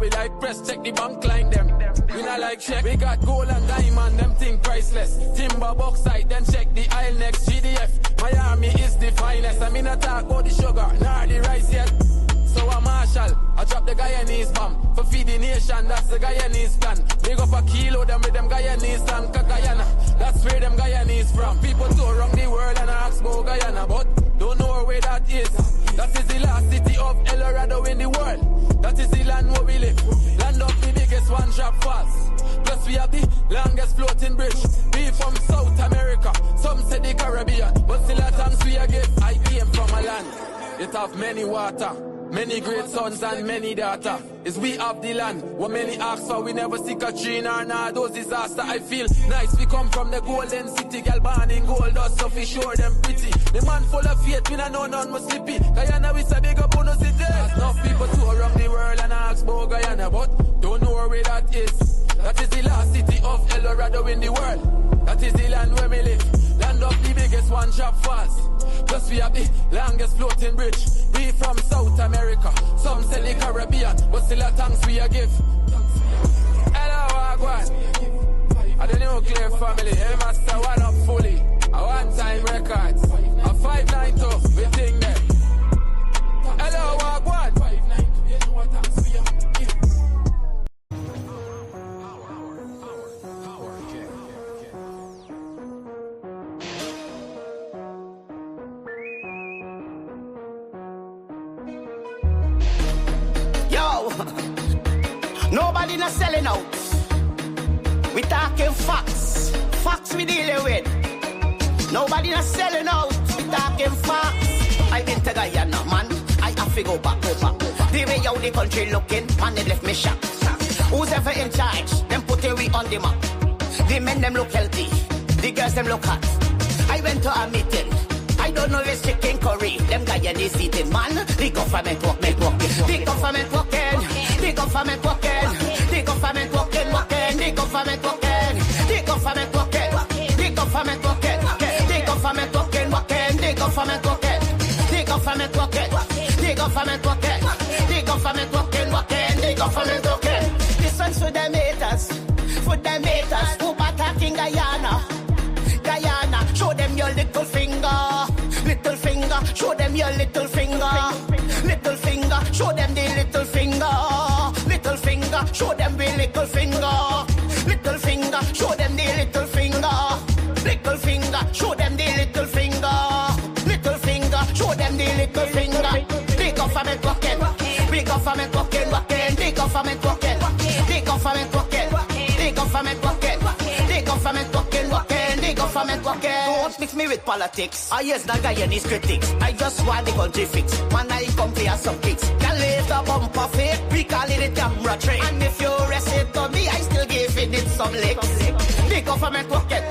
we like press, check the bank line them. We not like check, we got gold and diamond, them thing priceless. Timber bauxite, then check the aisle next. GDF, Miami is the finest. I mean I talk about the sugar, nor the rice yet. So I'm Marshall, I drop the Guyanese bomb. For feed the nation, that's the Guyanese plan. Big up a kilo, them with them Guyanese land. Guyana, that's where them Guyanese from. People tour around the world and ask about Guyana, but don't know where that is. That is the last city of El Dorado in the world. That is the land where we live. Land of the biggest one drop falls. Plus we have the longest floating bridge. We from South America, some say the Caribbean, but still at times we give. I came from a land, it have many water, many great sons and many daughter. Is we have the land, what many ask for, we never see Katrina nor those disaster. I feel nice, we come from the golden city, girl born in gold dust, so we sure them pretty. The man full of faith, we not know none must slippy. Guyana we say big up on the city. Enough people tour around the world and ask about Guyana, but don't know where that is. That is the last city of El Dorado in the world. That is the land where we live. Land of the biggest one drop falls. Plus we have the longest floating bridge. We from South America, some say the Caribbean, but still a thanks we a give. Hello, Wagwan. I the nuclear family, hey master, one up fully. A one-time records, a 592, we think that. Hello, Wagwan. Nobody not selling out. We talking facts. Facts we dealing with. Nobody not selling out. We talking facts. I been to Guyana, man. I have to go back. The way how the country looking, man, they left me shocked. Who's ever in charge? Them putting we on the map. The men them look healthy. The girls them look hot. I went to a meeting. I don't know if it's chicken curry. Them Guyanese eating, man. The government walking. The government walking. The government walking. The government walking. The government walking. The government walking. The government walking. The government walking. The government walking. The government walking. The government walking. The government walking. The government walking. This one's for them haters. For them haters who attacking Guyana. Guyana, show them your little finger. Little finger, show them your little finger. Little finger, show them the little finger. Little finger, show them the little finger. Little finger, show them the little finger. Little finger, show them the little finger. Little finger, show them the little finger. The government walking, the government walking. The government walking, the government walking. The government walking, the government walking. The government walking. Don't mix me with politics. I yes, not Guyanese critics. I just want the country fix. Man, I come here some kicks. Can leave the bumper fake. We call it a camera trick. And if you rest it to me, I still giving it some licks. The government walking.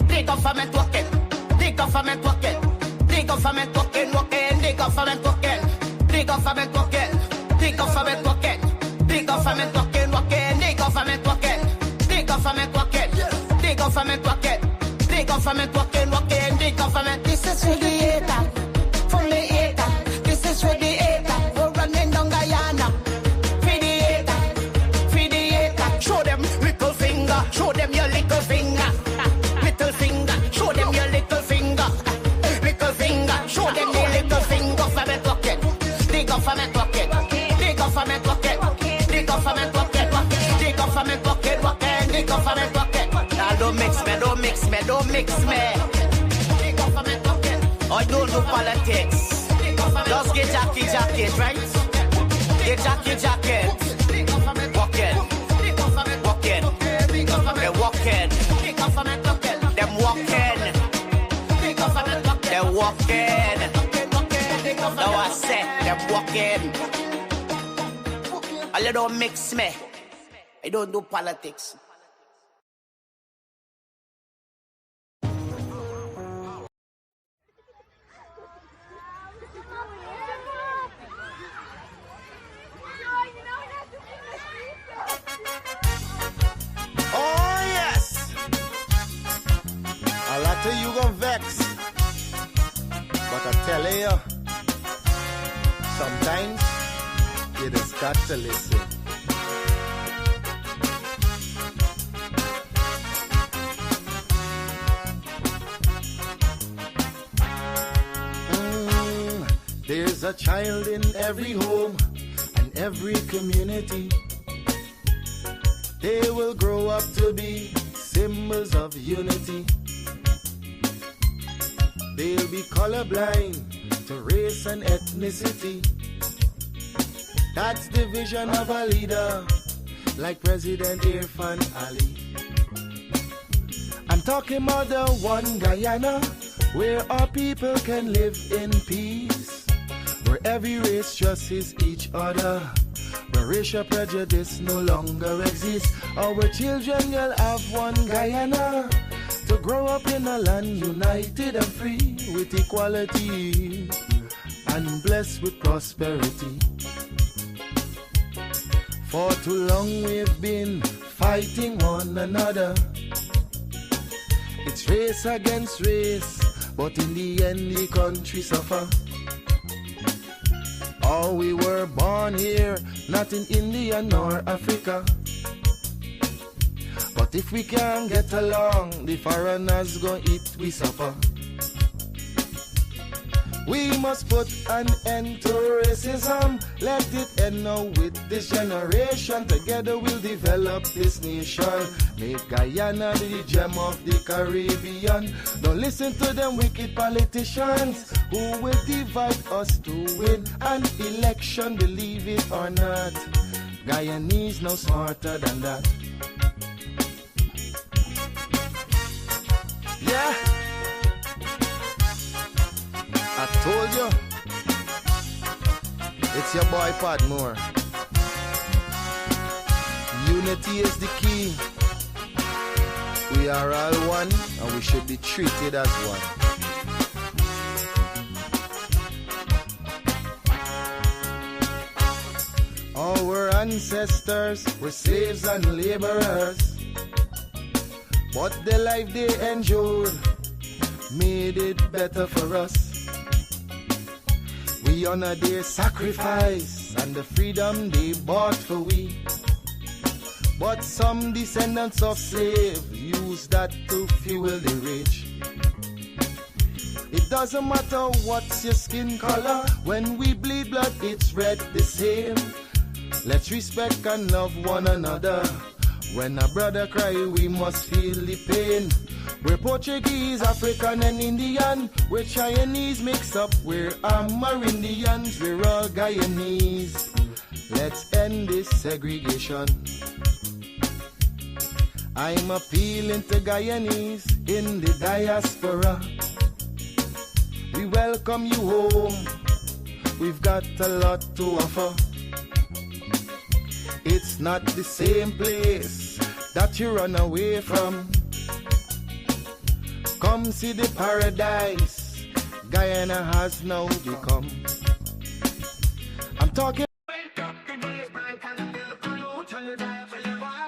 The government walking. The government walking. The government walking. The government walking. The government walking. The government walking. The government walking. The government walking. The government walking. The government walking. The government walking. The government. This is for the hater. For the hater. This is for the hater. We're running down Guyana. For the hater. For the hater. Show them little finger. Show them your little finger. Little finger. Show them your little finger. Little finger. Show them the little finger. Government walking. The government walking. The government walking. The government walking. The government walking. The government walking. Now don't mix me. Don't mix me. Don't mix me. The government walking. I don't do politics. Just get jacket, right? Get jacket. Walking. Walking. They're walking. Them walking. They're walking. Now I said they're walking. I don't mix me. I don't do politics. Oh yes. A lot of you gon' vex, but I tell you, sometimes you just got to listen. a child in every home and every community. They will grow up to be symbols of unity. They'll be colorblind to race and ethnicity. That's the vision of a leader like President Irfan Ali. I'm talking about the one Guyana where our people can live in peace, where every race trusts each other, where racial prejudice no longer exists. Our children will have one Guyana to grow up in a land united and free with equality and blessed with prosperity. For too long we've been fighting one another. It's race against race, but in the end the country suffer. Oh, we were born here, not in India nor Africa. But if we can't get along, the foreigners gon' eat we suffer. We must put an end to racism. Let it end now with this generation. Together we'll develop this nation. Make Guyana the gem of the Caribbean. Don't listen to them wicked politicians who will divide us to win an election. Believe it or not, Guyanese no smarter than that. Yeah, I told you, it's your boy Padmore. Unity is the key. We are all one and we should be treated as one. Our ancestors were slaves and laborers, but the life they endured made it better for us. We honor their sacrifice and the freedom they bought for we. But some descendants of slaves use that to fuel the rich. It doesn't matter what's your skin color, when we bleed blood it's red the same. Let's respect and love one another. When a brother cry we must feel the pain. We're Portuguese, African and Indian. We're Chinese mixed up, we're Amerindians. We're all Guyanese. Let's end this segregation. I'm appealing to Guyanese in the diaspora. We welcome you home. We've got a lot to offer. It's not the same place that you run away from. Come see the paradise Guyana has now become. I'm talking.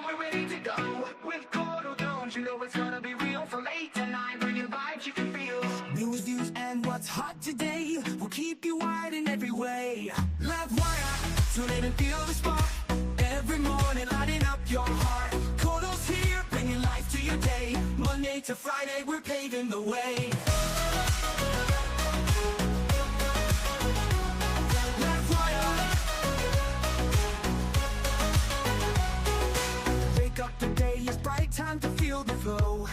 We're ready to go with Courdel Jones. You know it's gonna be real from 8 to 9. Bringing vibes you can feel. News, views, and what's hot today will keep you wide in every way. Livewire, tune in and feel the spark. Every morning lighting up your heart. Courdel's here, bringing life to your day. Monday to Friday, we're paving the way. Livewire. Wake up the day, it's bright time to feel the flow.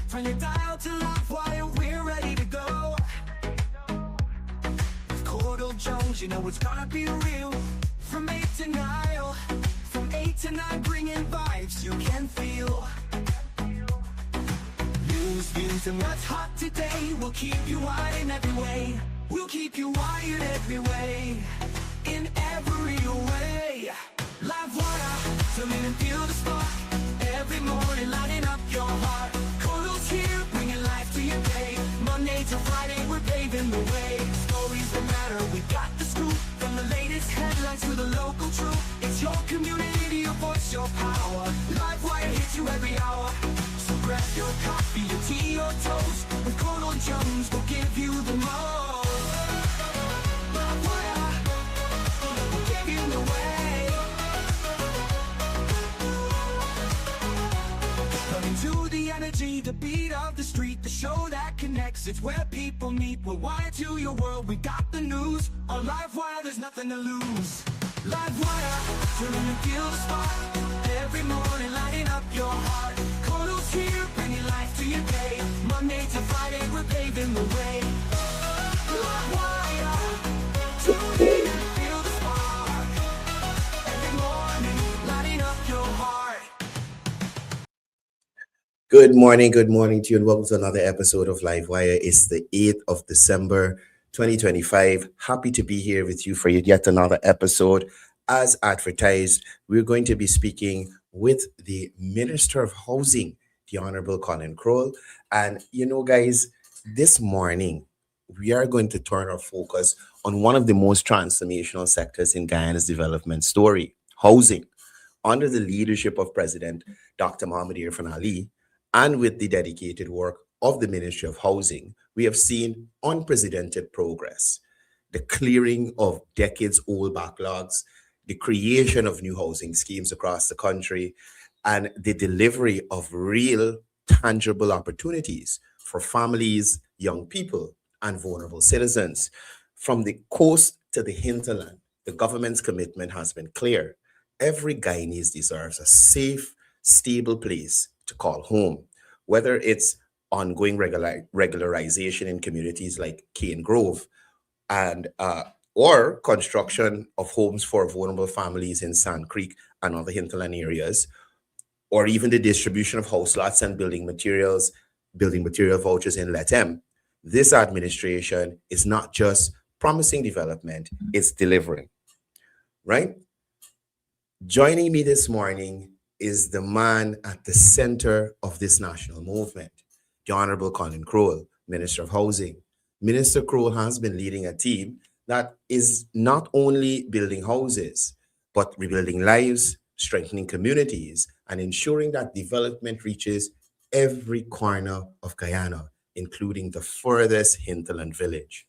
From your dial to Livewire, we're ready to go. With Courdel Jones, you know it's gonna be real. From 8 to 9, from 8 to 9, bringing vibes you can feel. News, views, and what's hot today will keep you wired in every way. We'll keep you wired every way, in every way. Livewire, tune in and feel the spark. Every morning lighting up your heart. Courdel's here, bringing life to your day. Monday to Friday, we're paving the way. Stories that matter, we got the scoop. From the latest headlines to the local truth. It's your community, your voice, your power. Livewire hits you every hour. So grab your coffee, your tea, or toast. With Courdel Jones, we'll give you the most. Livewire, we'll give you the way. Running to the energy, the beat of the street, the show that connects. connects, it's where people meet. We're wired to your world, we got the news. On Livewire, there's nothing to lose. Livewire, turning the guild spot. Every morning, lighting up your heart. Cordel's here, bringing life to your day. Monday to Friday, we're paving the way. Livewire, tune in and feel the spark. Every morning, lighting up your heart. Good morning to you, and welcome to another episode of Livewire. It's the 8th of December, 2025. Happy to be here with you for yet another episode. As advertised, we're going to be speaking with the Minister of Housing, the Honorable Courdel Jones. And guys, this morning, we are going to turn our focus on one of the most transformational sectors in Guyana's development story, housing. Under the leadership of President Dr. Mohamed Irfan Ali, and with the dedicated work of the Ministry of Housing, we have seen unprecedented progress. The clearing of decades-old backlogs, the creation of new housing schemes across the country, and the delivery of real, tangible opportunities for families, young people, and vulnerable citizens. From the coast to the hinterland, the government's commitment has been clear. Every Guyanese deserves a safe, stable place to call home, whether it's ongoing regularization in communities like Cane Grove and or construction of homes for vulnerable families in Sand Creek and other hinterland areas, or even the distribution of house lots and building material vouchers in Letem. This administration is not just promising development, it's delivering, right? Joining me this morning is the man at the center of this national movement, the Honorable Courdel Jones, Minister of Housing. Minister Jones has been leading a team that is not only building houses, but rebuilding lives, strengthening communities, and ensuring that development reaches every corner of Guyana, including the furthest hinterland village.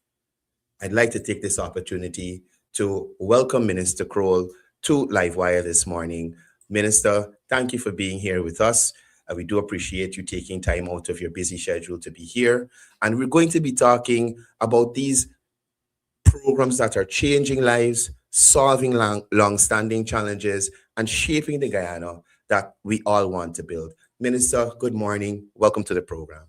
I'd like to take this opportunity to welcome Minister Jones to Livewire this morning. Minister, thank you for being here with us. We do appreciate you taking time out of your busy schedule to be here. And we're going to be talking about these programs that are changing lives, solving long-standing challenges, and shaping the Guyana that we all want to build. Minister, good morning. Welcome to the program.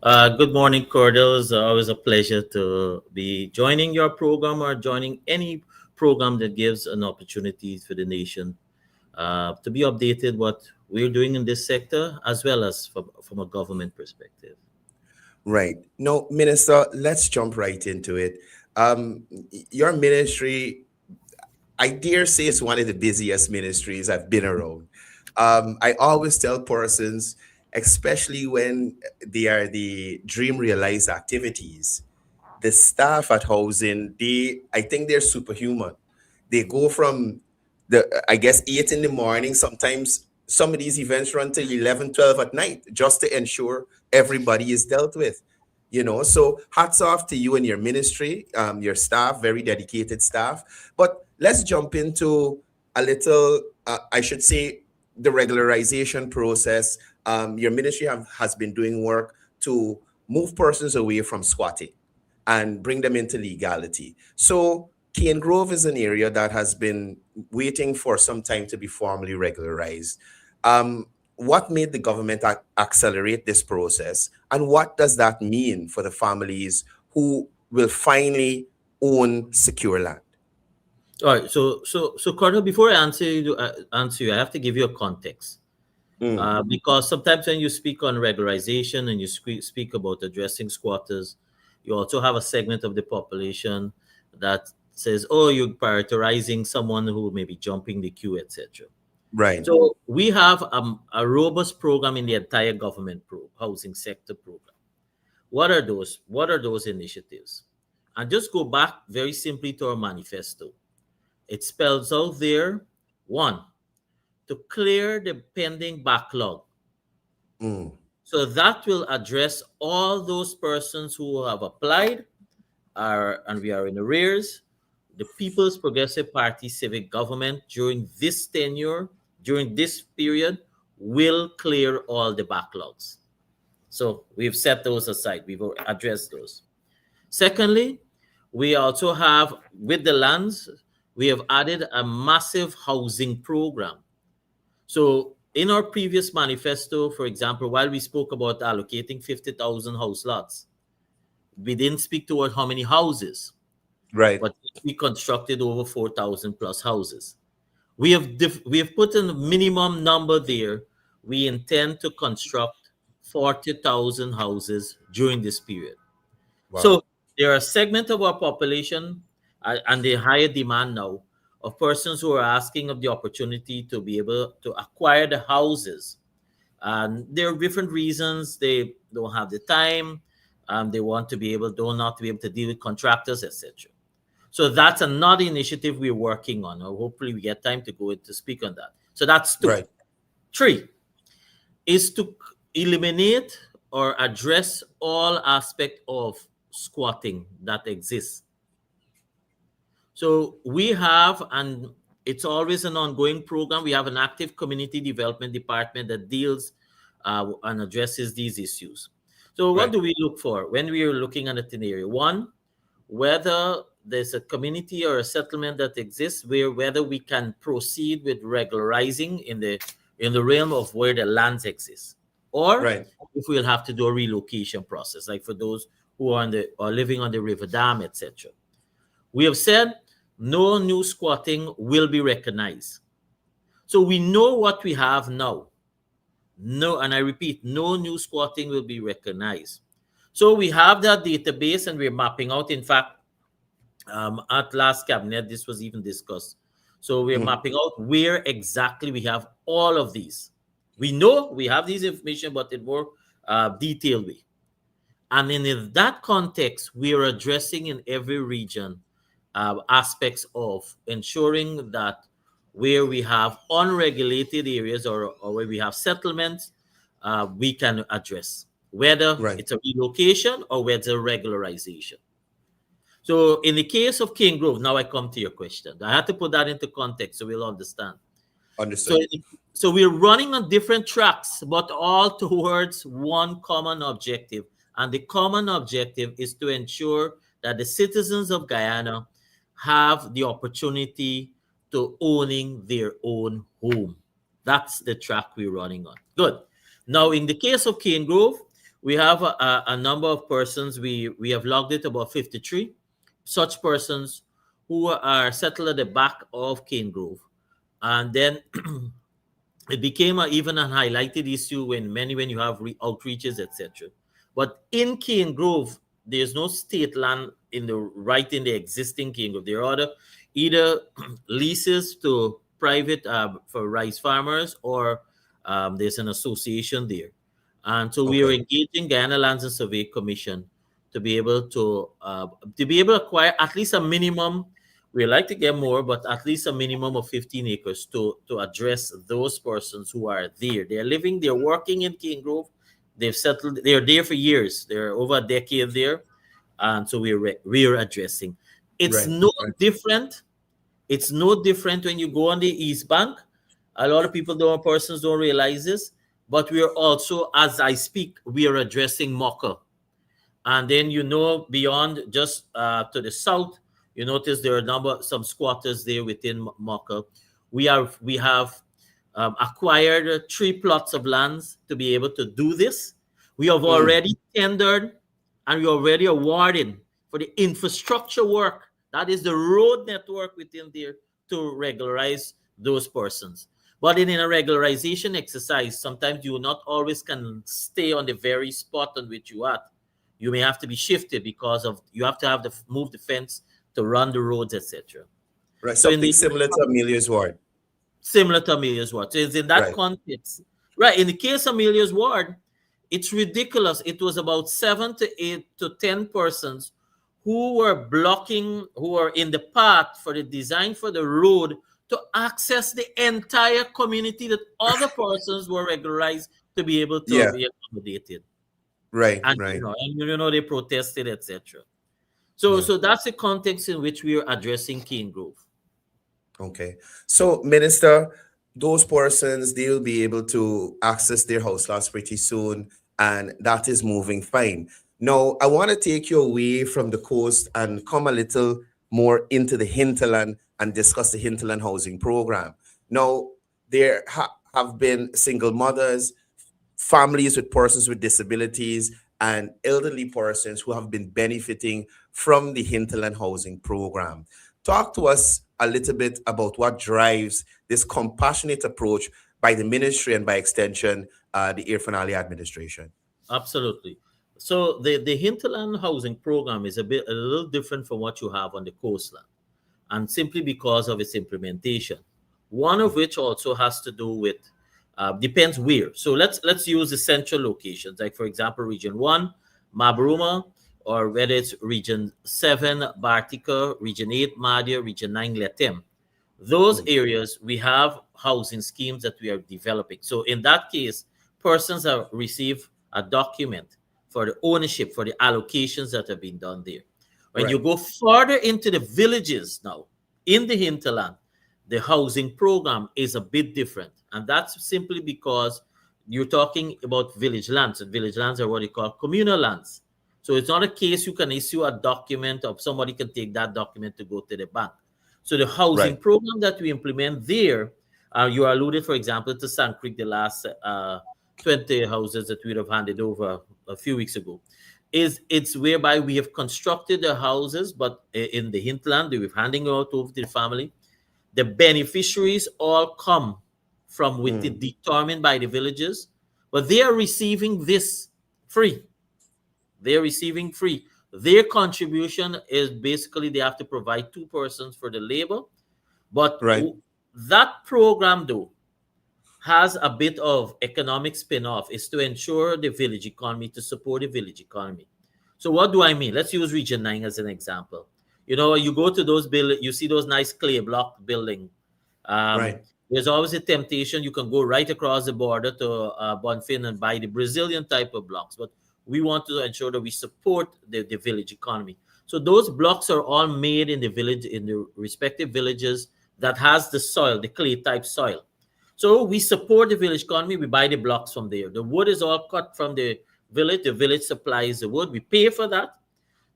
Good morning, Courdel. It's always a pleasure to be joining your program or joining any program that gives an opportunity for the nation to be updated what we're doing in this sector, as well as from a government perspective. Right. Now, Minister, let's jump right into it. Your ministry, I dare say, is one of the busiest ministries I've been around. I always tell persons, especially when they are the dream realized activities, the staff at housing, I think they're superhuman. They go from 8 in the morning. Sometimes some of these events run till 11, 12 at night just to ensure everybody is dealt with. So hats off to you and your ministry, your staff, very dedicated staff. But let's jump into a little, I should say, the regularization process. Your ministry has been doing work to move persons away from squatting and bring them into legality. So Cane Grove is an area that has been waiting for some time to be formally regularized. What made the government accelerate this process, and what does that mean for the families who will finally own secure land? All right. So Courdel, before I answer you, I have to give you a context. Because sometimes when you speak on regularization and you speak about addressing squatters, you also have a segment of the population that says, oh, you're prioritizing someone who may be jumping the queue, etc. Right. So we have a robust program in the entire government housing sector program. What are those initiatives? And just go back very simply to our manifesto. It spells out there, 1, to clear the pending backlog. So that will address all those persons who have applied and we are in arrears. The People's Progressive Party civic government during this tenure, during this period, will clear all the backlogs. So we've set those aside. We've addressed those. Secondly, we also have, with the lands, we have added a massive housing program. So in our previous manifesto, for example, while we spoke about allocating 50,000 house lots, we didn't speak toward how many houses, Right. but we constructed over 4,000 plus houses. We have put a minimum number there. We intend to construct 40,000 houses during this period. Wow. So there are a segment of our population and the higher demand now of persons who are asking of the opportunity to be able to acquire the houses. And there are different reasons. They don't have the time. They want to be able, do not to be able to deal with contractors, etc. So that's another initiative we're working on. Or hopefully we get time to go in to speak on that. So that's two. Right. Three is to eliminate or address all aspect of squatting that exists. So we have, and it's always an ongoing program, we have an active community development department that deals and addresses these issues. So what Right. do we look for when we are looking at an area? One, whether there's a community or a settlement that exists whether we can proceed with regularizing in the realm of where the lands exist, or Right. if we'll have to do a relocation process, like for those who are living on the river dam, etc. We have said no new squatting will be recognized. So we know what we have now. No, and I repeat, no new squatting will be recognized. So we have that database and we're mapping out. In fact, at last cabinet, this was even discussed. So we're mapping out where exactly we have all of these. We know we have these information, but in more detailed way. And in that context, we are addressing in every region aspects of ensuring that where we have unregulated areas or where we have settlements, we can address whether Right. it's a relocation or whether it's a regularization. So in the case of King Grove, now I come to your question. I had to put that into context so we'll understand. Understood. So we're running on different tracks, but all towards one common objective. And the common objective is to ensure that the citizens of Guyana have the opportunity to owning their own home. That's the track we're running on. Good. Now, in the case of Cane Grove, we have a number of persons. We have logged it about 53 such persons who are settled at the back of Cane Grove. And then it became even a highlighted issue when you have outreaches, etc. But in Cane Grove, there's no state land in the existing Cane Grove. There are either leases to private for rice farmers, or there's an association there. And so we are engaging Guyana Lands and Survey Commission to be able to acquire at least a minimum. We like to get more, but at least a minimum of 15 acres to address those persons who are there. They're living, they're working in Cane Grove. They've settled, they're there for years. They're over a decade there. And so we're addressing. It's different. It's no different when you go on the East Bank. A lot of persons don't realize this, but we are also, as I speak, we are addressing Mocha. And then, beyond just to the south, you notice there are some squatters there within Mocha. We have acquired 3 plots of lands to be able to do this. We have already tendered and we already awarded for the infrastructure work. That is the road network within there to regularize those persons. But in a regularization exercise, sometimes you not always can stay on the very spot on which you are. You may have to be shifted because you have to move the fence to run the roads, etc. Right. So something similar to Amelia's Ward. Similar to Amelia's Ward. So it's in that context. Right. In the case of Amelia's Ward, it's ridiculous. It was about 7 to 8 to 10 persons who were in the path for the design for the road to access the entire community that other persons were regularized to be able to be accommodated. Right, and, right. They protested, etc. So that's the context in which we are addressing Cane Grove. Okay. So, Minister, those persons, they'll be able to access their house lots pretty soon. and that is moving fine. Now, I want to take you away from the coast and come a little more into the hinterland and discuss the hinterland housing program. Now, there have been single mothers, families with persons with disabilities, and elderly persons who have been benefiting from the hinterland housing program. Talk to us a little bit about what drives this compassionate approach by the ministry and by extension, the Irfan Ali administration. Absolutely. So the hinterland housing program is a little different from what you have on the coastline, and simply because of its implementation. One of which also has to do with depends where. So let's use the central locations, like for example, Region 1, Mabruma, or whether it's Region 7, Bartica, Region 8, Madhya, Region 9, Letem. Those areas, we have housing schemes that we are developing. So in that case, persons have received a document for the ownership, for the allocations that have been done there. When you go further into the villages now, in the hinterland, the housing program is a bit different. And that's simply because you're talking about village lands, and village lands are what you call communal lands. So it's not a case you can issue a document or somebody can take that document to go to the bank. So the housing program that we implement there, you alluded, for example, to Sand Creek, the last 20 houses that we'd have handed over a few weeks ago, it's whereby we have constructed the houses, but in the hinterland, we're handing out over to the family. The beneficiaries all come from within, determined by the villages, but they are receiving this free. They're receiving free. Their contribution is basically they have to provide 2 persons for the labor. But that program, though, has a bit of economic spin-off, is to ensure the village economy, to support the village economy. So what do I mean? Let's use Region 9 as an example. You know, you go to those you see those nice clay block building. There's always a temptation. You can go right across the border to Bonfim and buy the Brazilian type of blocks. But we want to ensure that we support the village economy. So those blocks are all made in the village, in the respective villages that has the soil, the clay type soil. So we support the village economy. We buy the blocks from there. The wood is all cut from the village. The village supplies the wood. We pay for that.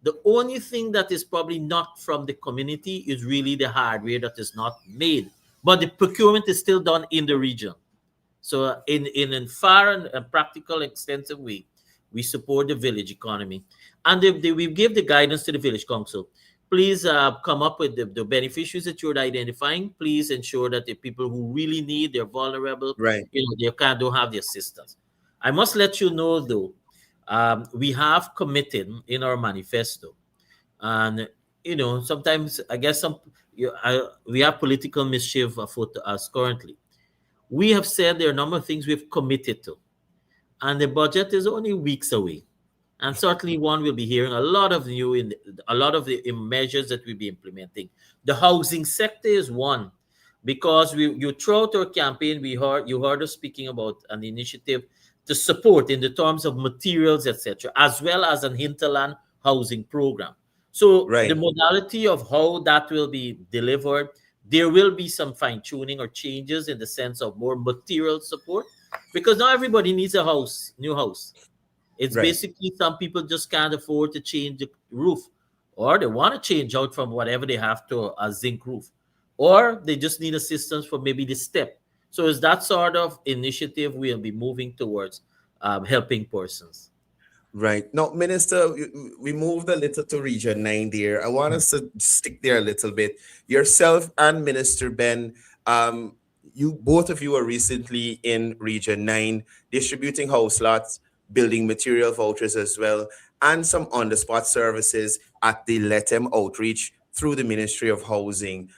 The only thing that is probably not from the community is really the hardware that is not made. But the procurement is still done in the region. So in a far and practical, extensive way, we support the village economy. And we give the guidance to the village council. Please come up with the beneficiaries that you're identifying. Please ensure that the people who really need, they're vulnerable, they don't have the assistance. I must let you know, though, we have committed in our manifesto, and sometimes I guess we have political mischief afoot to us currently. We have said there are a number of things we've committed to, and the budget is only weeks away. And certainly one will be hearing a lot of the measures that we'll be implementing. The housing sector is one, because throughout our campaign, you heard us speaking about an initiative to support in the terms of materials, etc., as well as an hinterland housing program. So the modality of how that will be delivered, there will be some fine-tuning or changes in the sense of more material support, because not everybody needs a new house. It's basically some people just can't afford to change the roof, or they want to change out from whatever they have to a zinc roof, or they just need assistance for maybe the step. So it's that sort of initiative we'll be moving towards, helping persons. Right. Now, Minister, we moved a little to Region 9 there. I want us to stick there a little bit. Yourself and Minister Ben, both of you were recently in Region 9 distributing house lots, building material vouchers as well, and some on-the-spot services at the Letem outreach through the Ministry of Housing.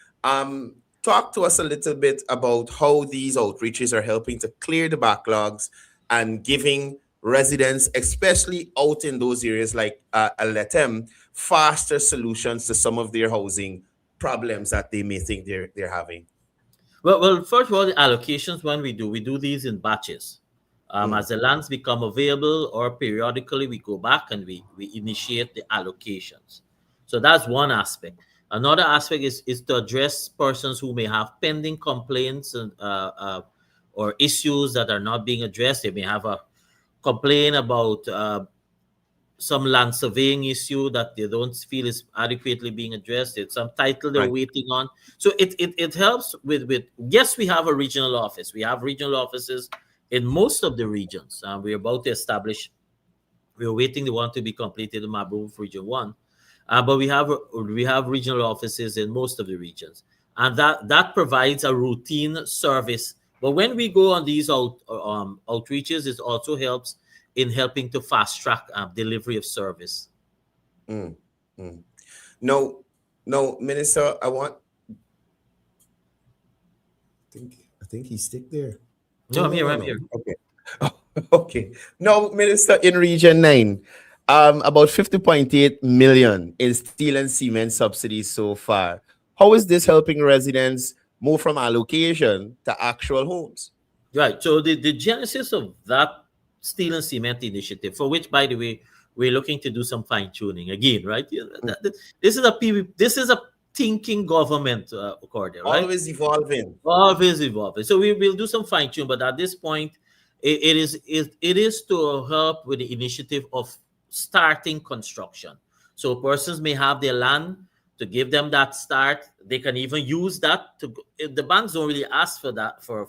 Talk to us a little bit about how these outreaches are helping to clear the backlogs and giving residents, especially out in those areas like Letem, faster solutions to some of their housing problems that they may think they're having. Well, first of all, the allocations, when we do these in batches. As the lands become available, or periodically we go back and we initiate the allocations. So that's one aspect. Another aspect is to address persons who may have pending complaints and or issues that are not being addressed. They may have a complain about some land surveying issue that they don't feel is adequately being addressed. It's some title they're Right. waiting on. So it helps with yes, we have a regional office. We have regional offices in most of the regions. We're about to establish. We're waiting the one to be completed in Mabrouf Region 1. But we have regional offices in most of the regions, and that provides a routine service. But when we go on these outreaches, it also helps in helping to fast track delivery of service. Mm, mm. No, no, Minister, I think he stick there. No, I'm here. No, I'm no. here. Okay. Okay. No, Minister, in Region 9, about 50.8 million in steel and cement subsidies so far. How is this helping residents move from allocation to actual homes? Right. So the genesis of that steel and cement initiative, for which, by the way, we're looking to do some fine tuning again, right? Yeah, this is a thinking government, Courdel, right? Always evolving. Always evolving. So we will do some fine tune, but at this point, it is to help with the initiative of starting construction. So persons may have their land to give them that start. They can even use that to. The banks don't really ask for that for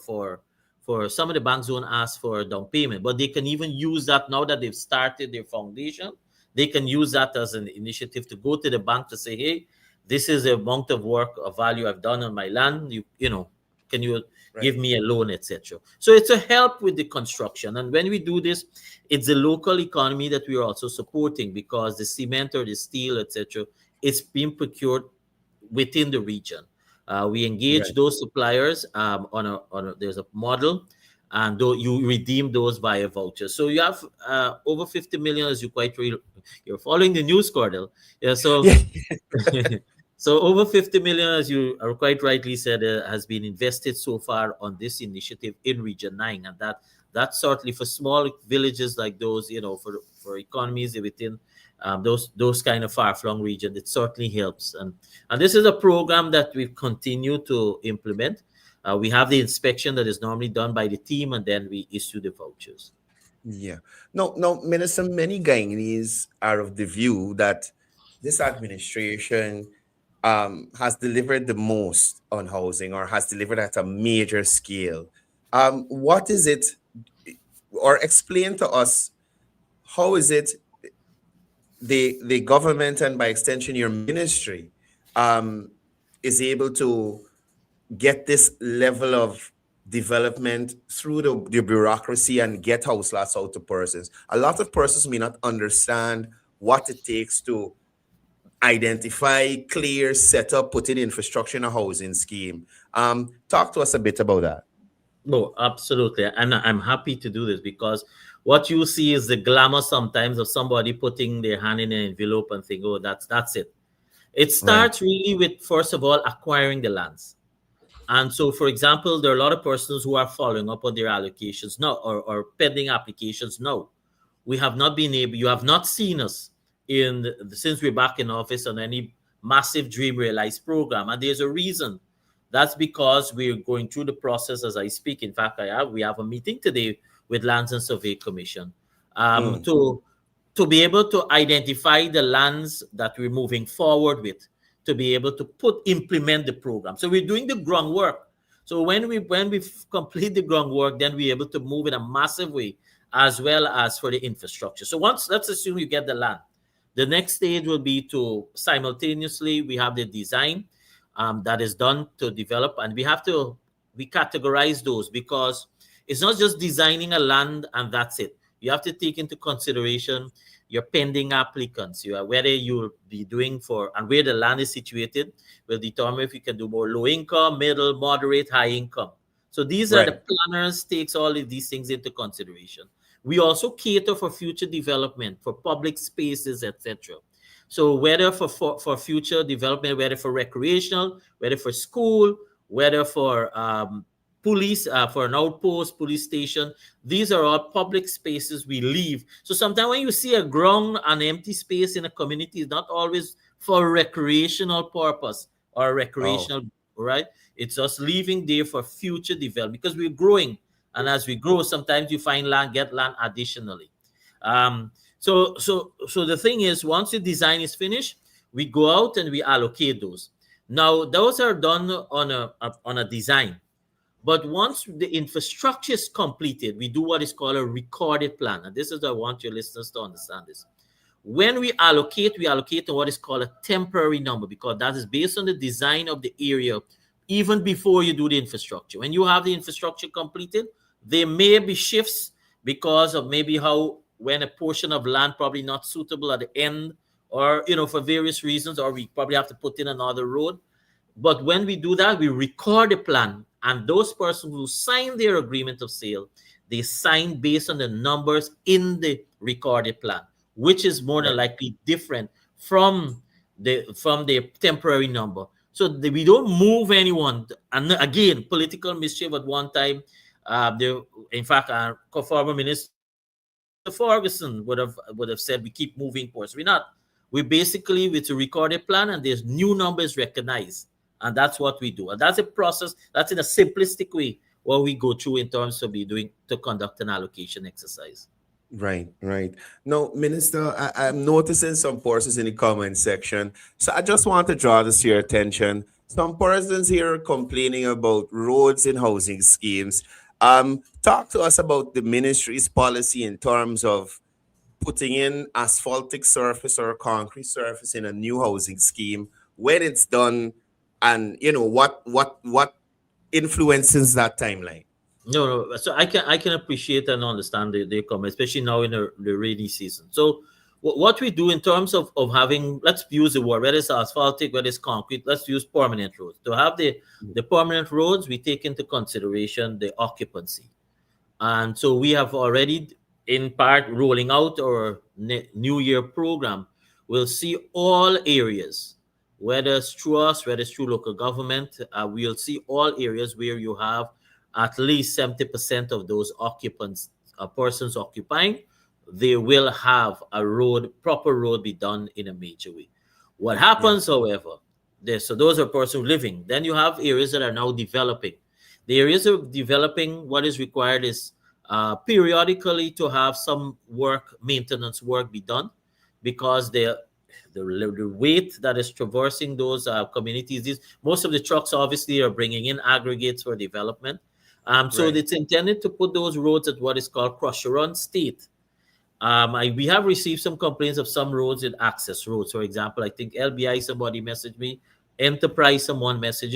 some of the banks don't ask for a down payment, but they can even use that now that they've started their foundation. They can use that as an initiative to go to the bank to say, hey, this is the amount of work of value I've done on my land. Can you give me a loan, etc. So it's a help with the construction. And when we do this, it's the local economy that we are also supporting, because the cement or the steel, etc., it's being procured within the region. We engage Right. those suppliers there's a model, and you redeem those via vouchers. So you have over 50 million, as you're following the news, Courdel. Yeah, so Yeah. so over 50 million, as you are quite rightly said, has been invested so far on this initiative in Region 9, and that's certainly for small villages like those, for economies within those kind of far-flung regions. It certainly helps, and this is a program that we continue to implement. We have the inspection that is normally done by the team, and then we issue the vouchers. Yeah. No, no, Minister, many Guyanese are of the view that this administration has delivered the most on housing, or has delivered at a major scale. What is it, or explain to us, how is it the government, and by extension your ministry, is able to get this level of development through the bureaucracy and get house lots out to persons? A lot of persons may not understand what it takes to identify, clear, set up, put in infrastructure in a housing scheme. Talk to us a bit about that. No, absolutely. And I'm happy to do this, because what you see is the glamour sometimes of somebody putting their hand in an envelope and think, oh, that's it. It starts really with, first of all, acquiring the lands. And so, for example, there are a lot of persons who are following up on their allocations now, or pending applications now. You have not seen us since we're back in office on any massive Dream Realized program. And there's a reason. That's because we're going through the process as I speak. In fact, we have a meeting today with Lands and Survey Commission to be able to identify the lands that we're moving forward with, to be able to implement the program. So we're doing the groundwork. So when we complete the groundwork, then we're able to move in a massive way, as well as for the infrastructure. So let's assume you get the land. The next stage will be to simultaneously, we have the design that is done to develop, and we categorize those, because it's not just designing a land and that's it. You have to take into consideration your pending applicants, whether you'll be doing and where the land is situated will determine if you can do more low income, middle, moderate, high income. So these are the planners takes all of these things into consideration. We also cater for future development, for public spaces, etc. So whether for future development, whether for recreational, whether for school, whether for police, for an outpost, police station, these are all public spaces we leave. So sometimes when you see an empty space in a community, it's not always for recreational purpose or recreational, right? It's just leaving there for future development, because we're growing And as we grow, sometimes you find land, get land additionally. So the thing is, once the design is finished, we go out and we allocate those. Now, those are done on a design. But once the infrastructure is completed, we do what is called a recorded plan. And this is what I want your listeners to understand this. When we allocate on what is called a temporary number, because that is based on the design of the area, even before you do the infrastructure. When you have the infrastructure completed, there may be shifts because of maybe when a portion of land probably not suitable at the end, or for various reasons, or we probably have to put in another road. But when we do that, we record the plan, and those persons who sign their agreement of sale, they sign based on the numbers in the recorded plan, which is more than likely different from the temporary number. So we don't move anyone. And again, political mischief at one time. In fact, our former minister Ferguson would have said we keep moving forward. We're not. We basically, with a recorded plan, and there's new numbers recognized. And that's what we do. And that's a process, that's in a simplistic way what we go through in terms of to conduct an allocation exercise. Right. Now, Minister, I'm noticing some persons in the comment section. So I just want to draw this to your attention. Some persons here are complaining about roads and housing schemes. Talk to us about the ministry's policy in terms of putting in asphaltic surface or concrete surface in a new housing scheme, when it's done, and what influences that timeline. No. So I can appreciate and understand the comment, especially now in the rainy season. So what we do in terms of having, let's use the word, whether it's asphaltic, whether it's concrete, let's use permanent roads. To have the permanent roads, we take into consideration the occupancy. And so we have already, in part, rolling out our New Year program. We'll see all areas, whether it's through us, whether it's through local government, we'll see all areas where you have at least 70% of those occupants, persons occupying, they will have a proper road be done in a major way. What happens, however, so those are persons living. Then you have areas that are now developing. The areas of developing, what is required is periodically to have some maintenance work be done, because the weight that is traversing those communities, most of the trucks obviously are bringing in aggregates for development. So it's intended to put those roads at what is called crusher-run state. We have received some complaints of some roads in access roads. For example, I think LBI, somebody messaged me. Enterprise, someone message.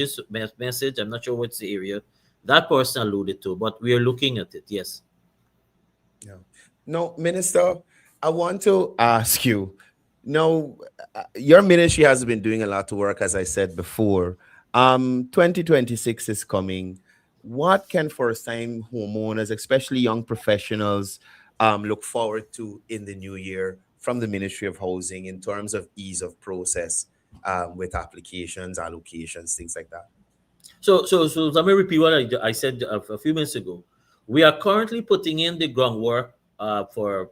I'm not sure what's the area that person alluded to, but we are looking at it. Yes. Yeah. No, Minister, I want to ask you. Now, your ministry has been doing a lot of work, as I said before. 2026 is coming. What can first-time homeowners, especially young professionals, look forward to in the new year from the Ministry of Housing in terms of ease of process with applications, allocations, things like that? So let me repeat what I said a few minutes ago. We are currently putting in the groundwork for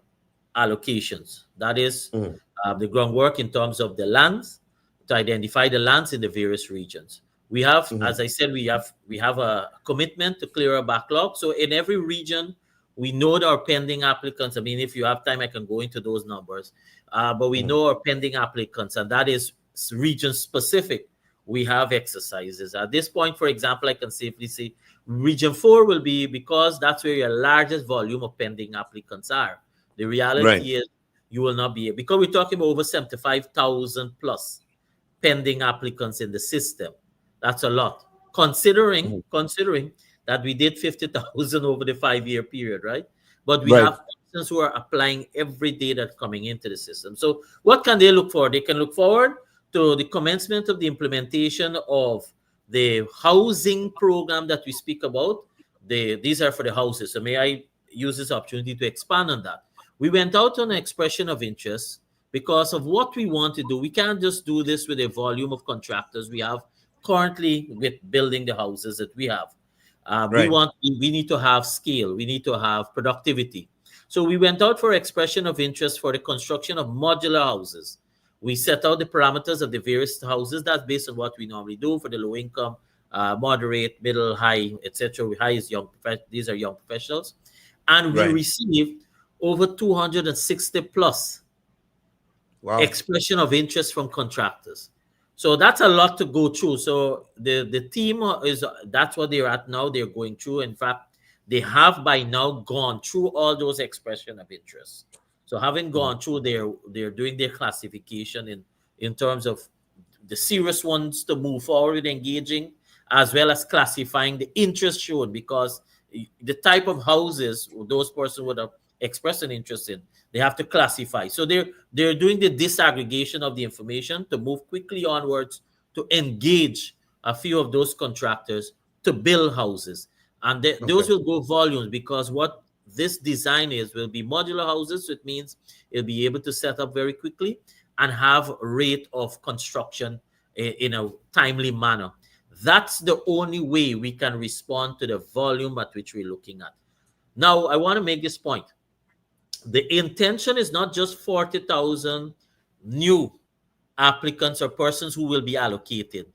allocations. That is the groundwork in terms of the lands, to identify the lands in the various regions. We have, as I said, we have a commitment to clear a backlog. So in every region, we know that our pending applicants. I mean, if you have time, I can go into those numbers. But we know our pending applicants, and that is region specific. We have exercises. At this point, for example, I can safely say Region 4 will be, because that's where your largest volume of pending applicants are. The reality is you will not be, because we're talking about over 75,000 plus pending applicants in the system. That's a lot. Considering that we did 50,000 over the 5-year period, right? But we have persons who are applying every day that's coming into the system. So what can they look for? They can look forward to the commencement of the implementation of the housing program that we speak about. These are for the houses. So may I use this opportunity to expand on that? We went out on an expression of interest because of what we want to do. We can't just do this with a volume of contractors we have currently with building the houses that we have. We need to have scale. We need to have productivity. So we went out for expression of interest for the construction of modular houses. We set out the parameters of the various houses. That's based on what we normally do for the low income moderate, middle, high, etc. High is young. These are young professionals, and we Right. received over 260 plus Wow. expression of interest from contractors. So that's a lot to go through. So the team is that's what they're at now. They're going through. In fact, they have by now gone through all those expression of interest. So having Mhm. gone through, they're doing their classification in terms of the serious ones to move forward with engaging, as well as classifying the interest shown, because the type of houses those persons would have expressed an interest in, they have to classify. So they're doing the disaggregation of the information to move quickly onwards to engage a few of those contractors to build houses, and those Okay. will go volumes, because what this design is will be modular houses. So it means it'll be able to set up very quickly and have rate of construction in a timely manner. That's the only way we can respond to the volume at which we're looking at. Now, I want to make this point. The intention is not just 40,000 new applicants or persons who will be allocated.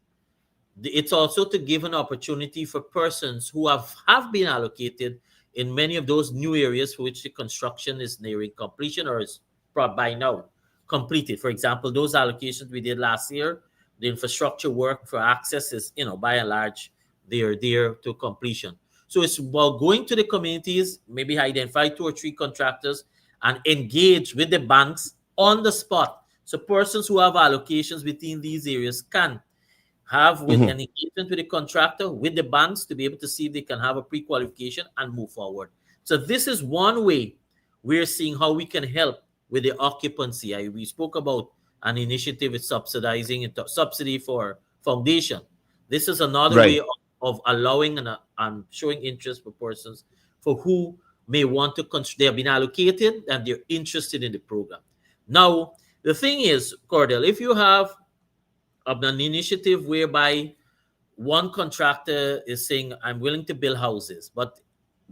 It's also to give an opportunity for persons who have been allocated in many of those new areas for which the construction is nearing completion or is by now completed. For example, those allocations we did last year, the infrastructure work for access is, by and large, they're there to completion. So it's about going to the communities, maybe identify 2 or 3 contractors and engage with the banks on the spot. So persons who have allocations within these areas can have with Mhm. an engagement with the contractor, with the banks, to be able to see if they can have a pre-qualification and move forward. So this is one way we're seeing how we can help with the occupancy. We spoke about an initiative with subsidizing subsidy for foundation. This is another way Right. of allowing and showing interest for persons for who may want to they have been allocated and they're interested in the program. Now, the thing is, Cordell, if you have of an initiative whereby one contractor is saying, I'm willing to build houses, but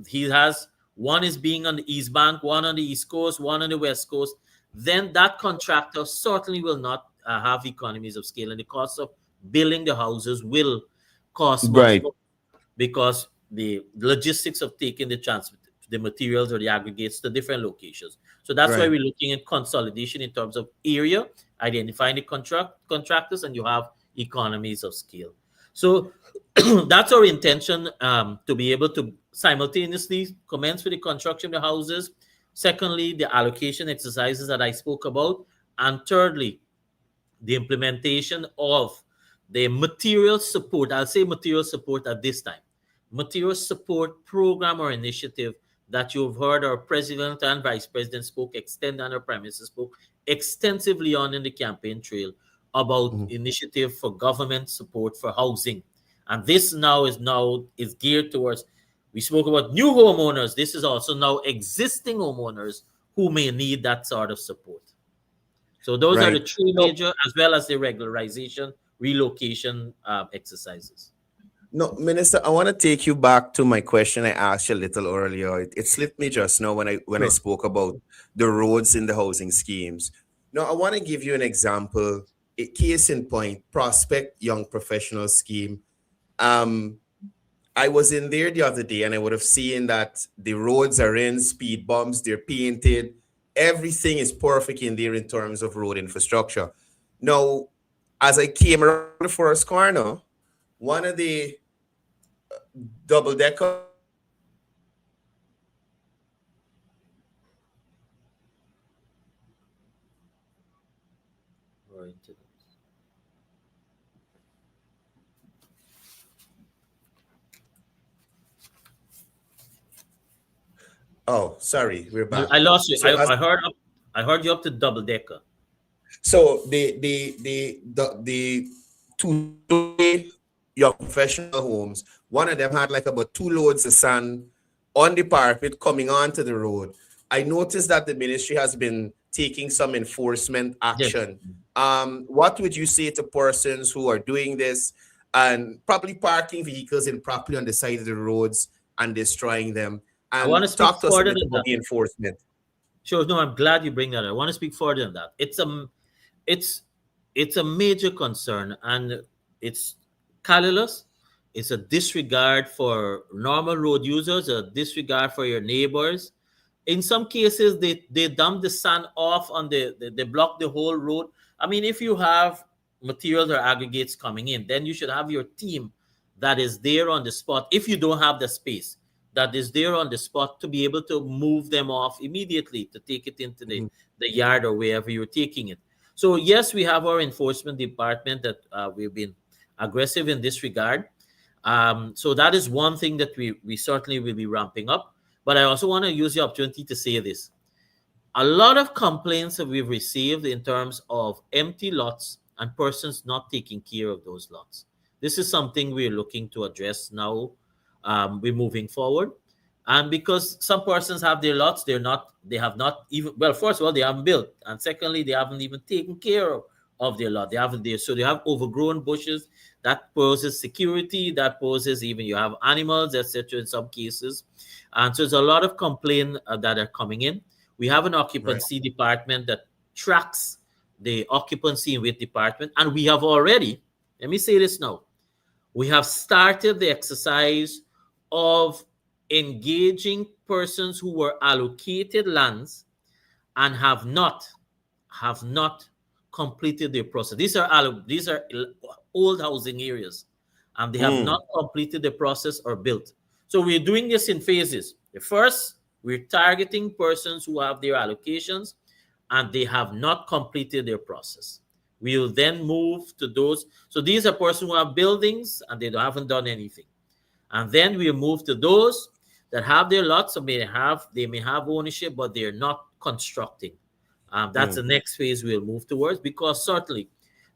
he has one is being on the East Bank, one on the East Coast, one on the West Coast, then that contractor certainly will not have economies of scale, and the cost of building the houses will cost much Right. more, because the logistics of taking the materials or the aggregates to different locations. So that's why Right. we're looking at consolidation in terms of area, identifying the contractors, and you have economies of scale. So that's our intention, to be able to simultaneously commence with the construction of the houses. Secondly, the allocation exercises that I spoke about. And thirdly, the implementation of the material support. I'll say material support at this time. Material support program or initiative that you've heard our president and vice president spoke, extend and our prime minister spoke extensively on in the campaign trail about Mhm. initiative for government support for housing. And this now is geared towards, we spoke about new homeowners. This is also now existing homeowners who may need that sort of support. So those are the Right. three No, major, as well as the regularization, relocation exercises. no, Minister, I want to take you back to my question I asked you a little earlier. It slipped me just now when I Sure. spoke about the roads in the housing schemes. Now, I want to give you an example. A case in point, Prospect Young Professional Scheme. Um, I was in there the other day and I would have seen that the roads are in, speed bumps, they're painted. Everything is perfect in there in terms of road infrastructure. Now, as I came around the first corner, one of the double decker Right. oh, sorry, we're back. I lost you. So as I heard you up to double decker. so the two young professional homes, one of them had like about 2 loads of sand on the parapet coming onto the road. I noticed that the ministry has been taking some enforcement Yes. action. What would you say to persons who are doing this and probably parking vehicles improperly on the side of the roads and destroying them? I want And to speak talk to us a further bit than about that. the enforcement. Sure. No, I'm glad you bring that up. I want to speak further than that. It's it's a major concern, and it's callous, It's a disregard for normal road users, a disregard for your neighbors. In some cases, they dump the sand off on they block the whole road. I mean, if you have materials or aggregates coming in, then you should have your team that is there on the spot. If you don't have the space, that is there on the spot to be able to move them off immediately to take it into the yard or wherever you're taking it. So yes, we have our enforcement department that we've been aggressive in this regard. So that is one thing that we certainly will be ramping up. But I also want to use the opportunity to say this. A lot of complaints that we've received in terms of empty lots and persons not taking care of those lots. This is something we're looking to address now. We're moving forward. And because some persons have their lots, they have not even, well, first of all, they haven't built. And secondly, they haven't even taken care of their lot. So they have overgrown bushes. That poses security, that poses even you have animals, etc. in some cases. And so there's a lot of complaints that are coming in. We have an occupancy department that tracks the occupancy in which department. And we have already, let me say this now, we have started the exercise of engaging persons who were allocated lands and have not completed their process. These are old housing areas, and they have not completed the process or built. So we're doing this in phases. The first, we're targeting persons who have their allocations and they have not completed their process. We'll then move to those. So these are persons who have buildings and they haven't done anything. And then we'll move to those that have their lots, or they may have ownership, but they're not constructing. That's the next phase we'll move towards, because certainly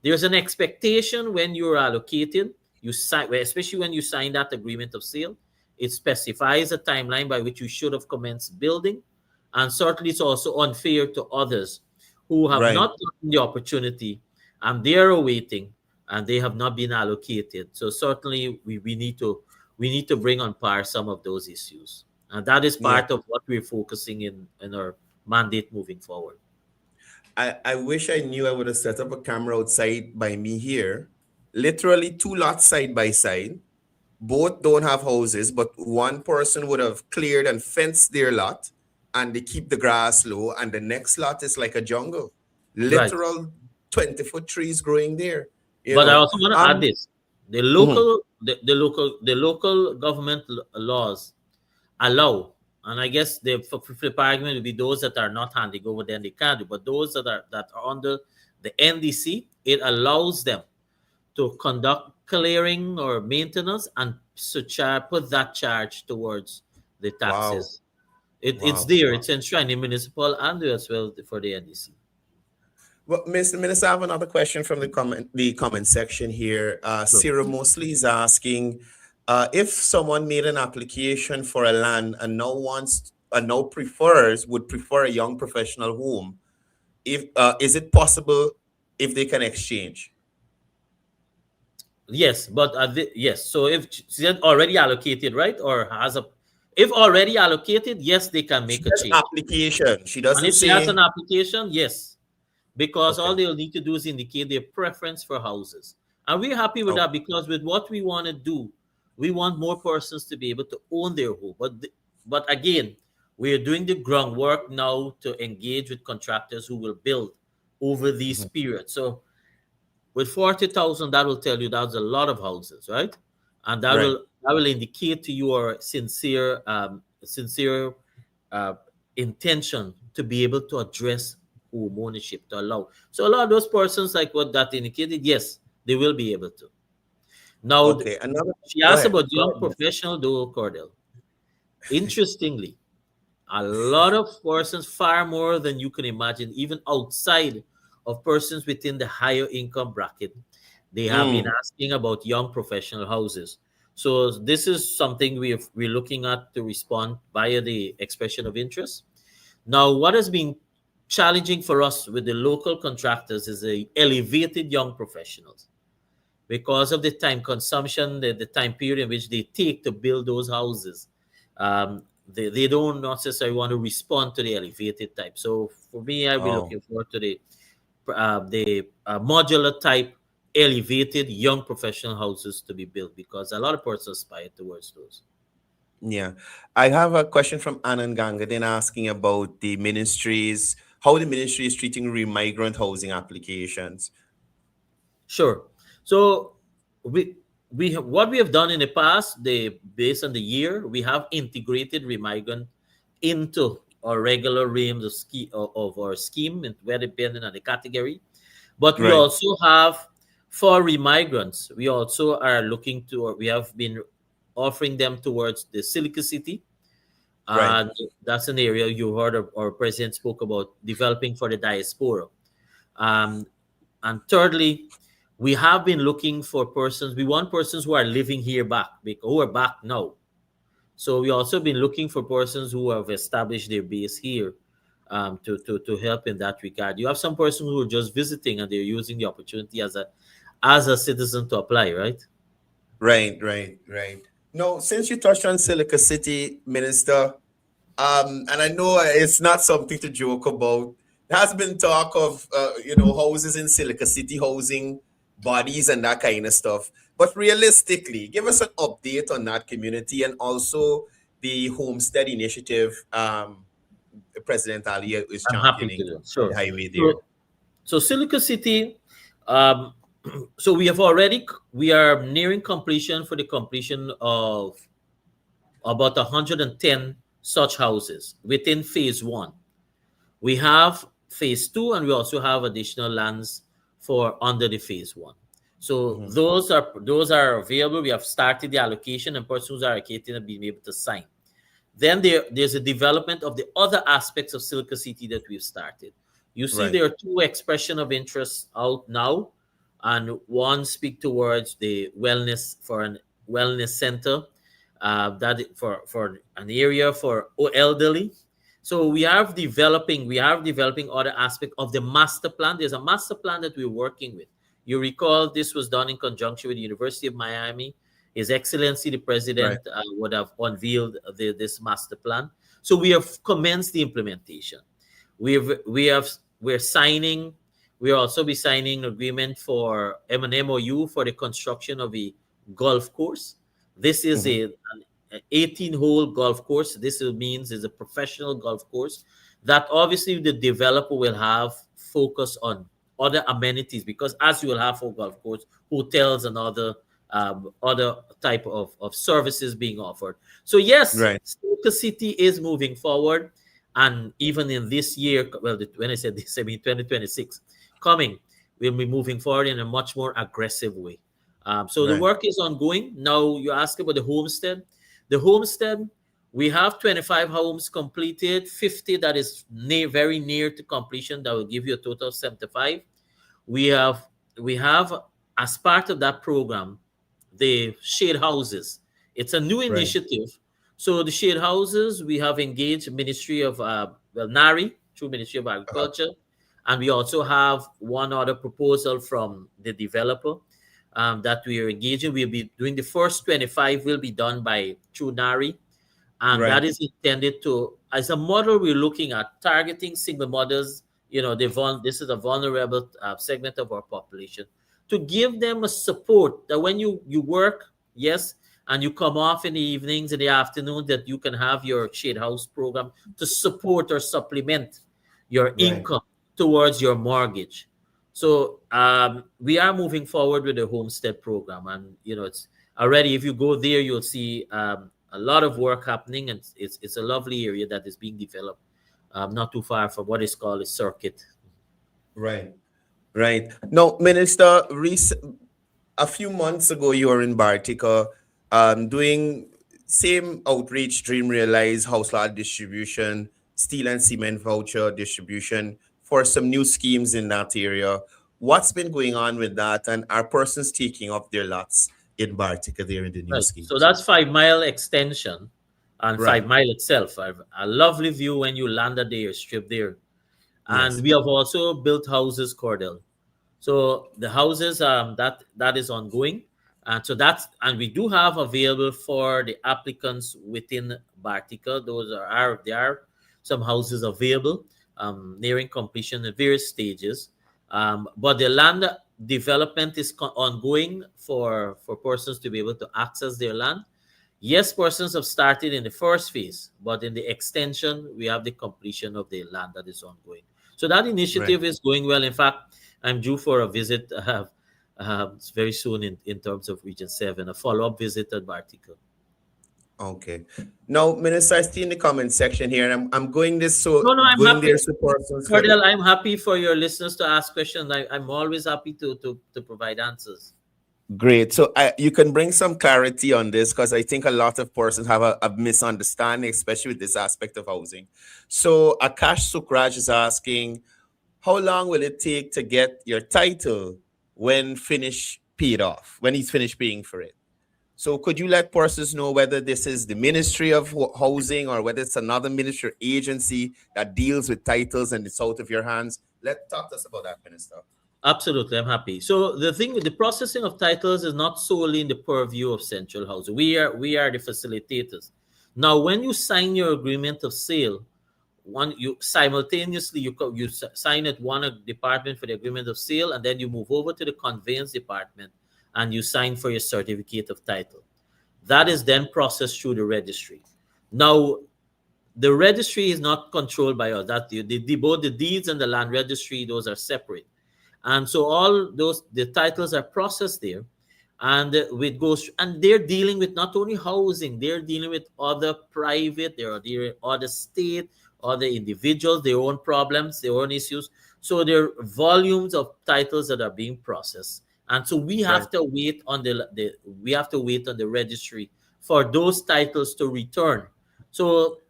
there's an expectation when you're allocated, especially when you sign that agreement of sale, it specifies a timeline by which you should have commenced building. And certainly it's also unfair to others who have not gotten the opportunity and they're awaiting and they have not been allocated. So certainly we need to bring on par some of those issues. And that is part of what we're focusing in our mandate moving forward. I wish I knew I would have set up a camera outside by me here. Literally 2 lots side by side. Both don't have houses, but one person would have cleared and fenced their lot and they keep the grass low, and the next lot is like a jungle. Literal 20-foot trees growing there. But I also want to add this. The local government laws allow, and I guess the flip argument would be those that are not handing over, then they can't do. But those that are under the NDC, it allows them to conduct clearing or maintenance and put that charge towards the taxes. It's there. It's enshrined in municipal and as well for the NDC. Well, Mr. Minister, I have another question from the comment section here. Sarah Mosley is asking, if someone made an application for a land and now would prefer a young professional home, is it possible if they can exchange? Yes, but yes. So if she's already allocated, right, or if already allocated, yes, they can make a change. Application. She doesn't. And if she has an application, yes, because all they'll need to do is indicate their preference for houses, and we're happy with that, because with what we want to do, we want more persons to be able to own their home. But again, we're doing the groundwork now to engage with contractors who will build over these periods. So with 40,000, that will tell you that's a lot of houses, right? And that will indicate to your sincere intention to be able to address home ownership, to allow. So a lot of those persons, like what that indicated, yes, they will be able to. Now, she asked about young professional, though, Courdel. Interestingly, a lot of persons, far more than you can imagine, even outside of persons within the higher income bracket, they have been asking about young professional houses. So this is something we're looking at to respond via the expression of interest. Now, what has been challenging for us with the local contractors is the elevated young professionals, because of the time consumption, the time period in which they take to build those houses. They don't necessarily want to respond to the elevated type. So for me, I'll be looking forward to the modular type elevated young professional houses to be built, because a lot of persons aspire towards those. Yeah. I have a question from Anand Gangadin asking about the ministries, how the ministry is treating remigrant housing applications. Sure. So we have, what we have done in the past, based on the year, we have integrated remigrant into our regular realms of our scheme, and where depending on the category. But we Right. also have, for remigrants, we also are looking to, or we have been offering them towards the Silica City. Right. And that's an area you heard of, our president spoke about developing for the diaspora. Um, and thirdly, we have been looking for persons. We want persons who are living here back, who are back now. So we also been looking for persons who have established their base here, to help in that regard. You have some persons who are just visiting and they're using the opportunity as a citizen to apply, right? Right. Right. Right. No, since you touched on Silica City, Minister, and I know it's not something to joke about. There has been talk of, houses in Silica City, housing bodies and that kind of stuff. But realistically, give us an update on that community and also the homestead initiative President Ali is I'm happy championing to. on the Sure. highway there. So Silica City, um, so we are nearing completion for the completion of about 110 such houses within phase one. We have phase two, and we also have additional lands for under the phase one. So Mhm. those are available. We have started the allocation, and persons are allocated and being able to sign. Then there's a development of the other aspects of Silica City that we've started. You see, Right. there are two expression of interest out now, and one speak towards the wellness for an wellness center, that for an area for elderly. So we are developing other aspect of the master plan. There's a master plan that we're working with. You recall this was done in conjunction with the University of Miami. His Excellency the Right. President would have unveiled this master plan. So we have commenced the implementation. We're signing. We'll also be signing agreement for an MOU for the construction of a golf course. This is Mhm. an 18-hole golf course. This means it's a professional golf course that obviously the developer will have focus on other amenities, because as you will have for golf course, hotels and other type of services being offered. So yes, Right. Stoker City is moving forward, and even in this year, well, when I said this, I mean 2026 coming, we'll be moving forward in a much more aggressive way. So the Right. work is ongoing. Now you ask about the homestead. The homestead, we have 25 homes completed, 50 that is very near to completion. That will give you a total of 75. We have as part of that program the shade houses. It's a new Right. initiative. So the shade houses, we have engaged Ministry of NARI through Ministry of Uh-huh. Agriculture, and we also have one other proposal from the developer that we are engaging. We'll be doing the first 25 will be done by through NARI, and that Right. is intended to, as a model, we're looking at targeting single mothers. This is a vulnerable segment of our population, to give them a support that when you work, yes, and you come off in the evenings, in the afternoon, that you can have your shade house program to support or supplement your Right. income towards your mortgage. So we are moving forward with the homestead program, and it's already. If you go there, you'll see a lot of work happening, and it's a lovely area that is being developed, not too far from what is called a circuit. Right. Right. No, Minister, a few months ago, you were in Bartica, doing same outreach, Dream Realize, house lot distribution, steel and cement voucher distribution for some new schemes in that area. What's been going on with that? And are persons taking up their lots in Bartica there in the new Right. So schemes? that's 5 Mile extension, and Right. 5 Mile itself. I've a lovely view when you land at the strip there. And Yes. we have also built houses, Courdel. So the houses that is ongoing, and we do have available for the applicants within Bartica. There are some houses available, nearing completion at various stages. But the land development is ongoing for persons to be able to access their land. Yes, persons have started in the first phase, but in the extension, we have the completion of the land that is ongoing. So that Right. initiative is going well. In fact, I'm due for a visit very soon in terms of Region 7, a follow-up visit at Bartico. Okay. Now, Minister, I see in the comment section here, and I'm going this so No, no, I'm going happy. there so persons could. Cordell, I'm happy for your listeners to ask questions. I'm always happy to provide answers. Great. So you can bring some clarity on this because I think a lot of persons have a misunderstanding, especially with this aspect of housing. So Akash Sukraj is asking, how long will it take to get your title when finish paid off, when he's finished paying for it? So could you let persons know whether this is the Ministry of Housing or whether it's another ministry or agency that deals with titles and it's out of your hands? Talk to us about that, Minister. Absolutely, I'm happy. So the processing of titles is not solely in the purview of central housing. We are the facilitators. Now, when you sign your agreement of sale, one you simultaneously sign at one department for the agreement of sale, and then you move over to the conveyance department and you sign for your certificate of title. That is then processed through the registry. Now, the registry is not controlled by us. That both the deeds and the land registry, those are separate. And so all the titles are processed there, and it goes, and they're dealing with not only housing, they're dealing with other private, there are other state, other individuals, their own problems, their own issues. So there are volumes of titles that are being processed, and so we have to wait on the registry for those titles to return. So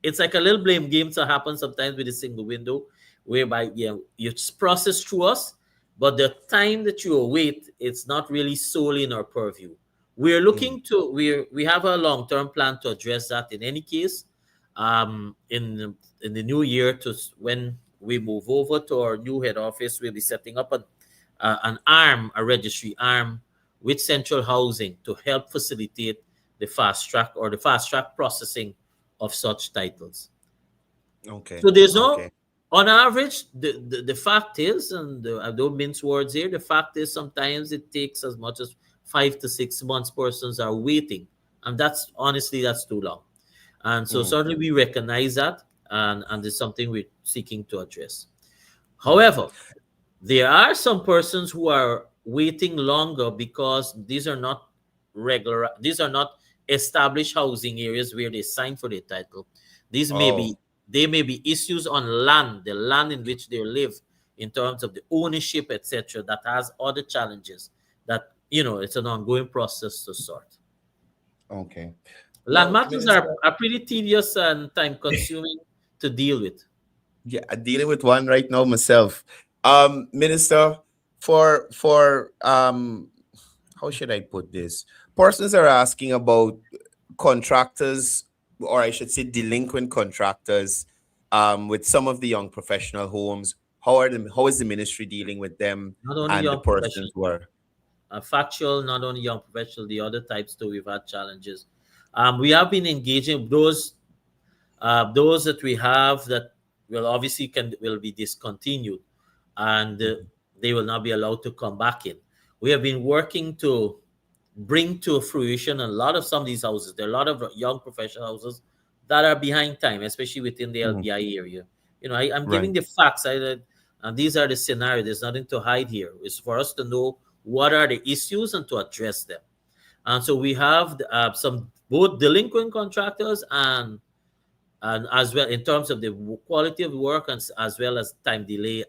it's like a little blame game that happens sometimes with a single window, whereby it's processed through us, but the time that you await, it's not really solely in our purview. We're looking to we have a long-term plan to address that in any case. In the new year, to when we move over to our new head office, we'll be setting up a registry arm with central housing to help facilitate the fast track processing of such titles. Okay. So there's no, on average, the fact is, and I don't mince words here, the fact is sometimes it takes as much as 5 to 6 months persons are waiting. And that's too long. And so certainly we recognize that, and it's something we're seeking to address. However, there are some persons who are waiting longer because these are not established housing areas where they sign for their title. These may be issues on land, the land in which they live, in terms of the ownership, etc., that has other challenges that it's an ongoing process to sort. Okay. Land matters are pretty tedious and time consuming to deal with. Yeah, I'm dealing with one right now myself. Minister, for how should I put this? Persons are asking about contractors, or I should say delinquent contractors, with some of the young professional homes. How is the ministry dealing with them Not only and the young persons who are factual, not only young professional, the other types too, we've had challenges. We have been engaging those that we have that will be discontinued, and they will not be allowed to come back in. We have been working to bring to fruition a lot of some of these houses. There are a lot of young professional houses that are behind time, especially within the LBI area. I'm giving the facts. And these are the scenarios. There's nothing to hide here. It's for us to know what are the issues and to address them. And so we have some both delinquent contractors and as well in terms of the quality of work, and as well as time delay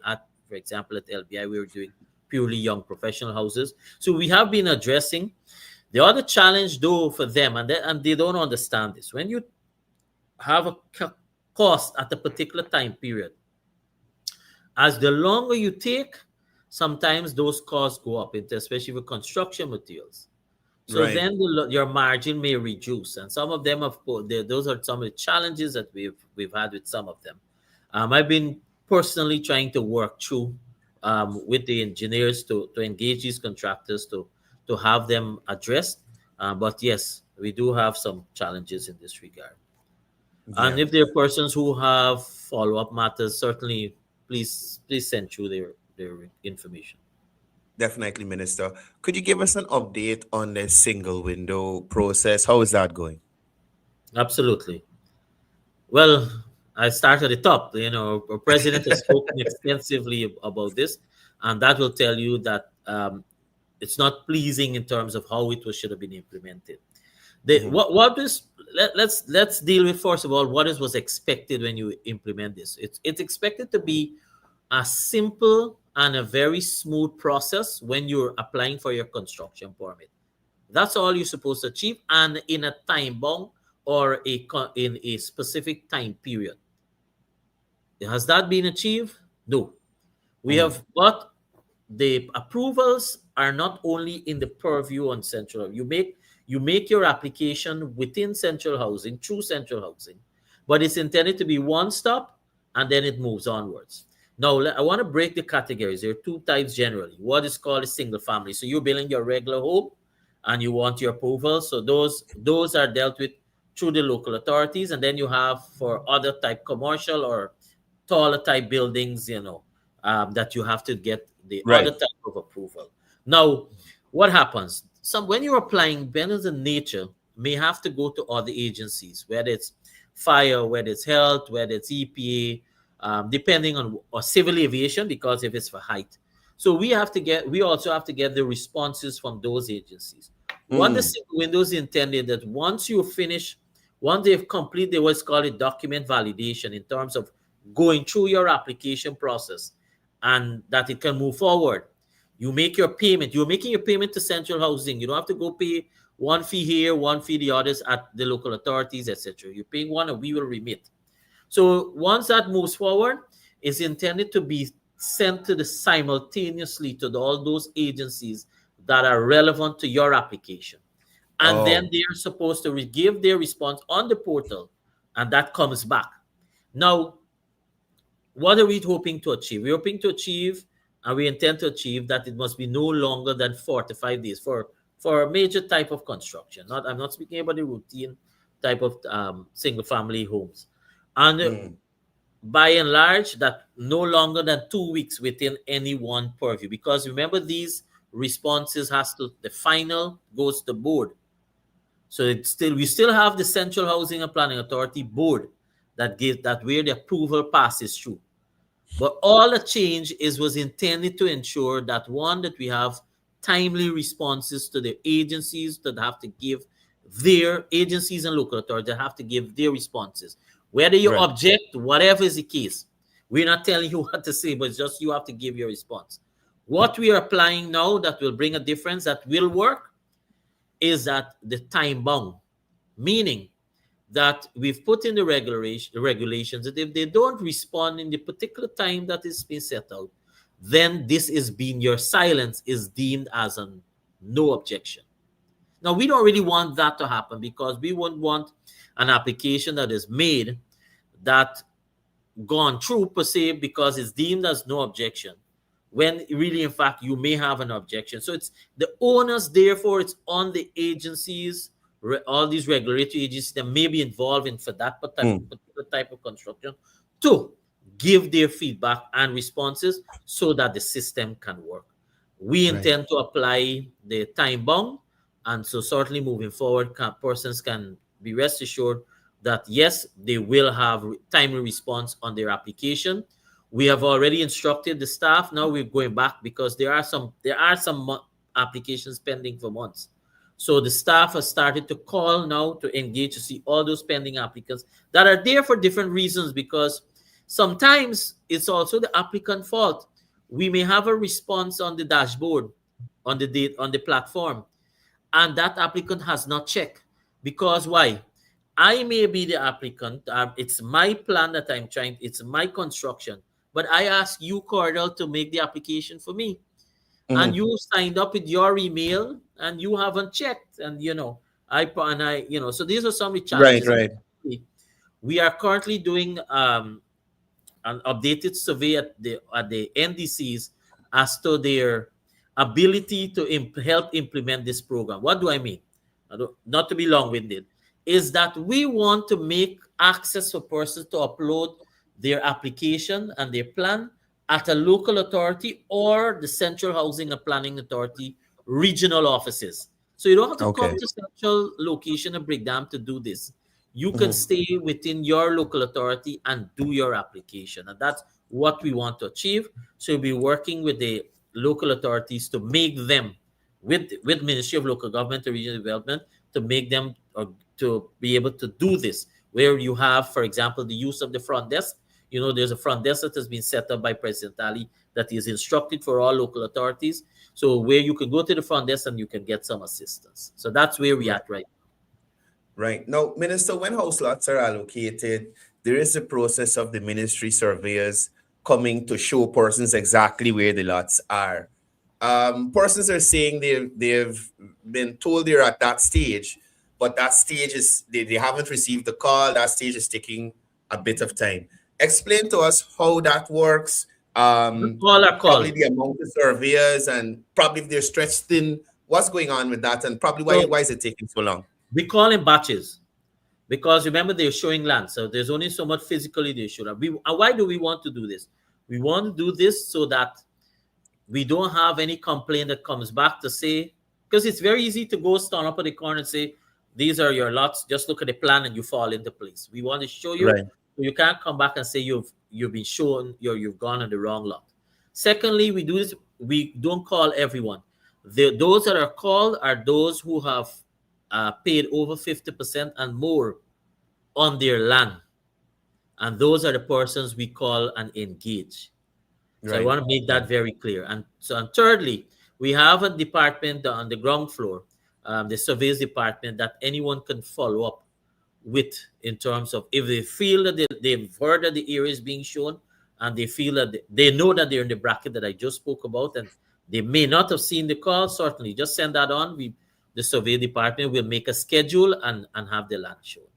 for example, at LBI, we were doing purely young professional houses. So we have been addressing. The other challenge, though, for them, and they don't understand this, when you have a cost at a particular time period, as the longer you take, sometimes those costs go up, especially with construction materials. So then your margin may reduce, and some of them, those are some of the challenges that we've had with some of them. I've been personally trying to work through with the engineers to engage these contractors to have them addressed. But yes, we do have some challenges in this regard. Yeah. And if there are persons who have follow-up matters, certainly please send through their information. Definitely, Minister. Could you give us an update on the single window process? How is that going? Absolutely. Well, I start at the top. Our president has spoken extensively about this, and that will tell you that it's not pleasing in terms of how it was should have been implemented. Mhm. What is let's deal with first of all what is was expected when you implement this. It's expected to be a simple and a very smooth process when you're applying for your construction permit. That's all you're supposed to achieve, and in a time bound or in a specific time period. Has that been achieved? No. We Mhm. have, but the approvals are not only in the purview on central. You make your application within central housing through central housing, but it's intended to be one stop and then it moves onwards. Now I want to break the categories. There are two types generally. What is called a single family. So you're building your regular home and you want your approval. So those are dealt with through the local authorities, and then you have for other type commercial or taller type buildings, that you have to get the other Right. type of approval. Now, what happens? Some when you're applying, vendors in nature may have to go to other agencies, whether it's fire, whether it's health, whether it's EPA, depending on or civil aviation, because if it's for height. So we also have to get the responses from those agencies. What the Mm. single windows intended that once they've completed what's called a document validation in terms of going through your application process and that it can move forward. You make your payment. You're making your payment to central housing. You don't have to go pay one fee here, one fee the others at the local authorities, etc. You pay one and we will remit. So once that moves forward, it's intended to be sent to the simultaneously to all those agencies that are relevant to your application. And then Oh, they are supposed to give their response on the portal, and that comes back. Now, what are we hoping to achieve? We're hoping to achieve, and we intend to achieve that it must be no longer than 4 to 5 days for a major type of construction. Not I'm not speaking about the routine type of single family homes, and mm. by and large, that no longer than 2 weeks within any one purview. Because remember, these responses has to the final goes to board. So we still have the Central Housing and Planning Authority board that where the approval passes through. But all the change was intended to ensure that one, that we have timely responses to the agencies that have to give their agencies and local authorities that have to give their responses. Whether you Right. object, whatever is the case, we're not telling you what to say, but it's just you have to give your response. What we are applying now that will bring a difference, that will work, is that the time bound, meaning that we've put in the regulations that if they don't respond in the particular time that is being set out, then your silence is deemed as a no objection. Now, we don't really want that to happen because we wouldn't want an application that is made that gone through per se because it's deemed as no objection when really in fact you may have an objection. So it's the onus, therefore it's on the agencies, all these regulatory agencies that may be involved in for that Mm. particular type of construction to give their feedback and responses so that the system can work. We Right. intend to apply the time bound, and so certainly moving forward, persons can be rest assured that yes, they will have timely response on their application. We have already instructed the staff. Now we're going back because there are some applications pending for months. So the staff has started to call now to engage to see all those pending applicants that are there for different reasons, because sometimes it's also the applicant fault. We may have a response on the dashboard on the platform, and that applicant has not checked. Because why? I may be the applicant. It's my plan that it's my construction. But I ask you, Cordell, to make the application for me. And Mhm. you signed up with your email and you haven't checked. And, so these are some of the Right. challenges. And Right. we are currently doing an updated survey at the NDCs as to their ability to help implement this program. What do I mean? Not to be long-winded, is that we want to make access for persons to upload their application and their plan at a local authority or the Central Housing and Planning Authority regional offices. So you don't have to come Okay. to central location and break down to do this. You can Mhm. stay within your local authority and do your application. And that's what we want to achieve. So we'll be working with the local authorities to make them, with Ministry of Local Government and Regional Development, to make them or to be able to do this. Where you have, for example, the use of the front desk. You know, there's a front desk that has been set up by President Ali that is instructed for all local authorities. So where you can go to the front desk and you can get some assistance. So that's where we Right. at right Right. Now, Minister, when house lots are allocated, there is a process of the ministry surveyors coming to show persons exactly where the lots are. Persons are saying they've been told they're at that stage, but that stage is they haven't received the call. That stage is taking a bit of time. Explain to us how that works. now. Call are Probably called. the amount of surveyors and probably if they're stretched thin, what's going on with that, and probably So why is it taking so long? we call in batches because remember they're showing land. So there's only so much physically they should have. And why do we want to do this? We want to do this so that we don't have any complaint that comes back to say, because it's very easy to go stand up at the corner and say, these are your lots, just look at the plan and you fall into place. We want to show you, Right. so you can't come back and say you've been shown you've gone on the wrong lot. Secondly, we do this, we don't call everyone. Those that are called are those who have paid over 50% and more on their land. And those are the persons we call and engage. So I Right. want to make Right. that very clear. And thirdly, we have a department on the ground floor, the surveys department, that anyone can follow up with in terms of if they feel that they've heard that the area is being shown and they feel that they know that they're in the bracket that I just spoke about and they may not have seen the call. Certainly, just send that on. The survey department will make a schedule and have the land shown.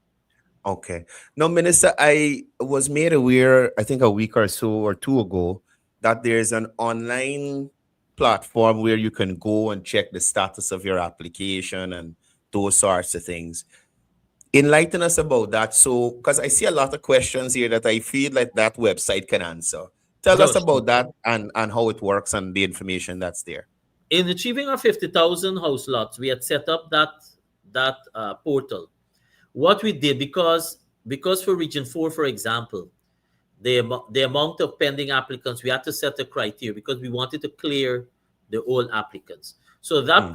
Okay. Now, Minister, I was made aware, I think a week or so or two ago, that there's an online platform where you can go and check the status of your application and those sorts of things. Enlighten us about that. So, because I see a lot of questions here that I feel like that website can answer. Tell us Josh, about that and how it works and the information that's there. in achieving our 50,000 house lots, we had set up that portal. What we did, because for region 4, for example, the amount of pending applicants, we had to set a criteria because we wanted to clear the old applicants. So that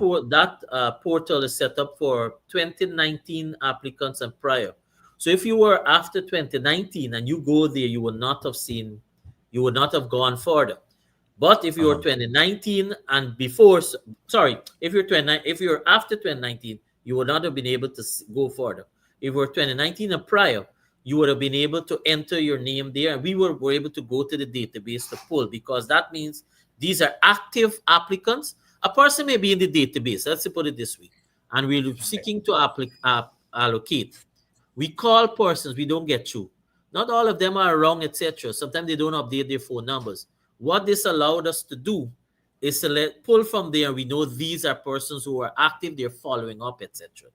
portal is set up for 2019 applicants and prior. So if you were after 2019 and you go there, you would not have gone further. But if you were 2019 and before, sorry, if you're after 2019, you would not have been able to go further. If you were 2019 and prior, you would have been able to enter your name there, and we were able to go to the database to pull, because that means these are active applicants. A person may be in the database, let's put it this way, and we're seeking to allocate. We call persons, we don't get through. Not all of them are wrong, etc. Sometimes they don't update their phone numbers. What this allowed us to do is to pull from there. We know these are persons who are active, they're following up, etc.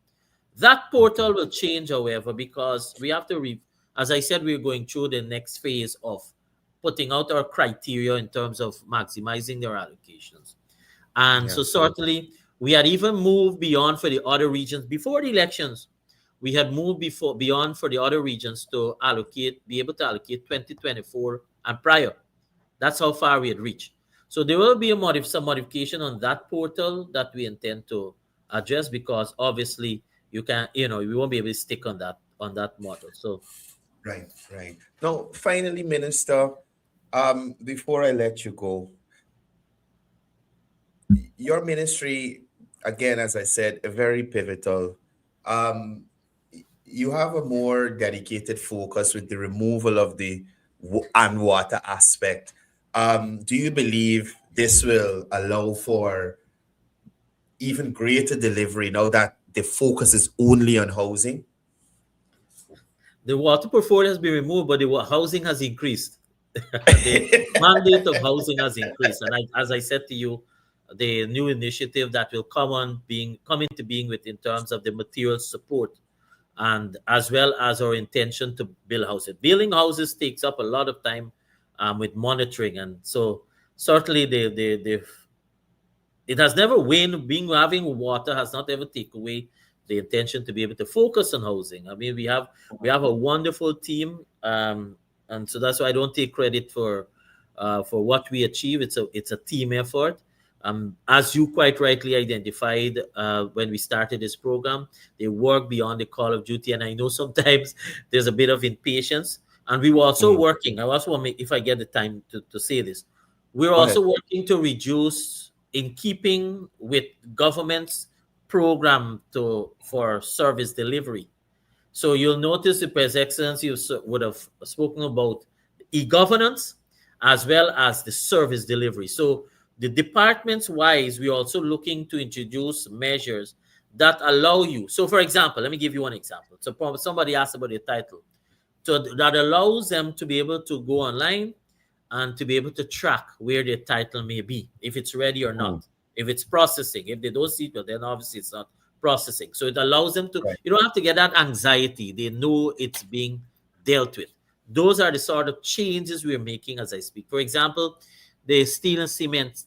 That portal will change, however, because we have to, as I said, we're going through the next phase of putting out our criteria in terms of maximizing their allocations. And so certainly we had even moved beyond for the other regions before the elections. We had moved beyond for the other regions to be able to allocate 2024 and prior. That's how far we had reached. So there will be some modification on that portal that we intend to address, because obviously we won't be able to stick on that model. So Right. Now, finally, Minister, before I let you go, your ministry, again, as I said, very pivotal. You have a more dedicated focus with the removal of the and water aspect. Do you believe this will allow for even greater delivery now that the focus is only on housing? the water portfolio has been removed, but the housing has increased. The mandate of housing has increased, and as I said to you, the new initiative that will come into being with in terms of the material support, and as well as our intention to build houses. Building houses takes up a lot of time with monitoring. And so certainly it has never waned. Being having water has not ever taken away the intention to be able to focus on housing. I mean, we have a wonderful team, and so that's why I don't take credit for what we achieve. It's a team effort. As you quite rightly identified when we started this program, they work beyond the call of duty, and I know sometimes there's a bit of impatience. And we were also Mhm. working. I also want to make, if I get the time to say this, we're Go also ahead. working to reduce, in keeping with government's program for service delivery. So you'll notice the Press Excellency would have spoken about e-governance as well as the service delivery. So the departments wise, we're also looking to introduce measures that allow you. So for example, let me give you one example. So somebody asked about the title. So that allows them to be able to go online and to be able to track where their title may be, if it's ready or Mm. not, if it's processing. If they don't see it, well, then obviously it's not processing. So it allows them to, Right. you don't have to get that anxiety. They know it's being dealt with. Those are the sort of changes we're making as I speak. For example, the steel and cement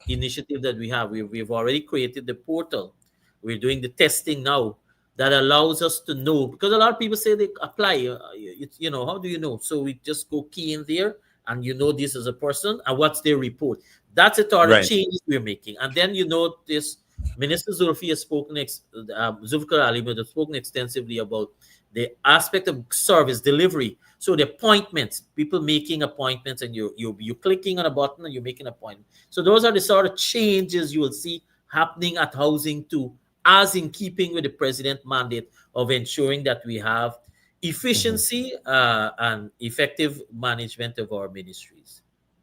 initiative that we have, we've already created the portal. We're doing the testing now that allows us to know, because a lot of people say they apply. How do you know? So we just go key in there, and you know this is a person and what's their report. That's the sort of Right. changes we're making. And then you know this Minister Zulfi has spoken, Zulfikar Ali has spoken extensively about the aspect of service delivery. So the appointments, people making appointments, and you're clicking on a button and you're making an appointment. So those are the sort of changes you will see happening at housing too, as in keeping with the president mandate of ensuring that we have Mhm. efficiency and effective management of our ministries.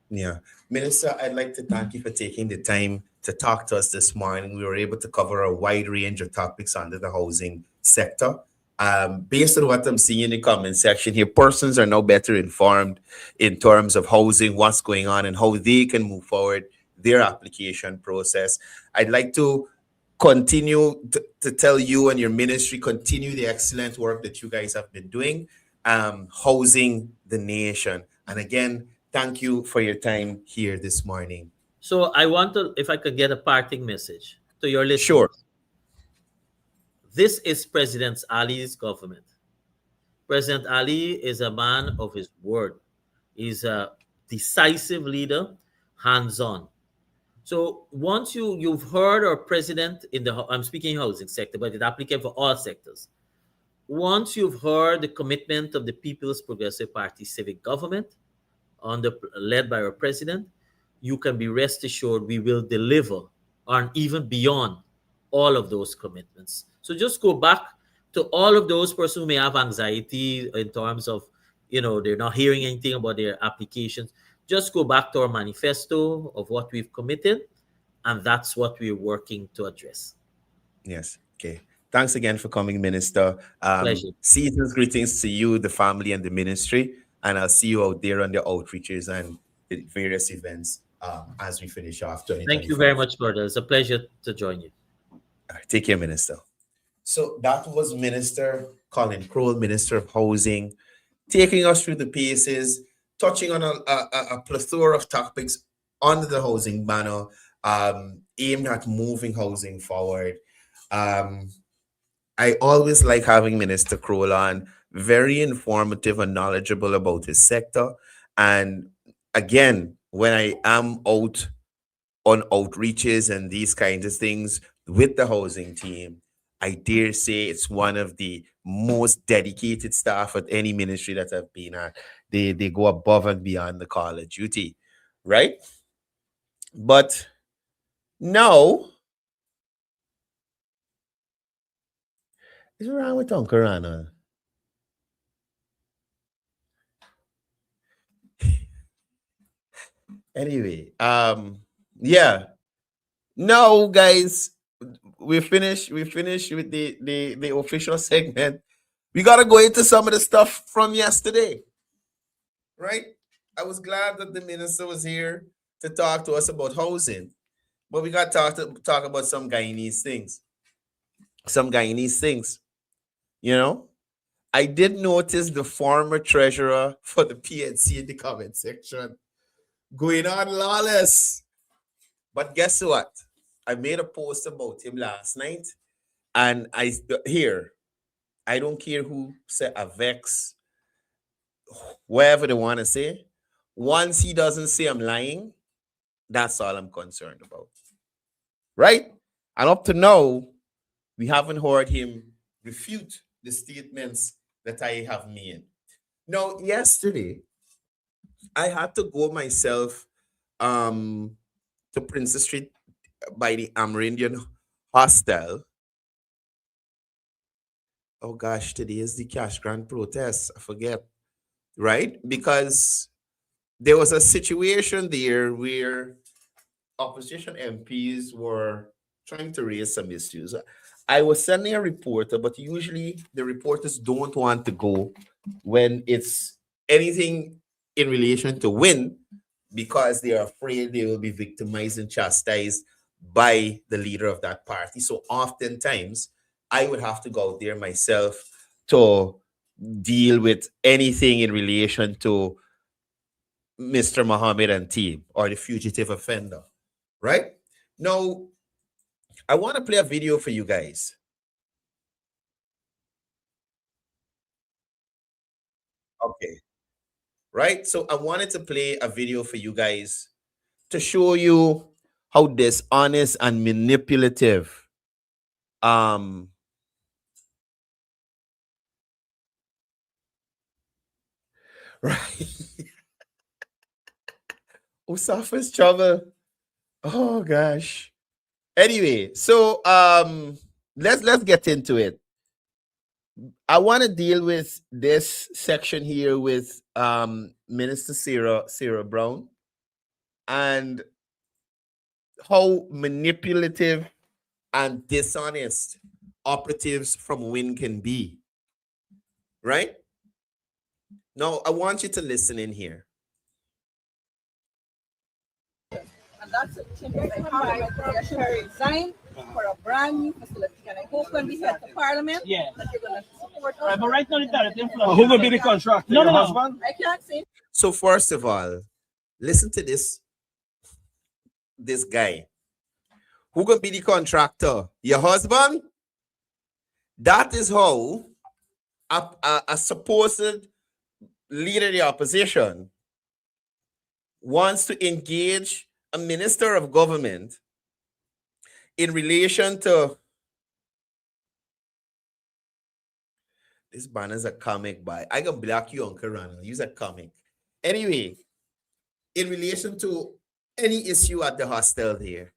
Yeah. Minister, I'd like to thank you for taking the time to talk to us this morning. We were able to cover a wide range of topics under the housing sector. Based on what I'm seeing in the comment section here, persons are now better informed in terms of housing, what's going on, and how they can move forward their application process. I'd like to continue to tell you and your ministry, continue the excellent work that you guys have been doing, housing the nation. And again, thank you for your time here this morning. So I want to, if I could get a parting message to your Sure. listeners. This is President Ali's government. President Ali is a man of his word. He's a decisive leader, hands-on. So once you've heard our president in the, I'm speaking housing sector, but it applicable for all sectors. Once you've heard the commitment of the People's Progressive Party civic government, led by our president, you can be rest assured we will deliver on even beyond all of those commitments. So just go back to all of those persons who may have anxiety in terms of, they're not hearing anything about their applications. Just go back to our manifesto of what we've committed, and that's what we're working to address. Yes. Okay. Thanks again for coming, Minister. Pleasure. Season's greetings to you, the family, and the ministry. And I'll see you out there on the outreaches and the various events as we finish off Thank you very 2025. much, brother. It's a pleasure to join you. All right, take care, Minister. So that was Minister Colin Crowell, Minister of Housing, taking us through the paces, touching on a plethora of topics under the housing banner, aimed at moving housing forward. I always like having Minister Crowell on, very informative and knowledgeable about his sector. And again, when I am out on outreaches and these kinds of things with the housing team, I dare say it's one of the most dedicated staff at any ministry that I've been at. They go above and beyond the call of duty, right? But now, what's wrong with Uncle Ronald? Anyway, yeah. No, guys, we finished. We finished with the official segment. We gotta go into some of the stuff from yesterday, right? I was glad that the minister was here to talk to us about housing, but we got to talk about some Guyanese things. Some Guyanese things, you know. I did notice the former treasurer for the PNC in the comment section going on lawless. But guess what? I made a post about him last night, and I don't care who said a vex, whatever they want to say. Once he doesn't say I'm lying, that's all I'm concerned about. Right? And up to now, we haven't heard him refute the statements that I have made. Now, yesterday, I had to go myself to Princess Street by the Amerindian hostel. Oh gosh, today is the cash grant protest. I forget. Right? Because there was a situation there where opposition MPs were trying to raise some issues. I was sending a reporter, but usually the reporters don't want to go when it's anything in relation to win because they are afraid they will be victimized and chastised by the leader of that party. So oftentimes I would have to go out there myself to deal with anything in relation to Mr. Muhammad and team or the fugitive offender, right? Now, I want to play a video for you guys. Okay. Right? So I wanted to play a video for you guys to show you how dishonest and manipulative right. Who suffers trouble? Oh gosh. Anyway, so let's get into it. I want to deal with this section here with Minister Sarah Brown and how manipulative and dishonest operatives from WIN can be. Right? Now, I want you to listen in here. And that's it. Parliament should resign for a brand new facility. And I hope when we head to Parliament, that you're going to support us. But right now, the direct influence. Who will be the contractor? No. Husband? I can't say. So first of all, listen to this guy. Who gonna be the contractor? Your husband? That is how a supposed leader of the opposition wants to engage a minister of government in relation to this banner's a comic by I can block you, Uncle Ronald. Use a comic. Anyway, in relation to any issue at the hostel there.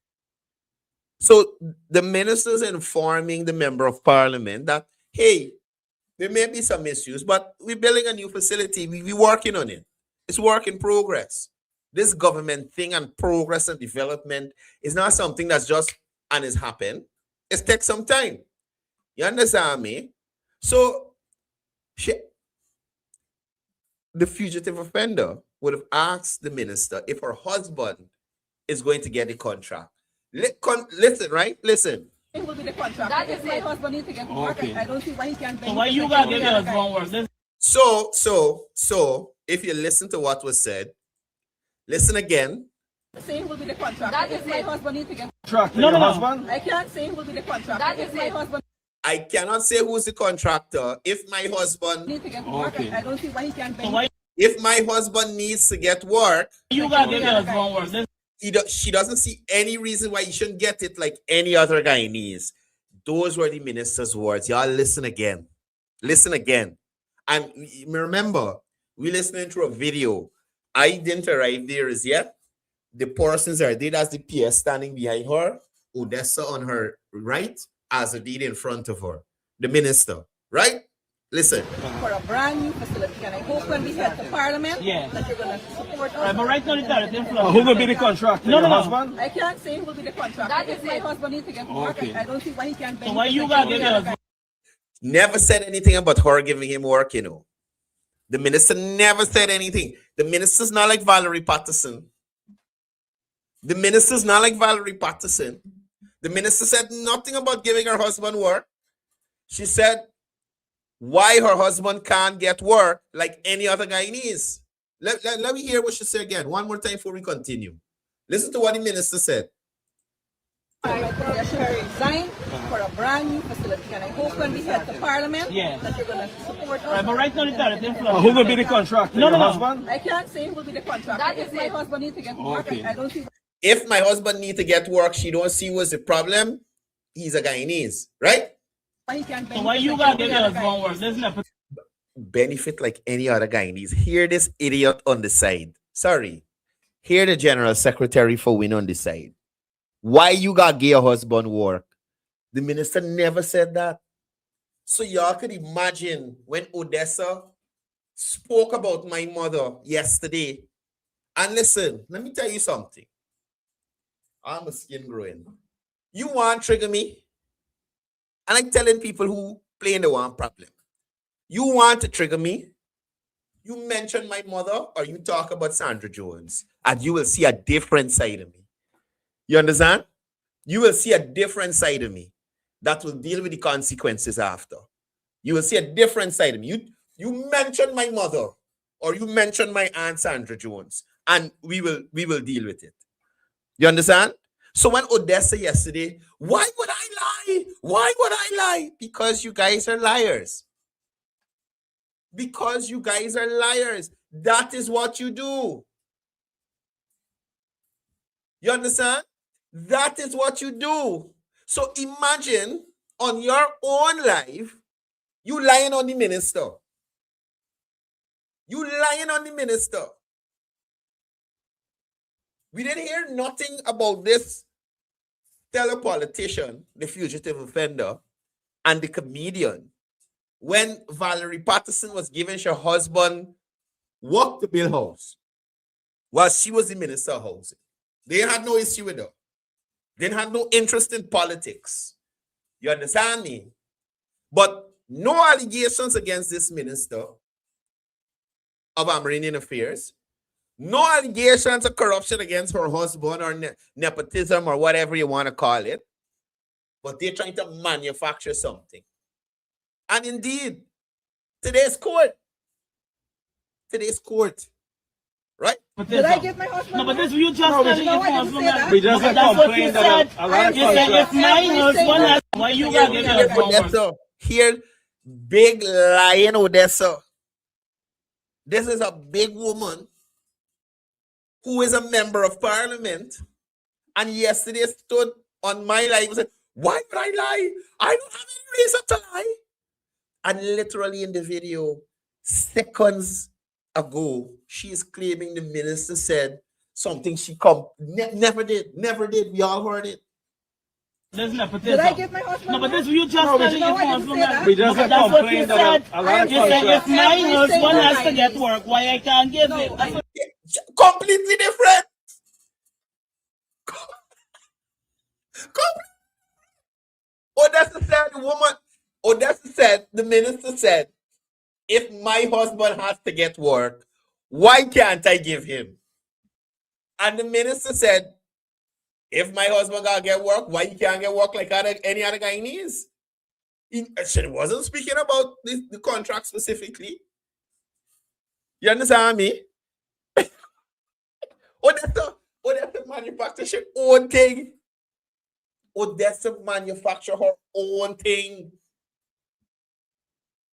So the minister's informing the member of parliament that, hey, there may be some issues, but we're building a new facility. We're working on it. It's work in progress. This government thing and progress and development is not something that's just and it's happened. It takes some time. You understand me? So the fugitive offender would have asked the minister if her husband is going to get the contract. Listen, right? Listen. It will be the contract. That is my husband needs to get work. I don't see why he can't. So why you got to get husband work? So if you listen to what was said, listen again. Say who will be the contract. That is my husband needs to get contractor. No. Husband? I can't say who will be the contract. That is my husband. I cannot say who's the contractor if my husband needs to get work. I don't see why he can't. If my husband needs to get work, you got to get husband work. She doesn't see any reason why you shouldn't get it like any other guy needs. Those were the minister's words. Y'all listen again. Listen again. And remember, we're listening to a video. I didn't arrive there as yet. The persons are there. That's the PS standing behind her. Odessa on her right, as a deed in front of her. The minister, right? Listen. For a brand new facility, and I hope when we head to Parliament, that you're going to support us. But right now, the direct influence. Who will be the contractor? No. Husband? I can't say who will be the contractor. That is my husband needs to get work. I don't see why he can't. So why you got to get husband? Never said anything about her giving him work, you know. The minister never said anything. The minister's not like Valerie Patterson. The minister's not like Valerie Patterson. The minister said nothing about giving her husband work. She said why her husband can't get work like any other Guyanese. Let me hear what she said again. One more time before we continue. Listen to what the minister said. I should resign for a brand new facility, and I hope when we head to Parliament that you're going to support us. But right now, the tariff influence. Who will be the contractor? No. Husband? I can't say who will be the contractor. If my husband needs to get work, I don't see. If my husband needs to get work, she don't see what's the problem. He's a Guyanese, right? So why you got to get your husband work? There's no benefit like any other Guyanese. Hear this idiot on the side. Sorry. Hear the General Secretary for Win on the side. Why you got get your husband work? The minister never said that. So y'all could imagine when Odessa spoke about my mother yesterday. And listen, let me tell you something. I'm a skin growing. You want to trigger me? And I'm telling people who play in the one problem. You want to trigger me? You mention my mother or you talk about Sandra Jones and you will see a different side of me. You understand? You will see a different side of me that will deal with the consequences after. You will see a different side of me. You mention my mother or you mention my aunt Sandra Jones and we will deal with it. You understand? So when Odessa yesterday, why would I lie? Why would I lie? Because you guys are liars. Because you guys are liars. That is what you do. You understand? That is what you do. So imagine on your own life, you lying on the minister. You lying on the minister. We didn't hear nothing about this telepolitician, the fugitive offender, and the comedian. When Valerie Patterson was giving her husband work to build house, while she was the minister of housing. They had no issue with her. They had no interest in politics. You understand me? But no allegations against this minister of Amerindian Affairs. No allegations of corruption against her husband or nepotism or whatever you want to call it. But they're trying to manufacture something. And indeed, today's court. Right? Did I give my husband? No, but this you just telling no, your I didn't husband. say that. We just complained that a lot of You said contracts. if my husband has, Why you got to get your husband work? Odessa, here, big lion Odessa. This is a big woman who is a member of parliament. And yesterday stood on my live and said, why would I lie? I don't have any reason to lie. And literally in the video, seconds ago, she is claiming the minister said something she never did. We all heard it. There's nepotism. did I give my husband? No, but this you just telling your I didn't say husband. that. We just complained that a lot of You said contracts. if my husband has to get work, why I can't give it? Completely different. Odessa said, the minister said, if my husband has to get work, why can't I give him? And the minister said, if my husband got to get work, why he can't get work like any other Guyanese? She wasn't speaking about the contract specifically. You understand me? Odessa manufactures her own thing. Odessa manufacture her own thing.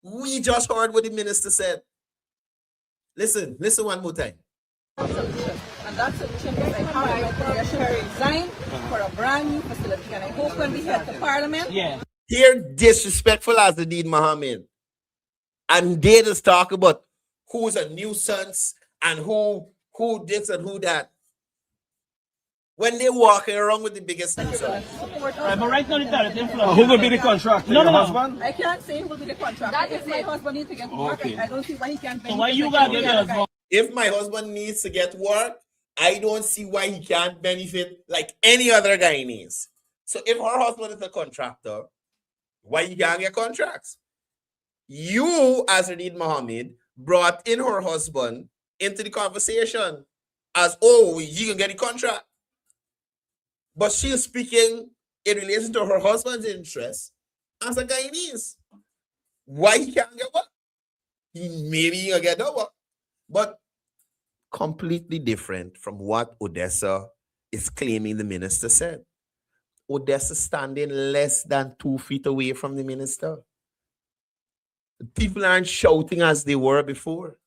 We just heard what the minister said. Listen one more time. And that solution is I should resign for a brand new facility. And I hope when we head to Parliament. Here, disrespectful as Adid Mohammed. And they just talk about who's a nuisance and who this and who that. When they walking around with the biggest nuisance. But right now, the tariff influence. Who will be the contractor? No. Husband? I can't say who will be the contractor. If my husband needs to get work, I don't see why he can't. So why you got to get your husband? If my husband needs to get work, I don't see why he can't benefit like any other Guyanese. So if her husband is a contractor, why he can't get contracts? You, as Radid Mohammed, brought in her husband into the conversation as, oh, you can get a contract. But she is speaking in relation to her husband's interest as a Guyanese. Why he can't get work? Maybe he'll get no work. But completely different from what Odessa is claiming the minister said. Odessa standing less than 2 feet away from the minister. People aren't shouting as they were before.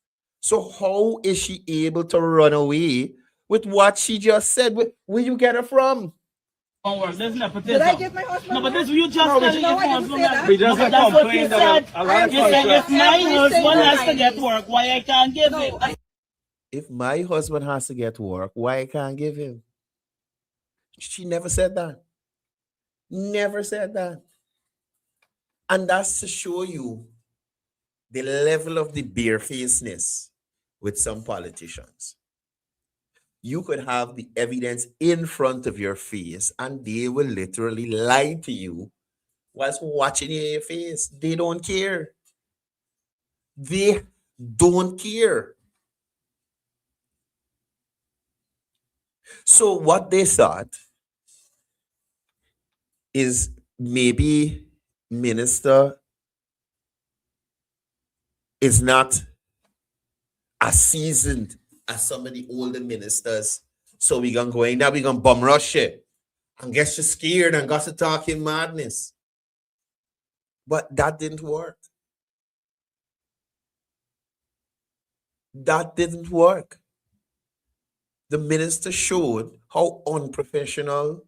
So how is she able to run away with what she just said? Where you get it from? Did I give my husband? No, but this work? you just No, telling no, I your didn't husband say that. that. We just That's what complained you that said. a lot of You said if my every husband single has to time. get work, why I can't give No, it? If my husband has to get work, why I can't give him? She never said that. Never said that. And that's to show you the level of the barefacedness with some politicians. You could have the evidence in front of your face and they will literally lie to you whilst watching you in your face. They don't care. They don't care. So what they thought is maybe minister is not as seasoned as some of the older ministers. So we're going to go in now, we're going to bum rush it and get you scared and got to talking madness. But that didn't work. That didn't work. The minister showed how unprofessional,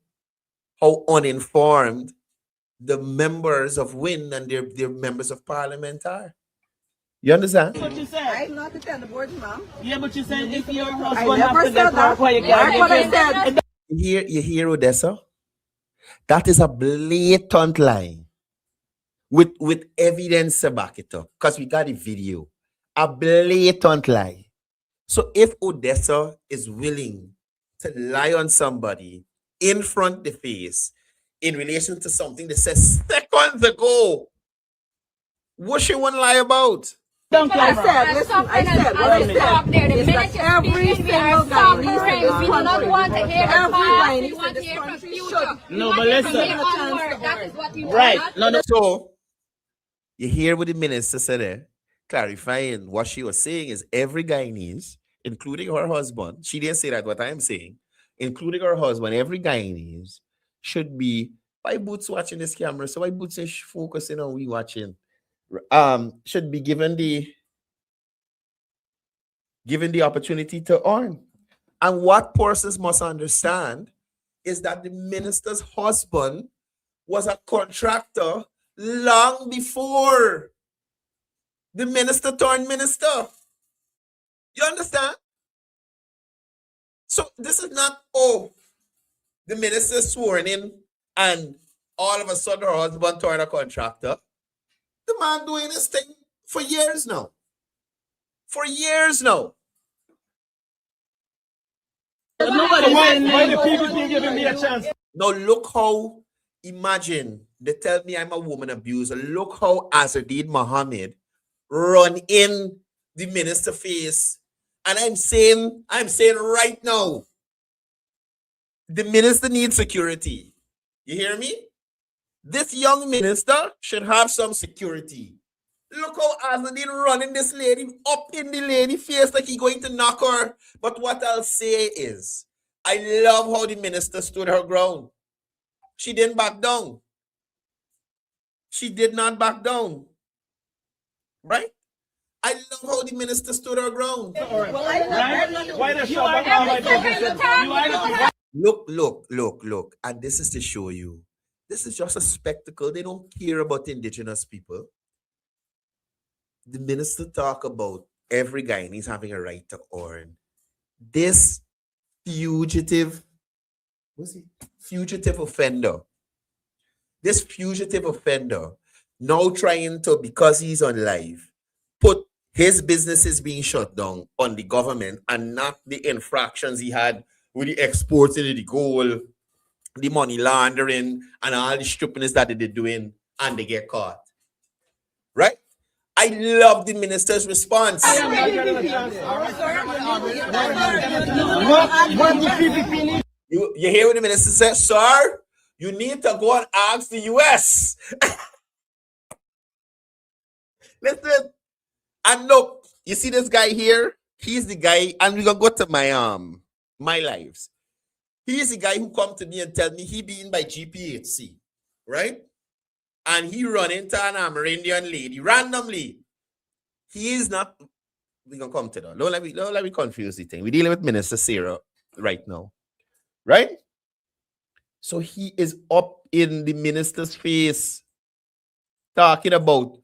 how uninformed the members of WIN and their members of parliament are. You understand? What you said? I'm not attend the board, ma'am. Yeah, but you said if your I husband never has to said get that. work, why you That's can't what I give him? said. You hear Odessa? That is a blatant lie with evidence to back it up because we got a video. A blatant lie. So if Odessa is willing to lie on somebody in front of the face in relation to something that says seconds ago, what she won't lie about? I said, listen, I said, what I said is that every single guy needs to this country, every guy needs to this country should. No, but listen. That is what you Right. No. So you hear what the minister said there, clarifying what she was saying is every Guyanese, including her husband, she didn't say that what I'm saying, including her husband, every Guyanese should be, why Boots watching this camera? So why Boots is focusing on we watching? Should be given the opportunity to earn. And what persons must understand is that the minister's husband was a contractor long before the minister turned minister. You understand? So this is not, the minister sworn in and all of a sudden her husband turned a contractor. The man doing this thing for years now. For years now. Nobody why the people keep giving me a chance? Now look how, imagine, they tell me I'm a woman abuser. Look how Azadeen Mohammed run in the minister face. And I'm saying right now, the minister needs security. You hear me? This young minister should have some security. Look how Azadeen running this lady up in the lady face like he going to knock her. But what I'll say is, I love how the minister stood her ground. She didn't back down. She did not back down. Right? I love how the minister stood her ground. Look. And this is to show you. This is just a spectacle. They don't care about indigenous people. The minister talk about every Guyanese having a right to earn. This fugitive offender. This fugitive offender now trying to, because he's on live, put his businesses being shut down on the government and not the infractions he had with the exports into the gold, the money laundering, and all the stupidness that they're doing, and they get caught. Right? I love the minister's response. You hear what the minister says, sir? You need to go and ask the US. Listen, and look, you see this guy here? He's the guy, and we're gonna go to my lives. He's the guy who come to me and tell me he being by GPHC, right? And he run into an Amerindian lady randomly. He is not. We're gonna come to that. Don't let me confuse the thing. We're dealing with Minister Sarah right now, right? So he is up in the minister's face talking about,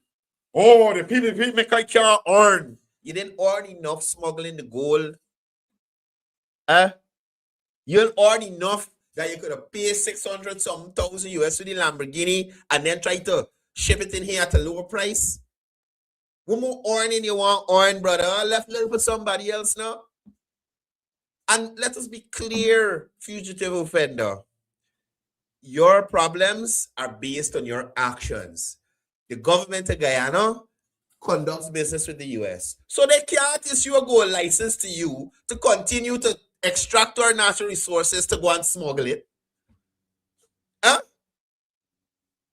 oh, the PPP make I can't earn. You didn't earn enough smuggling the gold. You'll earn enough that you could have paid 600 some thousand US to the Lamborghini and then try to ship it in here at a lower price. What more earning you want earn, brother? Left little for somebody else now. And let us be clear, fugitive offender. Your problems are based on your actions. The government of Guyana conducts business with the US. So they can't issue a gold license to you to continue to extract our natural resources to go and smuggle it.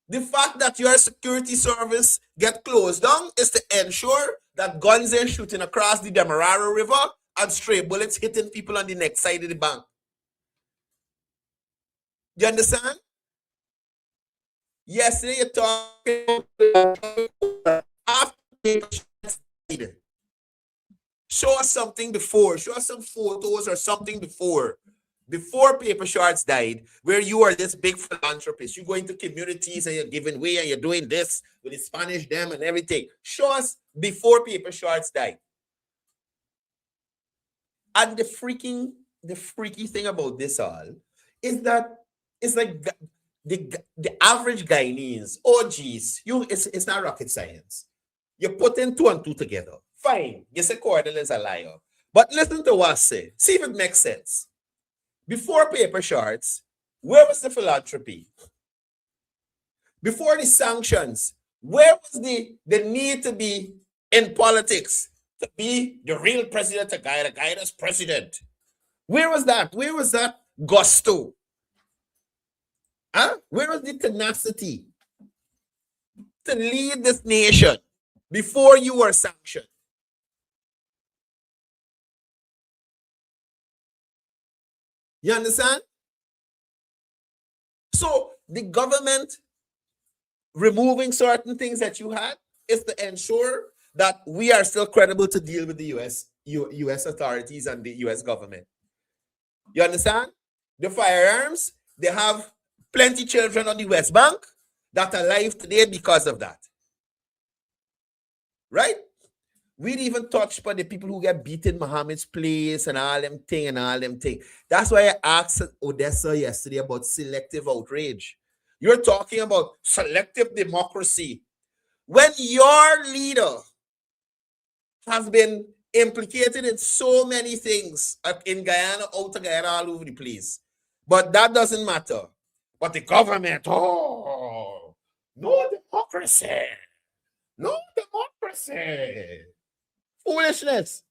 The fact that your security service get closed down is to ensure that guns ain't shooting across the Demerara River and stray bullets hitting people on the next side of the bank. You understand? Yesterday you're talking about after. Show us something before. Show us some photos or something before Paper Shorts died, where you are this big philanthropist. You go into communities and you're giving way and you're doing this with the Spanish them and everything. Show us before Paper Shorts died. And the freaky thing about this all is that it's like the average Guyanese, oh geez, it's not rocket science. You're putting 2 and 2 together. Fine. You say Courdel is a liar. But listen to what I say. See if it makes sense. Before Paper Shorts, where was the philanthropy? Before the sanctions, where was the need to be in politics, to be the real president, to guide us president? Where was that? Where was that gusto? Where was the tenacity to lead this nation before you were sanctioned? You understand? So the government removing certain things that you had is to ensure that we are still credible to deal with the US authorities and the US government. You understand? The firearms, they have plenty children on the West Bank that are alive today because of that. Right? We'd even touch upon the people who get beaten Muhammad's place and all them thing. That's why I asked Odessa yesterday about selective outrage. You're talking about selective democracy. When your leader has been implicated in so many things in Guyana, out of Guyana, all over the place. But that doesn't matter. But the government, no democracy. No democracy. Foolishness.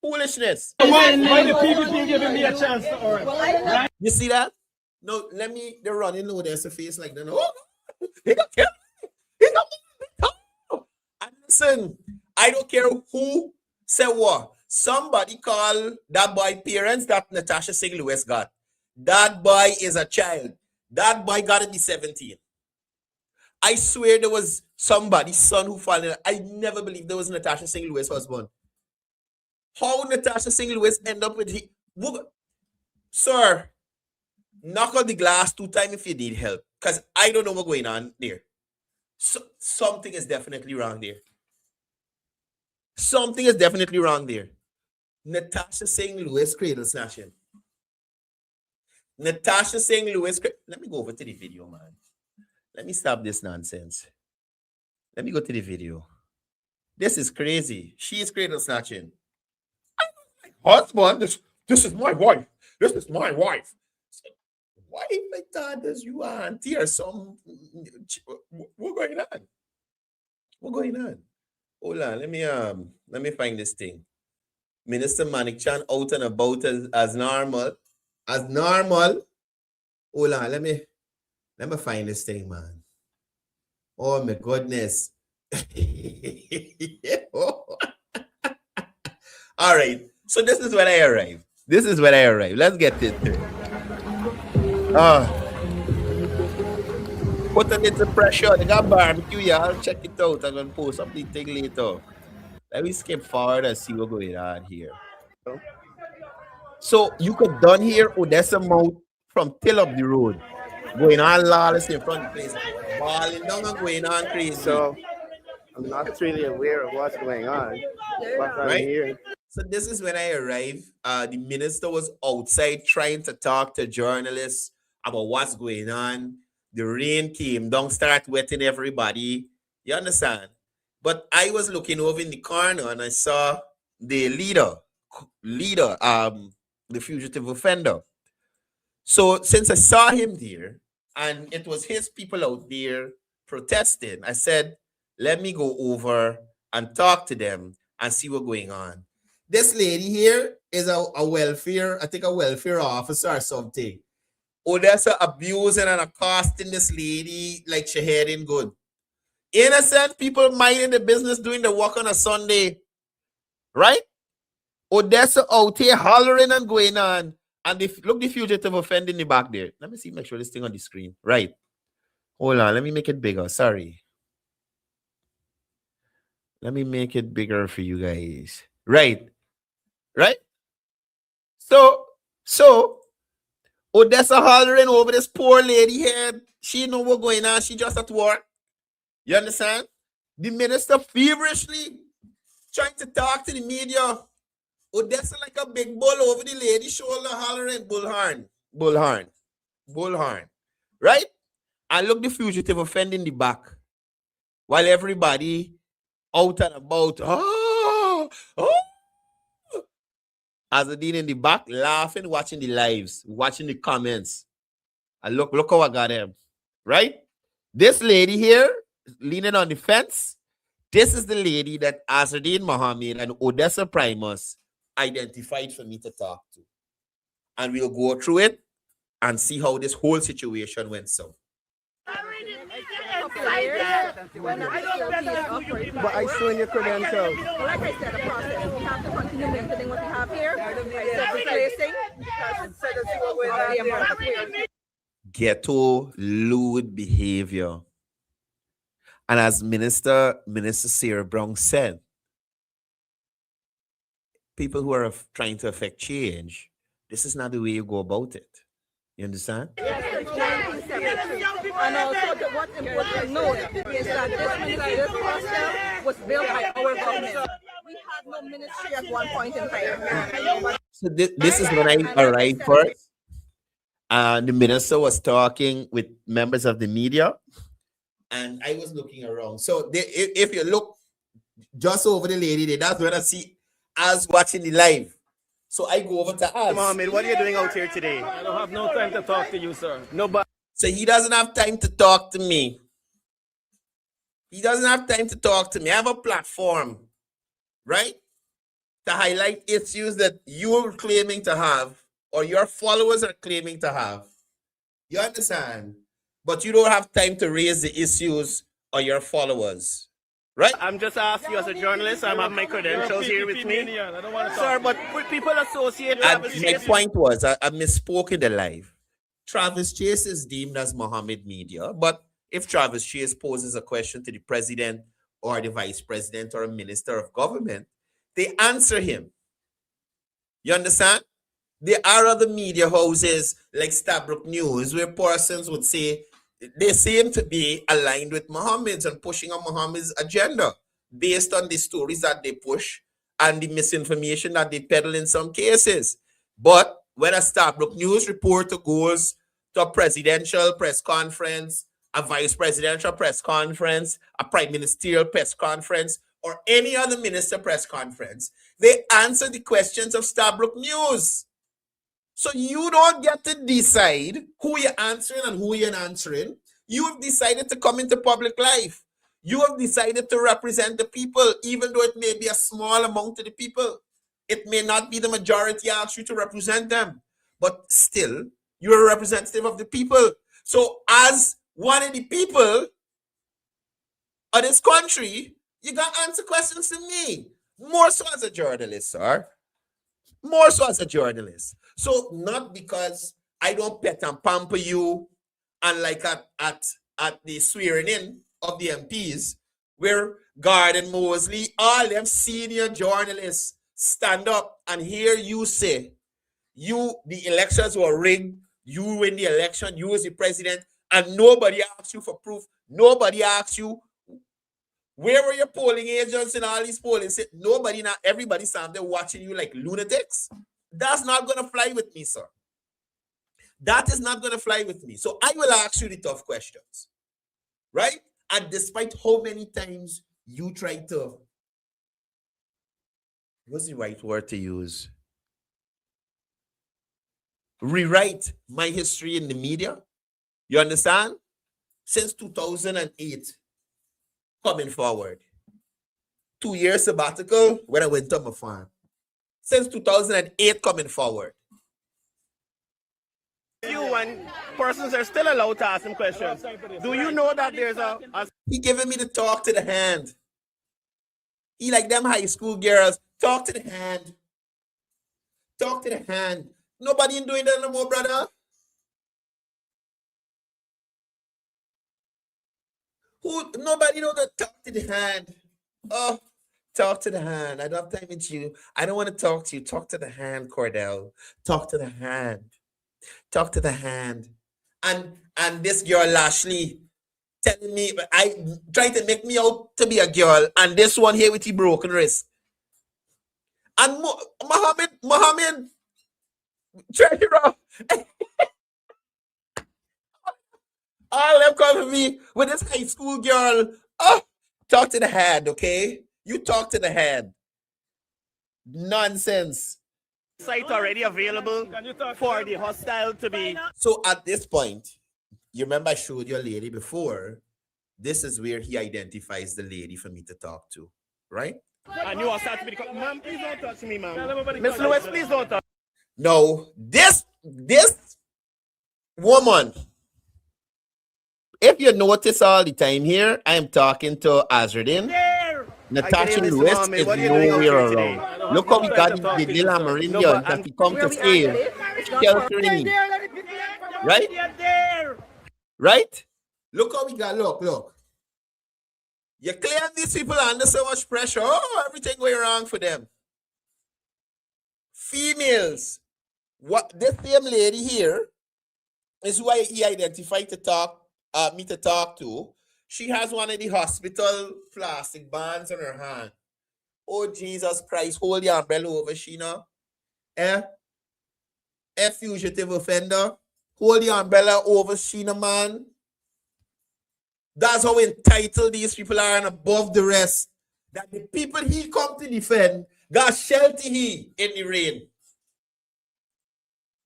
Why the PPP giving me a chance to earn? Right? You see that? No, they're running over there's a face like that. No, he got killed. He got killed. And listen, I don't care who said what. Somebody call that boy parents that Natasha Singh Lewis got. That boy is a child. That boy got to be 17. I swear there was somebody's son who fell in. I never believed there was Natasha Singh Lewis' husband. How Natasha Singh Lewis end up with he? Sir, knock on the glass 2 times if you need help. Because I don't know what's going on there. So, something is definitely wrong there. Something is definitely wrong there. Natasha Singh Lewis cradle snatching. Natasha Singh Lewis. Let me go over to the video, man. Let me stop this nonsense. Let me go to the video. This is crazy. She is cradle snatching. Husband, this is my wife. This is my wife. Wife, my God, does you auntie or some? What's going on? What's going on? Hold on, let me find this thing. Minister Manik Chan out and about as normal. As normal. Hold on, let me find this thing, man. Oh my goodness. All right. So this is when I arrived. Let's get into it. Put a little pressure. They got barbecue, y'all. Check it out. I'm gonna post something later. Let me skip forward and see what's going on here. So you could done here Odessa Mount from till up the road. Going on lawless in front of the place. Balling down and going on crazy. So I'm not really aware of what's going on. But I'm Right? here. So this is when I arrived. The minister was outside trying to talk to journalists about what's going on. The rain came down, start wetting everybody. You understand? But I was looking over in the corner and I saw the leader, the fugitive offender. So since I saw him there and it was his people out there protesting, I said, let me go over and talk to them and see what's going on. This lady here is a welfare, I think a welfare officer or something. Odessa abusing and accosting this lady like she heading good. Innocent people minding the business, doing the work on a Sunday. Right? Odessa out here hollering and going on. And look, the fugitive offender in the back there. Let me see, make sure this thing on the screen. Right. Hold on, let me make it bigger. Sorry. Let me make it bigger for you guys. Right. Right? So Odessa hollering over this poor lady here. She know what's going on. She just at work. You understand? The minister feverishly trying to talk to the media. Odessa like a big bull over the lady's shoulder hollering bullhorn. Right? And look, the fugitive offender in the back. While everybody out and about. Azadine in the back laughing, watching the lives, watching the comments. And look how I got him. Right? This lady here, leaning on the fence, this is the lady that Azadine Mohammed and Odessa Primus identified for me to talk to. And we'll go through it and see how this whole situation went so. But I saw in your credentials. Like I said, the process. We have to continue maintaining what we have here. Replacing. Ghetto lewd behavior. And as Minister Sarah Brown said, people who are trying to affect change, this is not the way you go about it. You understand? And also, what's important to note is that this hostel was built by our government. We had no ministry at one point in time. So this is when I arrived first. The minister was talking with members of the media, and I was looking around. So if you look just over the lady there, that's when I see us watching the live. So I go over to us. Mohammed, what are you doing out here today? I don't have no time to talk to you, sir. Nobody. So he doesn't have time to talk to me. He doesn't have time to talk to me. I have a platform, right? To highlight issues that you're claiming to have or your followers are claiming to have. You understand? But you don't have time to raise the issues of your followers, right? I'm just asking you as a journalist. I have my credentials here with me. I don't want to Sir, but people associate And Travis my Chase. point was, I misspoke in the live. Travis Chase is deemed as Mohammed media, but if Travis Chase poses a question to the president or the vice president or a minister of government, they answer him. You understand? There are other media houses like Stabrook News where persons would say they seem to be aligned with Mohammed's and pushing on Mohammed's agenda based on the stories that they push and the misinformation that they peddle in some cases. But when a Stabrook News reporter goes to a presidential press conference, a vice presidential press conference, a prime ministerial press conference, or any other minister press conference, they answer the questions of Stabrook News. So you don't get to decide who you're answering and who you're not answering. You have decided to come into public life. You have decided to represent the people, even though it may be a small amount of the people. It may not be the majority ask you to represent them, but still, you're a representative of the people. So as one of the people, of this country, you got to answer questions to me. More so as a journalist, sir. More so as a journalist. So not because I don't pet and pamper you and like at the swearing in of the MPs, where Gordon Mosley, all them senior journalists stand up and hear you say, the elections were rigged, you win the election, you was the president, and nobody asked you for proof. Nobody asked you where were your polling agents in all these polling. Nobody, not everybody stand there watching you like lunatics. That's not gonna fly with me, sir. That is not gonna fly with me. So I will ask you the tough questions, right? And despite how many times you try to, what's the right word to use? Rewrite my history in the media. You understand? Since 2008, coming forward. 2 years sabbatical when I went to my farm. Since 2008, coming forward. You and persons are still allowed to ask him questions. Do you know that there's a He giving me the talk to the hand. He like them high school girls. Talk to the hand. Talk to the hand. Nobody doing that no more, brother. Nobody know that talk to the hand. Oh, talk to the hand. I don't have time with you. I don't want to talk to you. Talk to the hand, Courdel. Talk to the hand. Talk to the hand. And this girl, Lashley, telling me, I trying to make me out to be a girl, and this one here with the broken wrist. And Mohammed, treasurer. All them come for me with this high school girl. Oh, talk to the hand, okay? You talk to the hand. Nonsense. site already available for the hostile to be? So at this point, you remember I showed you a lady before. This is where he identifies the lady for me to talk to, right? And you are start to be, ma'am, please don't touch me, ma'am. Miss Lewis, please don't touch. No, this woman, if you notice all the time here, I am talking to Azradin. Natasha Lewis is nowhere around. Look how we got the little Amerindians that he come to save. Sheltering. Right? Right? Look how we got, look. You clear these people under so much pressure. Oh, everything going wrong for them. Females. What this same lady here is who he identified to talk me to talk to. She has one of the hospital plastic bands on her hand. Oh, Jesus Christ, hold your umbrella over Sheena. Fugitive offender. Hold your umbrella over Sheena, man. That's how entitled these people are and above the rest. That the people he come to defend got shelter he in the rain.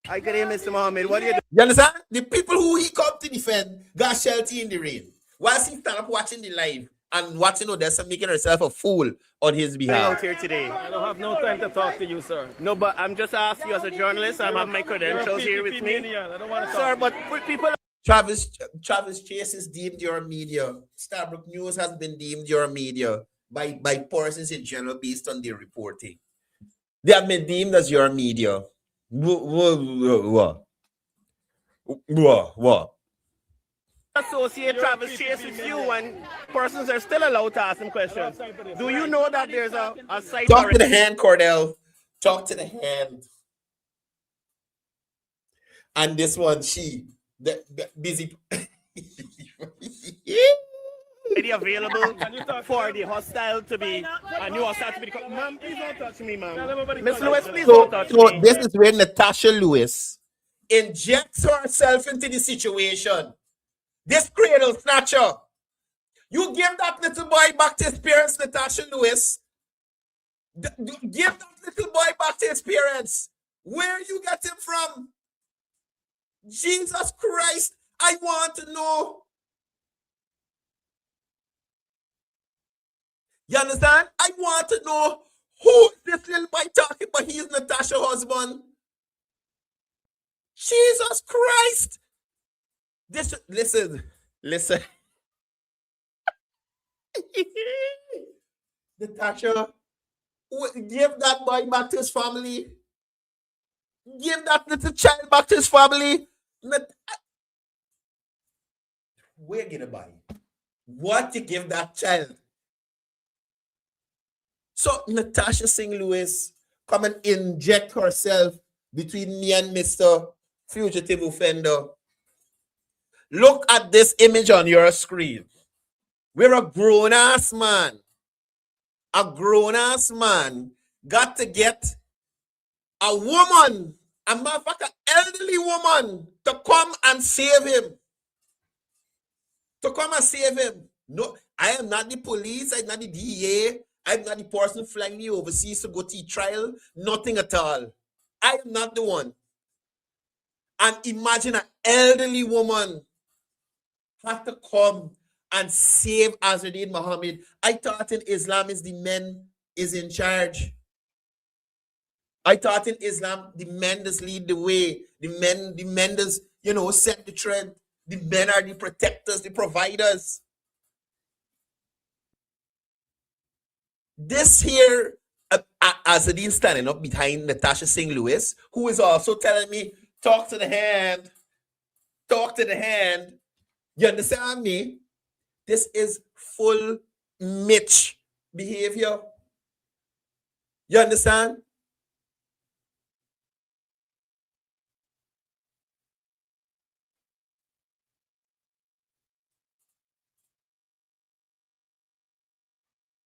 I get it, Mr. Mohammed. What do you do? You understand? The people who he come to defend got shelter in the rain. Whilst he stand up watching the live and watching Odessa making herself a fool on his behalf. Out here today. I don't have no time to talk to you, sir. No, but I'm just asking you as a journalist. I have my credentials here with me. I don't want to Sir, but people... Travis Chase is deemed your media. Starbrook News has been deemed your media by persons in general based on their reporting. They have been deemed as your media. What? Associate Travis Chase with you and persons are still allowed to ask him questions. Do you know that there's a site... Talk to the hand, Courdel. Talk to the hand. And this one, the busy... already available for the hostile to be, and you are start to be, ma'am, please don't touch me, ma'am. Miss Lewis, please don't touch me. So this is where Natasha Lewis injects herself into the situation. This cradle snatcher. You give that little boy back to his parents, Natasha Lewis. Give that little boy back to his parents. Where you get him from? Jesus Christ, I want to know. You understand? I want to know who this little boy talking about. He's Natasha's husband. Jesus Christ. Listen. Natasha, give that boy back to his family. Give that little child back to his family. Where get a boy? What you give that child? So Natasha St. Louis come and inject herself between me and Mr. Fugitive Offender. Look at this image on your screen. We're a grown-ass man. A grown-ass man got to get a woman, a motherfucker, elderly woman, to come and save him. To come and save him. No, I am not the police. I'm not the DEA. I'm not the person flying me overseas to go to trial. Nothing at all. I am not the one. And imagine an elderly woman have to come and save Azadin Muhammad. I thought in Islam is the men is in charge. I thought in Islam the men just lead the way. The men just, set the trend. The men are the protectors, the providers. This here, Azadin standing up behind Natasha St. Louis, who is also telling me, talk to the hand. Talk to the hand. You understand me? This is full Mitch behavior. You understand?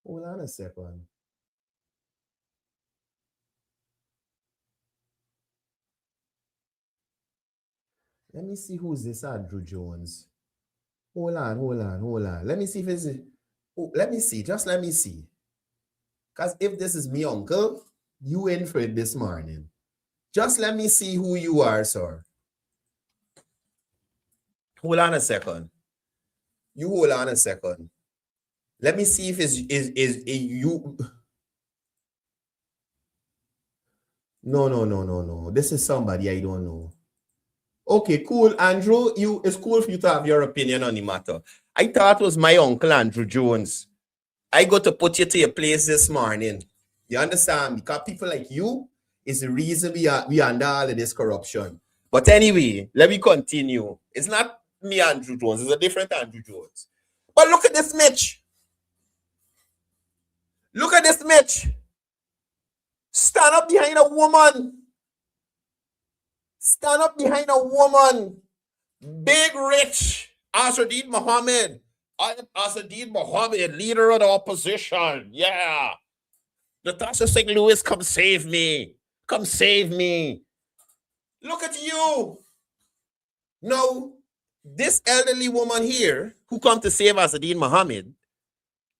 Hold on a second. Let me see who's this Courdel Jones. Hold on. Let me see if it's... let me see. Just let me see. Because if this is me, uncle, you in for it this morning. Just let me see who you are, sir. Hold on a second. You hold on a second. Let me see if is you. No. This is somebody I don't know. Okay, cool. Andrew, it's cool for you to have your opinion on the matter. I thought it was my uncle, Courdel Jones. I got to put you to your place this morning. You understand? Because people like you is the reason we under all of this corruption. But anyway, let me continue. It's not me, Courdel Jones. It's a different Courdel Jones. But look at this Mitch. Look at this Mitch. Stand up behind a woman. Stand up behind a woman. Big rich Azadin Muhammad. I am Azadin Muhammad, leader of the opposition. Yeah. Natasha St. Louis, come save me. Come save me. Look at you. No, this elderly woman here who come to save Azadin Muhammad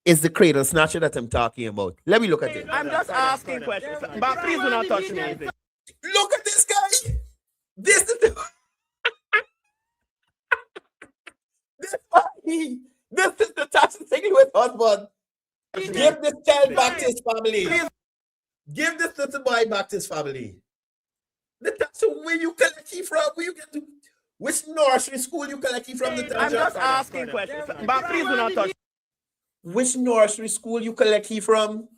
is the cradle snatcher that I'm talking about. Let me look at it. I'm just asking questions, but please do not touch me. Look at this guy. This is the... This is the Natasha St. Louis husband. Give this child back to his family. Give this little boy back to his family. Natasha, where you collect it from? Where you get to? Which nursery school you collect it from? Natasha? I'm just asking questions, but please do not touch. Which nursery school you collect it from?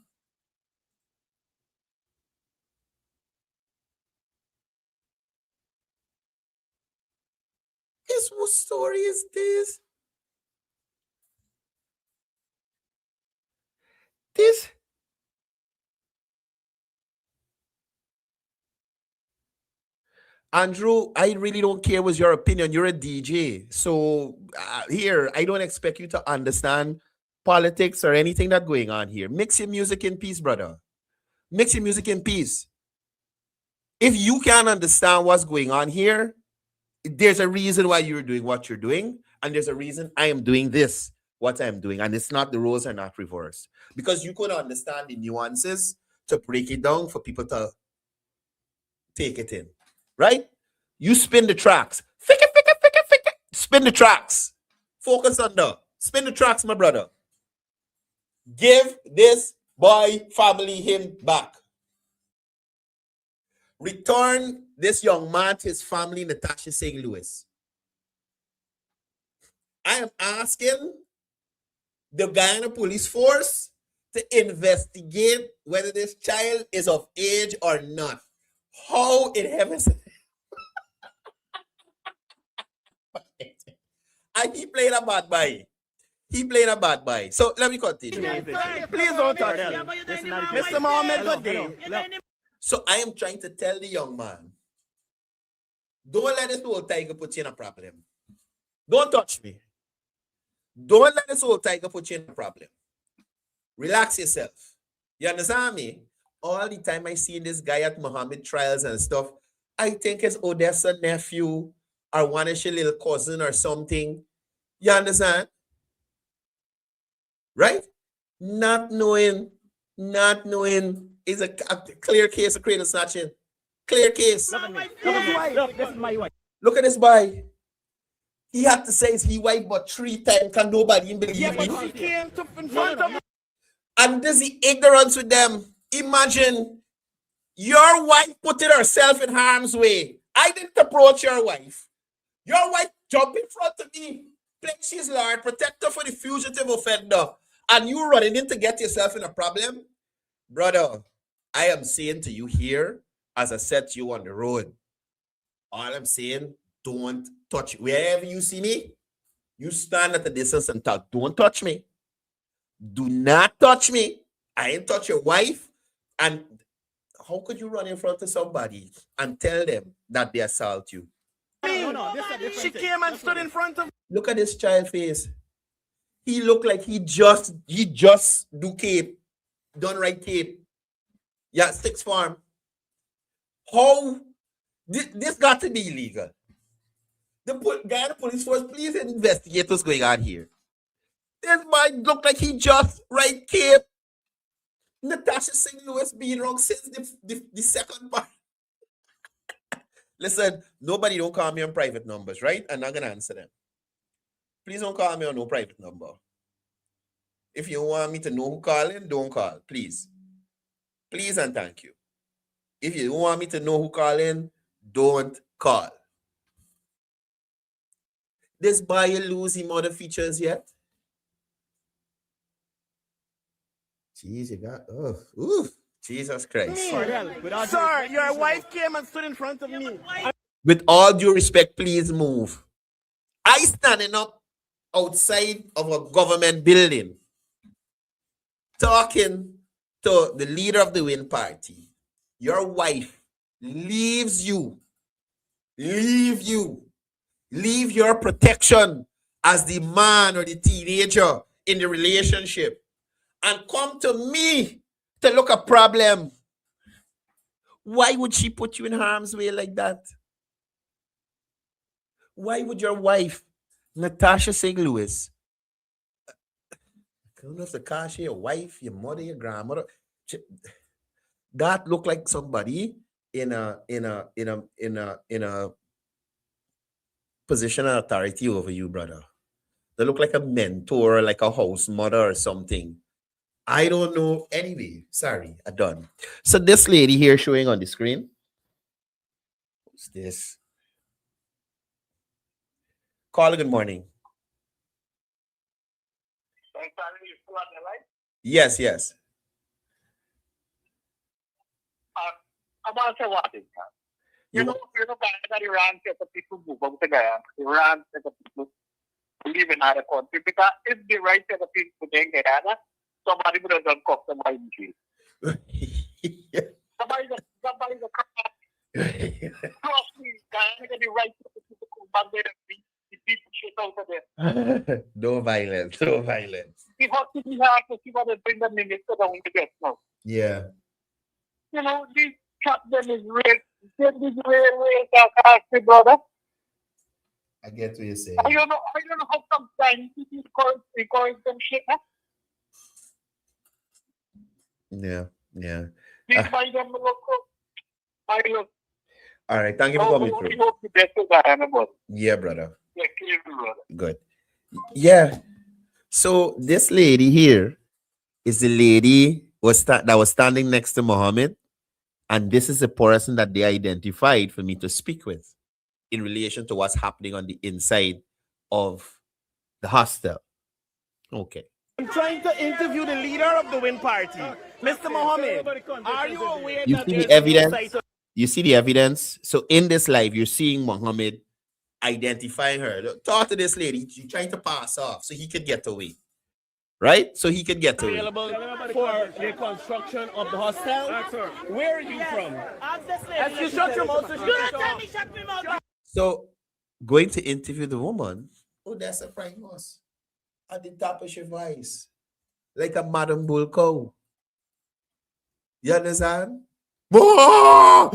What story is this? This? Andrew, I really don't care what's your opinion. You're a DJ. So here, I don't expect you to understand politics or anything that's going on here. Mix your music in peace, brother. Mix your music in peace. If you can't understand what's going on here, there's a reason why you're doing what you're doing, and there's a reason I am doing this, what I'm doing, and it's not the roles are not reversed. Because you could understand the nuances to break it down for people to take it in. Right? You spin the tracks. Spin the tracks. Focus on the. Spin the tracks, my brother. Give this boy family him back. Return this young man to his family, Natasha St. Louis. I am asking the Guyana police force to investigate whether this child is of age or not. How in heaven's and he played a bad boy. He played a bad boy. So let me continue. Please don't touch me. Mr. Mohammed, good day. So I am trying to tell the young man, don't let this old tiger put you in a problem. Don't touch me. Don't let this old tiger put you in a problem. Relax yourself. You understand me? All the time I see this guy at Muhammad trials and stuff, I think it's Odessa nephew or one of your little cousin or something. You understand? Right? Not knowing is a clear case of cradle snatching. Clear case. Look, this is my wife. Look at this boy. He had to say he wife but 3 times can nobody believe me. She came to in front of me. And this is ignorance with them. Imagine your wife putting herself in harm's way. I didn't approach your wife. Your wife jumped in front of me, playing she's Lord, protector for the fugitive offender, and you running in to get yourself in a problem. Brother, I am saying to you here, as I said to you on the road, all I'm saying, don't touch. Wherever you see me, you stand at a distance and talk. Don't touch me. Do not touch me. I ain't touch your wife. And how could you run in front of somebody and tell them that they assault you? No, she came and stood in front of me. Look at this child face. He looked like he just do cape, done right cape. Yeah, sixth farm. How this got to be illegal? The guy at the police force, please investigate what's going on here. This man looked like he just right cape. Natasha St. Louis being wrong since the second part. Listen, nobody don't call me on private numbers, right? I'm not gonna answer them. Please don't call me on no private number. If you want me to know who calling, don't call, please. Please and thank you. If you don't want me to know who calling, don't call. This boy lose him other features yet? Jeez, you got Jesus Christ. Sir, your wife came and stood in front of me. With all due respect, please move. I standing up outside of a government building talking to the leader of the Win Party. Your wife leaves you. Leave your protection as the man or the teenager in the relationship and come to me to look a problem. Why would she put you in harm's way like that? Why would your wife, Natasha St. Louis, I don't know if the car, your wife, your mother, your grandmother, that look like somebody in a position of authority over you, brother. They look like a mentor, like a house mother or something. I don't know. Anyway, sorry, I'm done. So this lady here showing on the screen. What's this? Carla, good morning. Yes. About what is that? You know that Iran set the people move over to Guyana. Iran set the people live in other country because if the right set the people in Guyana, somebody would have done cost them by in jail. Somebody's a crap. Trust me, Guyana get the right set the people come back there and beat the people shit out of them. No violence. If what to be hard to see what they bring the minister down to get now. Yeah. You know, this trap them is real. This is real sarcastic, brother. I get what you're saying. I don't know how sometimes people call them shit, huh? Yeah. Please buy them look. All right, thank you for coming through. Yeah, brother. Yeah, clear, brother. Good. Yeah. So this lady here is the lady that was standing next to Muhammad, and this is the person that they identified for me to speak with in relation to what's happening on the inside of the hostel. Okay. I'm trying to interview the leader of the Win Party, Mr. Mohammed. Are you aware You that see there's the a new evidence? site? You see the evidence? So in this live, you're seeing Muhammad identifying her. Talk to this lady. She's trying to pass off so he could get away. Right? So he could get away. Available for the construction of the hostel. Where are you from? As you shut your mouth. So going to interview the woman. Oh, that's a prime horse. At the top of your voice. Like a Madam Bull cow. You understand? All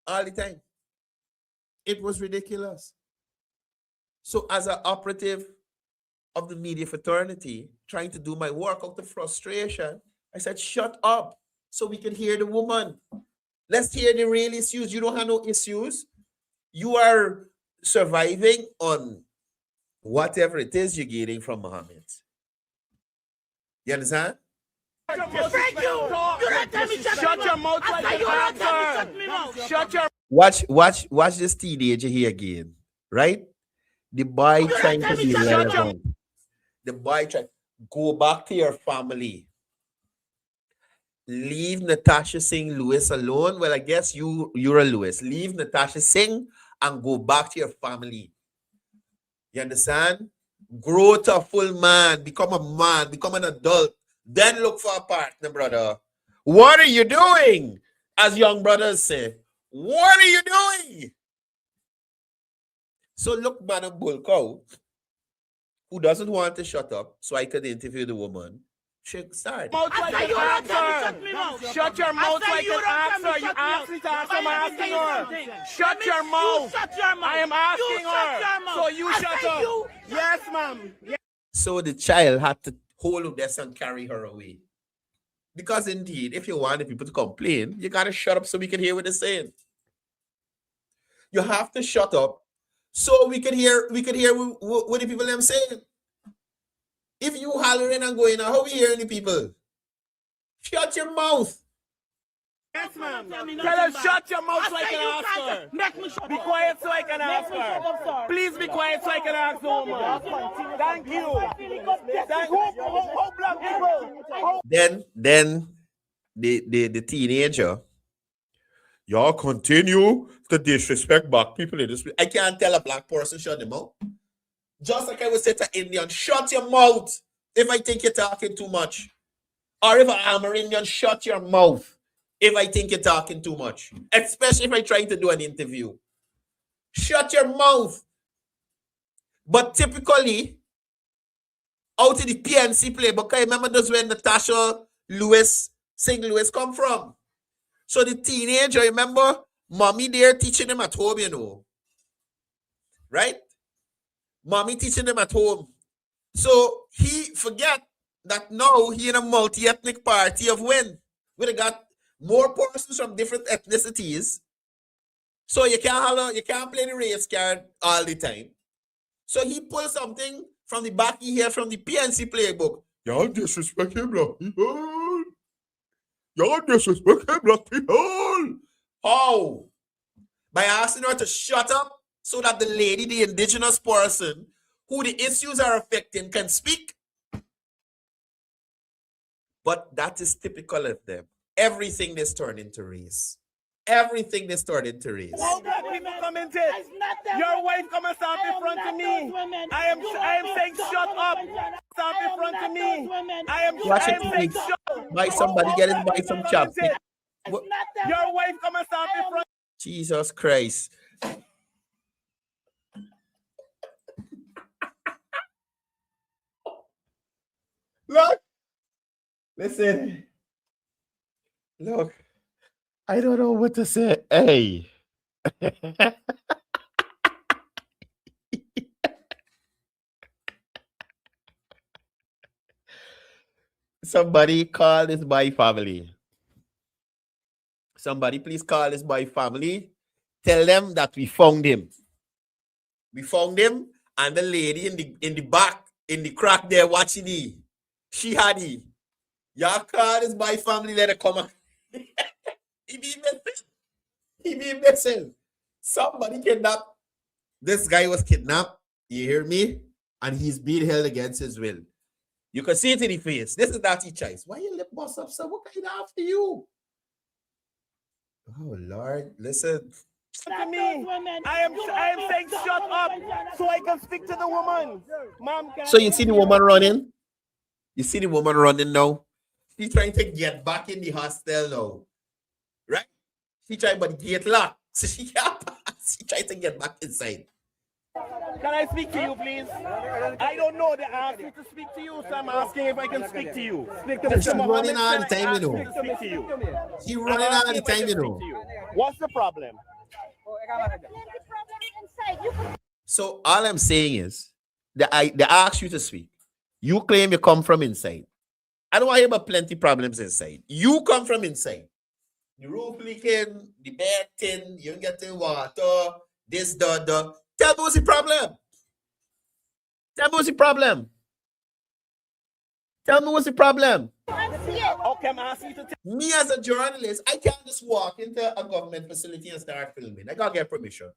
the time. It was ridiculous. So as an operative of the media fraternity, trying to do my work out of frustration, I said, shut up so we can hear the woman. Let's hear the real issues. You don't have no issues. You are surviving on whatever it is you're getting from Muhammad. You understand? Thank you. You don't tell me shut your mouth like an answer. Shut your Watch this teenager here again, right? The boy trying to be relevant. The boy trying go back to your family. Leave Natasha Singh Lewis alone. Well, I guess you're a Lewis. Leave Natasha Singh and go back to your family. You understand? Grow to a full man, become a man, become an adult. Then look for a partner, brother. What are you doing? As young brothers say, what are you doing? So look, Madam Bulko, who doesn't want to shut up, so I could interview the woman. She start. Shut your mouth like an answer. You asked me to answer. I'm asking her. Shut your mouth. I am asking her. So you shut up. Yes, ma'am. Yes. So the child had to hold this and carry her away. Because indeed, if you want the people to complain, you gotta shut up so we can hear what they're saying. You have to shut up so we can hear what the people are saying. If you hollering and going, how we hearing the people? Shut your mouth. Yes, ma'am. Tell her shut your mouth so I can ask her. Be quiet so I can ask her. Please be quiet so I can ask the woman. Thank you. Then the teenager, y'all continue to disrespect black people in this. I can't tell a black person shut them out. Just like I would say to Indian, shut your mouth if I think you're talking too much. Or if I'm an Indian, shut your mouth if I think you're talking too much. Especially if I'm trying to do an interview. Shut your mouth. But typically, out of the PNC playbook, I remember that's where Natasha Singh Lewis come from. So the teenager, remember, mommy there teaching him at home, you know. Right? Mommy teaching them at home. So he forget that now he in a multi-ethnic party of Win. We got more persons from different ethnicities. So you can't play the race card all the time. So he pulled something from the back here from the PNC playbook. Y'all disrespect him, black people. Y'all disrespect him, black people. How? By asking her to shut up so that the lady, the indigenous person who the issues are affecting, can speak. But that is typical of them. Everything is turned into race. Everything is turned into race. All black people commented. Your wife come and stop in front of me. I am saying shut up. Stop in front of me. I am saying shut up. Buy somebody get it, buy some chopstick. Your wife come and stop in front. Jesus Christ. Look. Listen. Look. I don't know what to say. Hey. Somebody call this my family. Somebody please call this my family. Tell them that we found him. We found him, and the lady in the back, in the crack there watching he. She had he. Y'all call this my family, let it come on. He be missing. He be missing. Somebody kidnapped. This guy was kidnapped You hear me? And he's being held against his will. You can see it in the face. This is Natty Choice. Why you lip boss up, sir? What kind of after you? Oh, Lord. Listen. To me, I am saying shut up so I can speak to the woman. Mom, so you see the woman running? You see the woman running now? She's trying to get back in the hostel now. Right? She trying, but the gate locked. So she can't pass. She trying to get back inside. Can I speak to you, please? I don't know. They asked me to speak to you, so I'm asking if I can speak to you. Speak to She's running all the time, you know. Speak to you. She's running all the time, you know. What's the problem? So all I'm saying is, they ask you to speak. You claim you come from inside. I don't want to hear about plenty problems inside. You come from inside. The roof leaking, the bed thin, you don't get the water, this, the. Tell me what's the problem. Tell me what's the problem. Tell me what's the problem. Okay, I'm asking you to tell me as a journalist, I can't just walk into a government facility and start filming. I gotta get permission.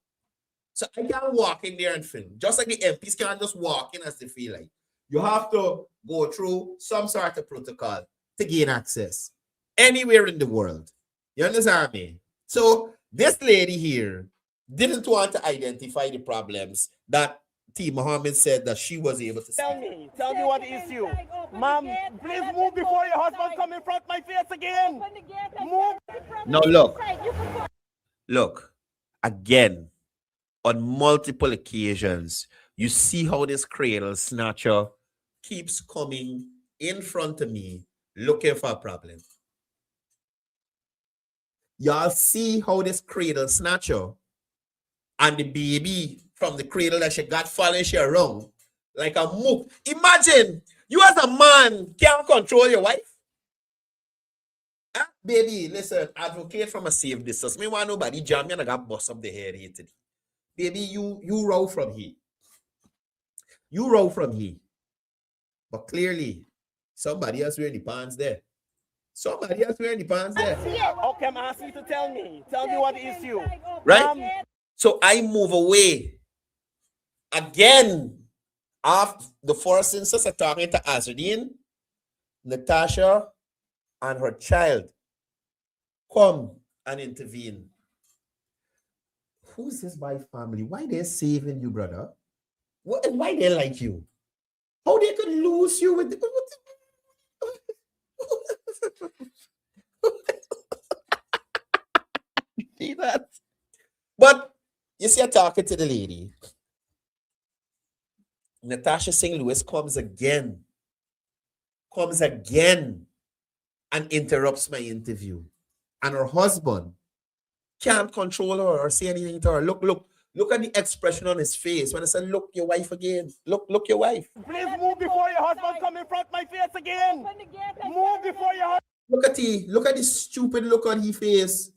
So I can't walk in there and film. Just like the MPs can't just walk in as they feel like. You have to go through some sort of protocol to gain access anywhere in the world. You understand me? So this lady here didn't want to identify the problems that T. Muhammad said that she was able to tell me what the issue. Mom, please move before your husband come in front of my face again. Move. No, look, again, on multiple occasions, you see how this cradle snatcher keeps coming in front of me looking for a problem. Y'all see how this cradle snatcher and the baby from the cradle that she got following she around like a mook. Imagine you as a man can't control your wife. Baby, listen, advocate from a safe distance. Me want nobody jam me and I got bust up the hair here today. Baby, you roll from here. You roll from here. But clearly, somebody else wearing the pants there. Somebody else wearing the pants there. Okay, I'm asking you to tell me. Tell me what the issue. Right? So I move away. Again, after the first instance of talking to Azardine, Natasha and her child come and intervene. Who's this by family? Why they saving you, brother? Why they like you? How they could lose you with see that? But you see, I'm talking to the lady. Natasha St. Louis comes again and interrupts my interview. And her husband can't control her or say anything to her. Look at the expression on his face when I said, look your wife again. Look your wife. Please move before your husband come in front of my face again. Move before your husband. Look at the stupid look on his face.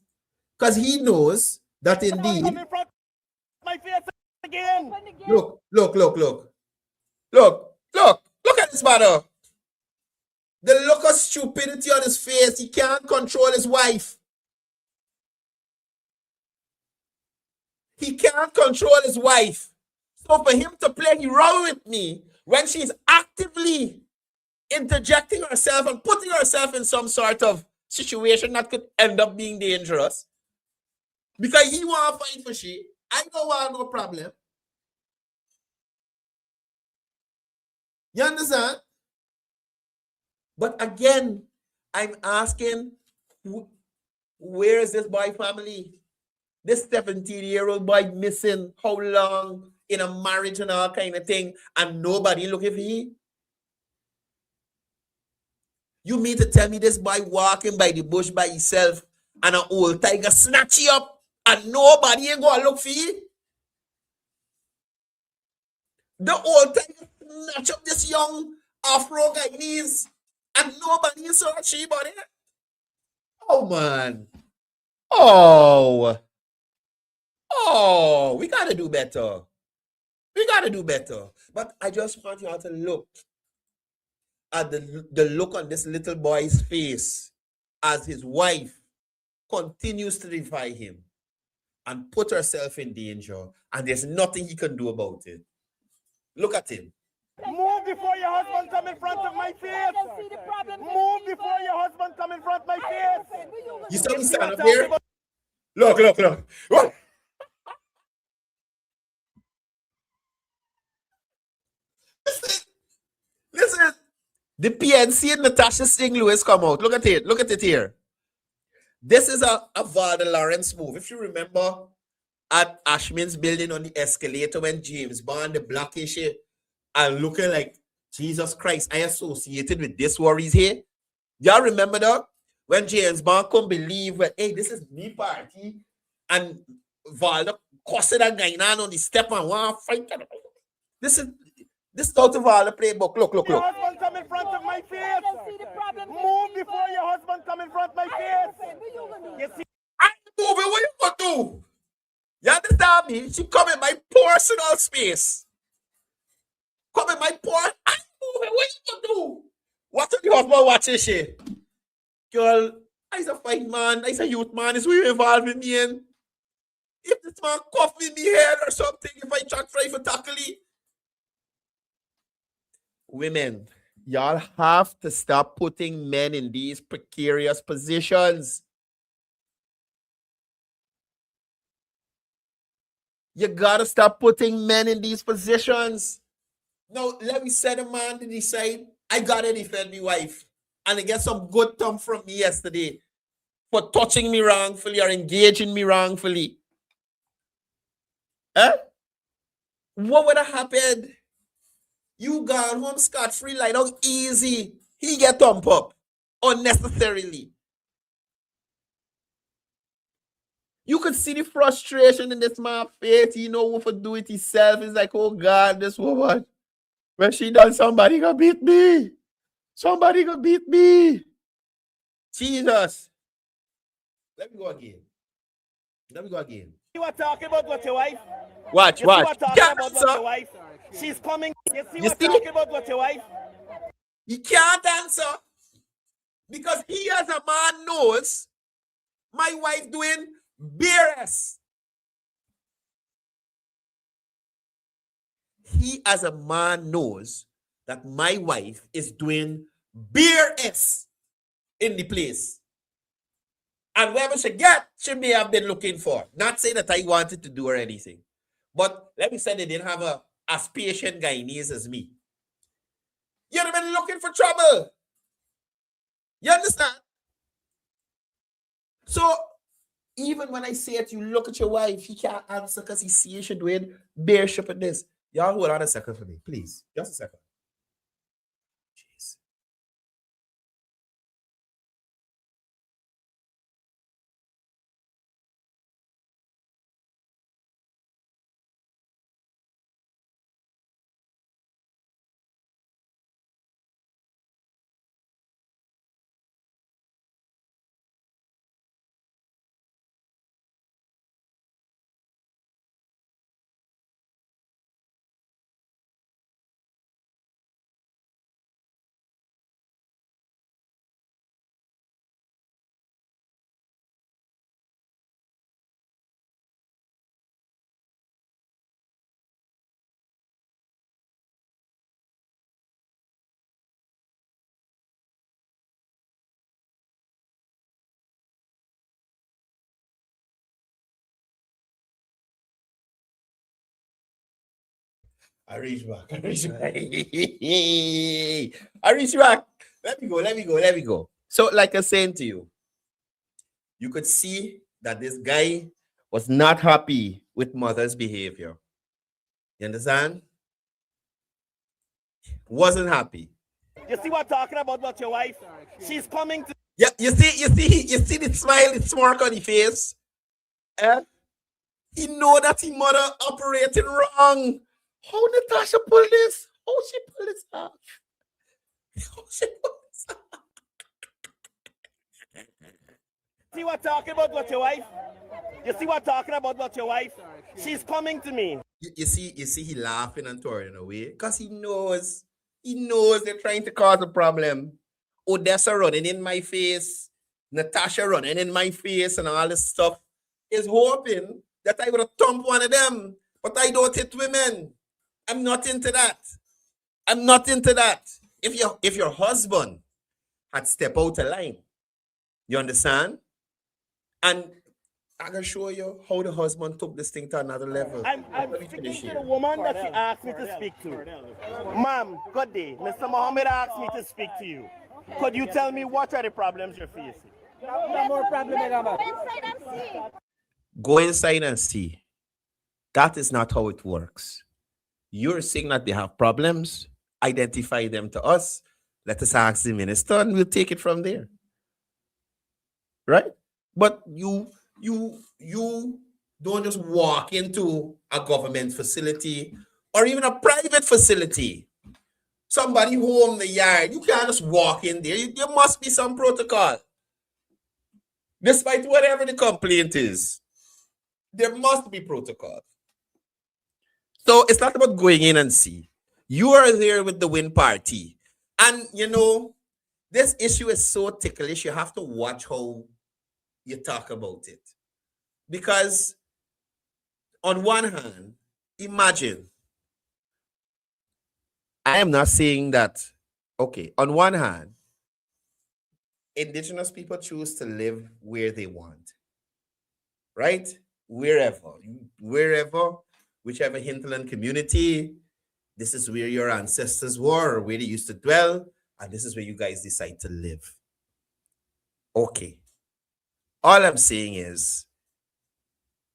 Because he knows that indeed. Come in front of my face again. Look at this brother. The look of stupidity on his face. He can't control his wife. He can't control his wife. So for him to play around with me when she's actively interjecting herself and putting herself in some sort of situation that could end up being dangerous, because he want to fight for she, I don't want no problem. You understand? But again, I'm asking, where is this boy family? This 17-year-old boy missing how long in a marriage and all kind of thing, and nobody looking for him? You mean to tell me this boy walking by the bush by himself and an old tiger snatch you up and nobody ain't going to look for you? The old tiger snatch up this young Afro Guyanese and nobody is searching about it? Oh, man. Oh, we got to do better. But I just want you all to look at the look on this little boy's face as his wife continues to defy him and put herself in danger, and there's nothing he can do about it. Look at him. Move before your husband come in front of my face. Move before your husband come in front of my face. You saw me stand up here? Look. What? Listen. The PNC and Natasha Singh Lewis come out. Look at it here. This is a Valda Lawrence move. If you remember at Ashman's building on the escalator when James Bond, the blackish here, and looking like Jesus Christ, I associated with this worries here. Y'all remember that? When James Bond couldn't believe, well, hey, this is me party, and Valda cussing that guy on the step and one fight. This is how to Valda playbook. Look. Your husband come in front of my face. Move before your husband come in front of my face. You see? I'm moving. What you gonna do? You understand me? She come in my personal space. Come in my porn. I'm moving. What you gonna do? What the husband watching shit? Girl, I's a fine man. I's a youth man. Is we involved with me in? If this man cough me in the head or something, if I try for tackle it. Women, y'all have to stop putting men in these precarious positions. You gotta stop putting men in these positions. Now, let me set a man to decide, I gotta defend my wife. And I get some good thumb from me yesterday for touching me wrongfully or engaging me wrongfully. What would have happened? You gone home scot-free like how easy. He get thump up unnecessarily. You could see the frustration in this man's face. He know what to do it himself. He's like, oh God, this woman. When she done, somebody gonna beat me. Somebody gonna beat me. Jesus. Let me go again. You are talking about what your wife. Watch. You are talking about what your wife. She's coming. You see talking about what your wife. He can't answer because he as a man knows my wife doing BRS. He as a man knows that my wife is doing BRS in the place. And wherever she get, she may have been looking for. Not saying that I wanted to do her anything. But let me say they didn't have as patient Guyanese as me. You'd have been looking for trouble. You understand? So, even when I say it, you look at your wife, he can't answer because he sees you doing bearship and this. Y'all hold on a second for me, please. Just a second. Jeez. I reach back. Let me go. So, like I was saying to you, you could see that this guy was not happy with mother's behavior. You understand? Wasn't happy. You see what I'm talking about what your wife? She's coming to. Yeah, you see the smile, the smirk on the face. He know that his mother operated wrong. How Natasha pull this? How she pull this off? See what I'm talking about what your wife? You see what I'm talking about what your wife? She's coming to me. You see he laughing and turning away because he knows they're trying to cause a problem. Odessa running in my face, Natasha running in my face and all this stuff is hoping that I would have thumped one of them, but I don't hit women. I'm not into that. I'm not into that. If your husband had stepped out of line, you understand? And I'm gonna show you how the husband took this thing to another level. I'm speaking to the woman that she asked me to speak to. Ma'am, good day. Mr. Mohammed asked me to speak to you. Could you tell me what are the problems you're facing? Go inside and see. That is not how it works. You're saying that they have problems, identify them to us, let us ask the minister, and we'll take it from there. Right? But you don't just walk into a government facility or even a private facility. Somebody home in the yard, you can't just walk in there. There must be some protocol. Despite whatever the complaint is, there must be protocol. So it's not about going in and see. You are there with the win party. And, this issue is so ticklish, you have to watch how you talk about it. Because on one hand, imagine, I am not saying that, okay, on one hand, indigenous people choose to live where they want, right? Wherever, whichever hinterland community, this is where your ancestors were, or where they used to dwell, and this is where you guys decide to live. Okay. All I'm saying is,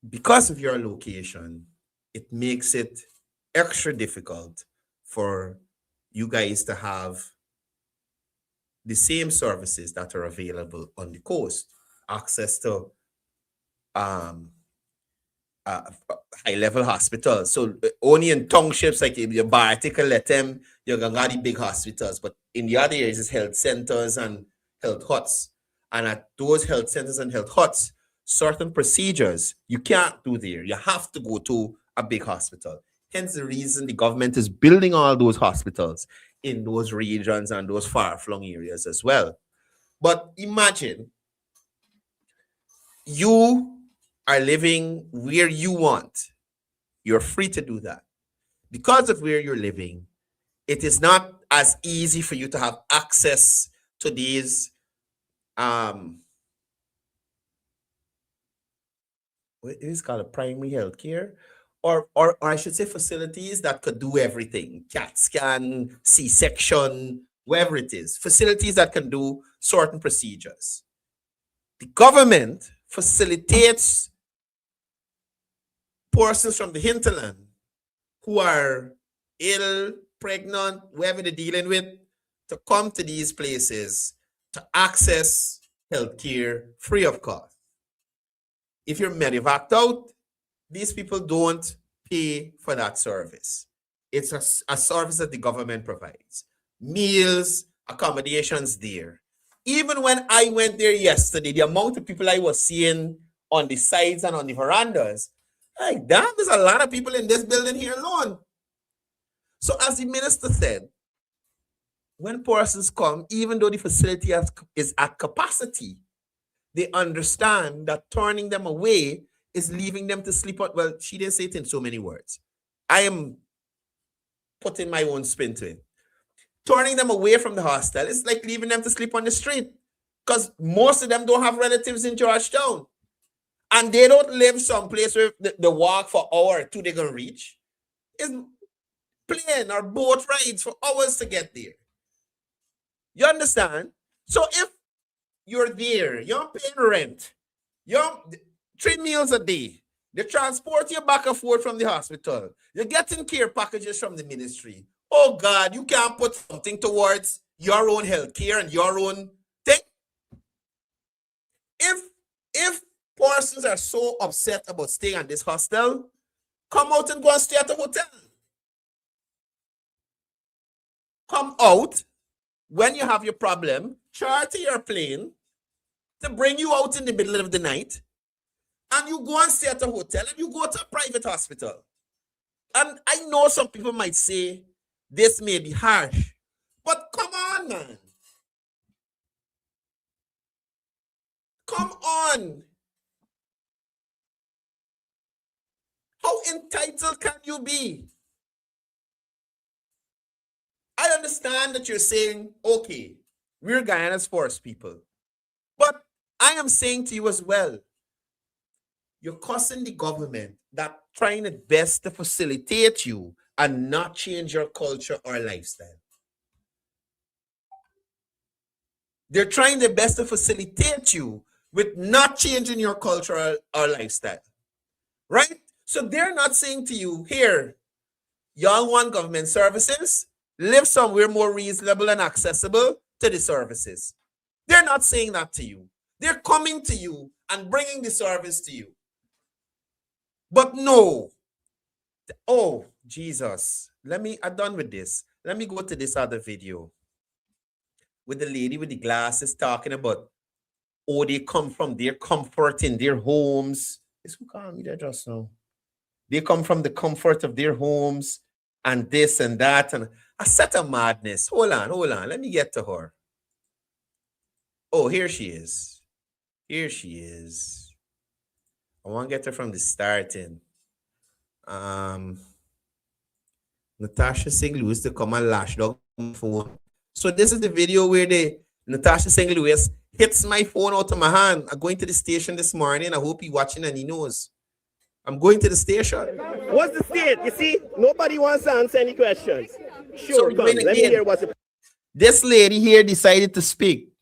because of your location, it makes it extra difficult for you guys to have the same services that are available on the coast. Access to high-level hospitals. So only in townships like your Bartica, let them, you're going to have the big hospitals. But in the other areas, it's health centers and health huts. And at those health centers and health huts, certain procedures you can't do there. You have to go to a big hospital. Hence the reason the government is building all those hospitals in those regions and those far-flung areas as well. But imagine you are living where you want. You're free to do that. Because of where you're living, it is not as easy for you to have access to these what is called a primary health care, or I should say facilities that could do everything. CAT scan, C-section, whatever it is. Facilities that can do certain procedures. The government facilitates persons from the hinterland who are ill, pregnant, whoever they're dealing with, to come to these places to access healthcare free of cost. If you're medevaced out, these people don't pay for that service. It's a service that the government provides. Meals, accommodations there. Even when I went there yesterday, the amount of people I was seeing on the sides and on the verandas, like, damn, there's a lot of people in this building here alone. So as the minister said, when persons come, even though the facility is at capacity, they understand that turning them away is leaving them to sleep on. Well, she didn't say it in so many words. I am putting my own spin to it. Turning them away from the hostel is like leaving them to sleep on the street, because most of them don't have relatives in Georgetown. And they don't live someplace where the walk for an hour or two they're going to reach. It's plane or boat rides for hours to get there. You understand? So if you're there, you're paying rent, you're 3 meals a day, they transport you back and forth from the hospital, you're getting care packages from the ministry. Oh God, you can't put something towards your own health care and your own thing. If persons are so upset about staying at this hostel, come out and go and stay at a hotel. Come out when you have your problem, charter your plane to bring you out in the middle of the night, and you go and stay at a hotel, and you go to a private hospital. And I know some people might say this may be harsh, but come on, man. Come on. How entitled can you be? I understand that you're saying, okay, we're Guyana's force people. But I am saying to you as well, you're cussing the government that trying its best to facilitate you and not change your culture or lifestyle. They're trying their best to facilitate you with not changing your culture or lifestyle. Right? So they're not saying to you, here, y'all want government services, live somewhere more reasonable and accessible to the services. They're not saying that to you. They're coming to you and bringing the service to you. But no. Oh, Jesus. I'm done with this. Let me go to this other video with the lady with the glasses talking about, oh, they come from their comfort in their homes. This who called me there just now. They come from the comfort of their homes and this and that. And a set of madness. Hold on. Let me get to her. Oh, here she is. I want to get her from the starting. Natasha St. Louis to come and lash dog my phone. So this is the video where Natasha St. Louis hits my phone out of my hand. I'm going to the station this morning. I hope he's watching and he knows. I'm going to the station. What's the state? You see, nobody wants to answer any questions. Sure, So let me hear what's the... This lady here decided to speak.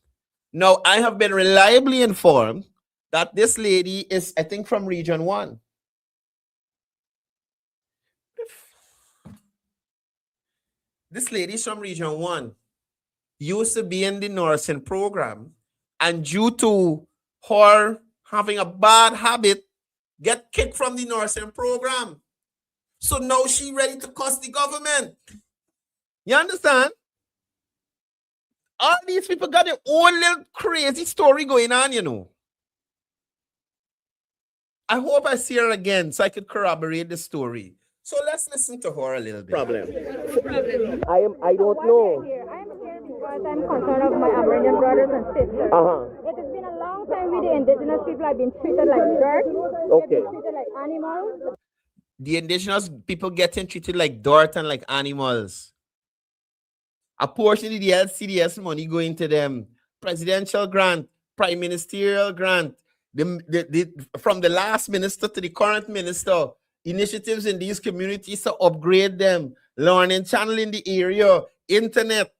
Now, I have been reliably informed that this lady is, I think, from Region 1. This lady is from Region 1. Used to be in the nursing program, and due to her having a bad habit, get kicked from the nursing program. So now she ready to cuss the government. You understand? All these people got their own little crazy story going on, you know. I hope I see her again so I could corroborate the story. So let's listen to her a little bit. Problem. I don't know. I'm here because I'm concerned of my Aboriginal brothers and sisters. It has been a long time with the indigenous people have been treated like dirt. Okay. They've been treated like animals. The indigenous people getting treated like dirt and like animals. A portion of the LCDS money going to them. Presidential grant, prime ministerial grant, from the last minister to the current minister, initiatives in these communities to upgrade them, learning channel in the area, internet.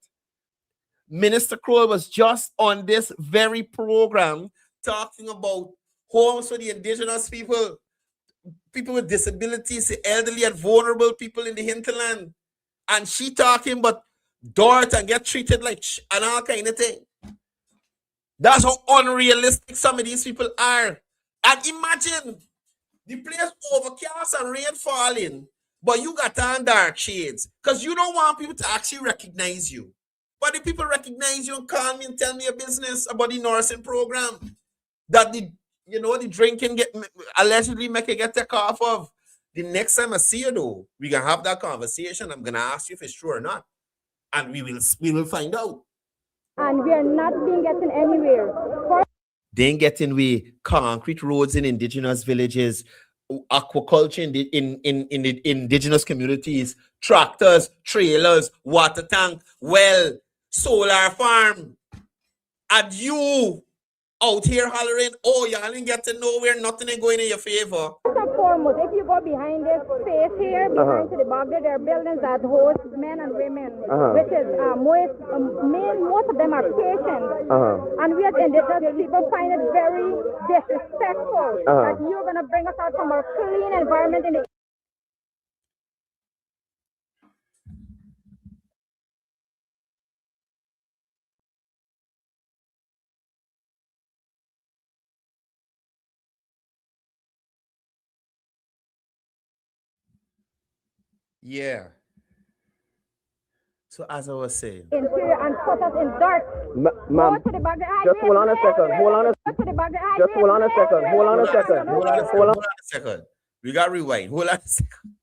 Minister Kroll was just on this very program talking about homes for the indigenous people, people with disabilities, the elderly and vulnerable people in the hinterland. And she talking about dirt and get treated like and all kind of thing. That's how unrealistic some of these people are. And imagine the place overcast and rain falling, but you got on dark shades because you don't want people to actually recognize you. But the people recognize you and call me and tell me a business about the nursing program that the drinking allegedly make you get taken off of. The next time I see you, though, we can have that conversation. I'm gonna ask you if it's true or not, and we will find out. And we are not being getting anywhere. They ain't getting way concrete roads in indigenous villages, aquaculture in the indigenous communities, tractors, trailers, water tank, well, solar farm. And you out here hollering, oh, y'all ain't getting nowhere, nothing ain't going in your favor. First and foremost, if you go behind this space here, behind to the back there are buildings that host men and women, which is most of them are patients. And we as indigenous people find it very disrespectful that you're going to bring us out from a clean environment in the Yeah. So as I was saying, interior and put us in dirt. Ma'am, Go to the back there. just hold on a second. Hold on a second. We got rewind. Hold on a second.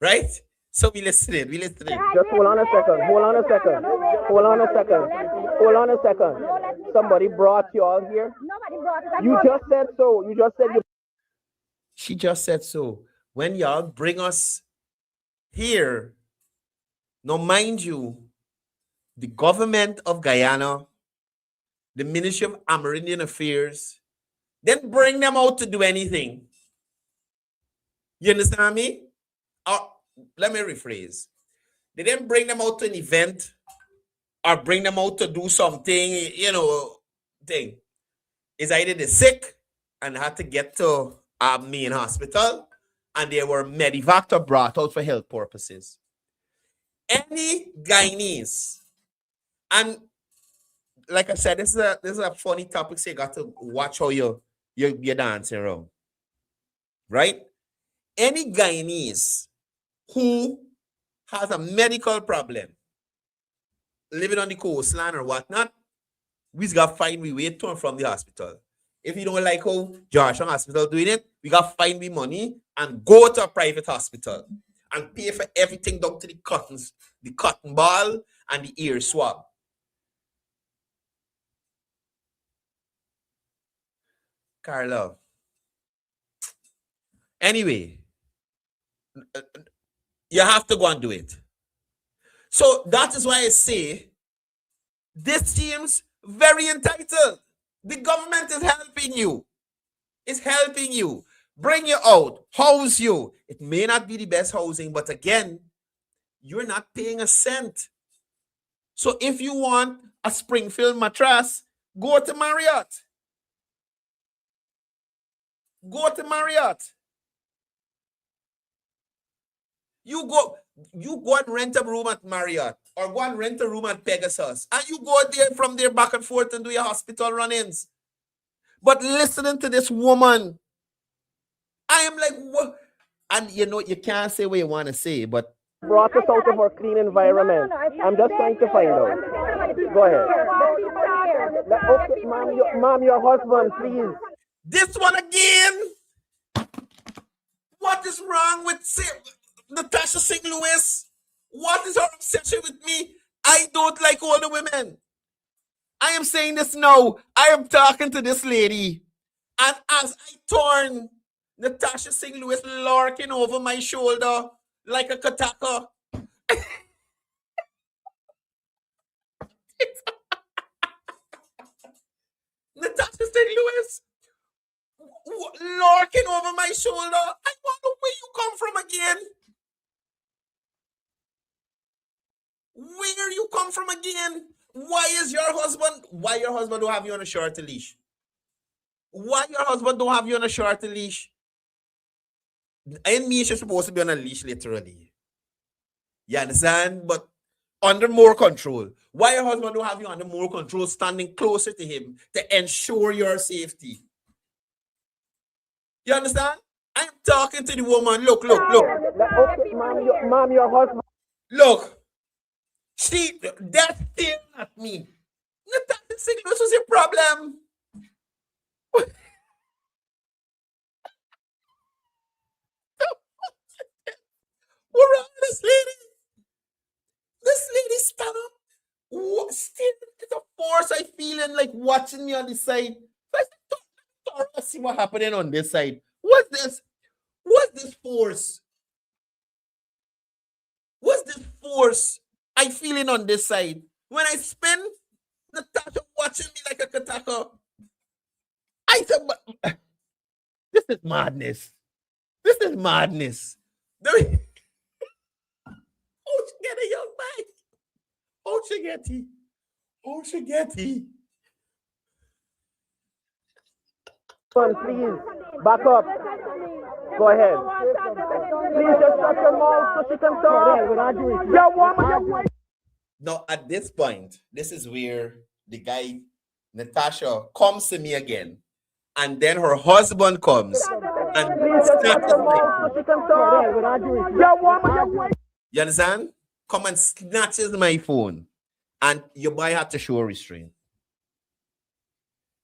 Right? So we listening. Just hold on a second. Somebody brought you all here. Nobody brought us. You just said so. She just said so. When y'all bring us here, now mind you, the government of Guyana, the Ministry of Amerindian Affairs, didn't bring them out to do anything. You understand me? Or let me rephrase. They didn't bring them out to an event or bring them out to do something, thing. It's either they're sick and had to get to a main hospital and they were medevaced or brought out for health purposes. Any Guyanese, and like I said, this is a funny topic, so you got to watch how you're dancing around. Right? Any Guyanese who has a medical problem, living on the coastline or whatnot, we got to find we way to and from the hospital. If you don't like how Georgetown Hospital doing it, we got to find me money and go to a private hospital and pay for everything down to the cotton ball and the ear swab. Carlo. Anyway, you have to go and do it. So that is why I say this seems very entitled. The government is helping you. It's helping you. Bring you out. House you. It may not be the best housing, but again, you're not paying a cent. So if you want a Springfield mattress, go to Marriott. Go to Marriott. You go and rent a room at Marriott or go and rent a room at Pegasus. And you go there from there back and forth and do your hospital run-ins. But listening to this woman, I am like, what? And you can't say what you want to say, but Brought us out of our clean environment. I'm just trying to find out. Go ahead. Okay, ma'am, your husband, please. This one again. What is wrong with Natasha St. Louis? What is her obsession with me? I don't like older women. I am saying this now. I am talking to this lady. And as I turn, Natasha St. Louis lurking over my shoulder like a kataka. Natasha St. Louis lurking over my shoulder. I wonder where you come from again. Where you come from again? Why your husband don't have you on a short leash? Why your husband don't have you on a short leash? And me, she's supposed to be on a leash literally. You understand? But under more control. Why your husband don't have you under more control, standing closer to him to ensure your safety? You understand? I'm talking to the woman. Look. Okay, ma'am, your husband. Look. That's still at me. Natasha St. Louis was your problem. What wrong with this lady? This lady stand up. Still, there's a force I feeling like watching me on this side. Let's see what's happening on this side. What's this? What's this force? What's this force I feeling on this side? When I spin, Natasha watching me like a kataka. I said, this is madness. This is madness. Oh, she get a young man. Oh, she get it. Oh, she get it. Please, back up. Go ahead. Please just shut your mouth so she can talk. Now, at this point, this is where the guy, Natasha, comes to me again. And then her husband comes and snatches my. You understand? Come and snatches my phone. And your boy had to show restraint.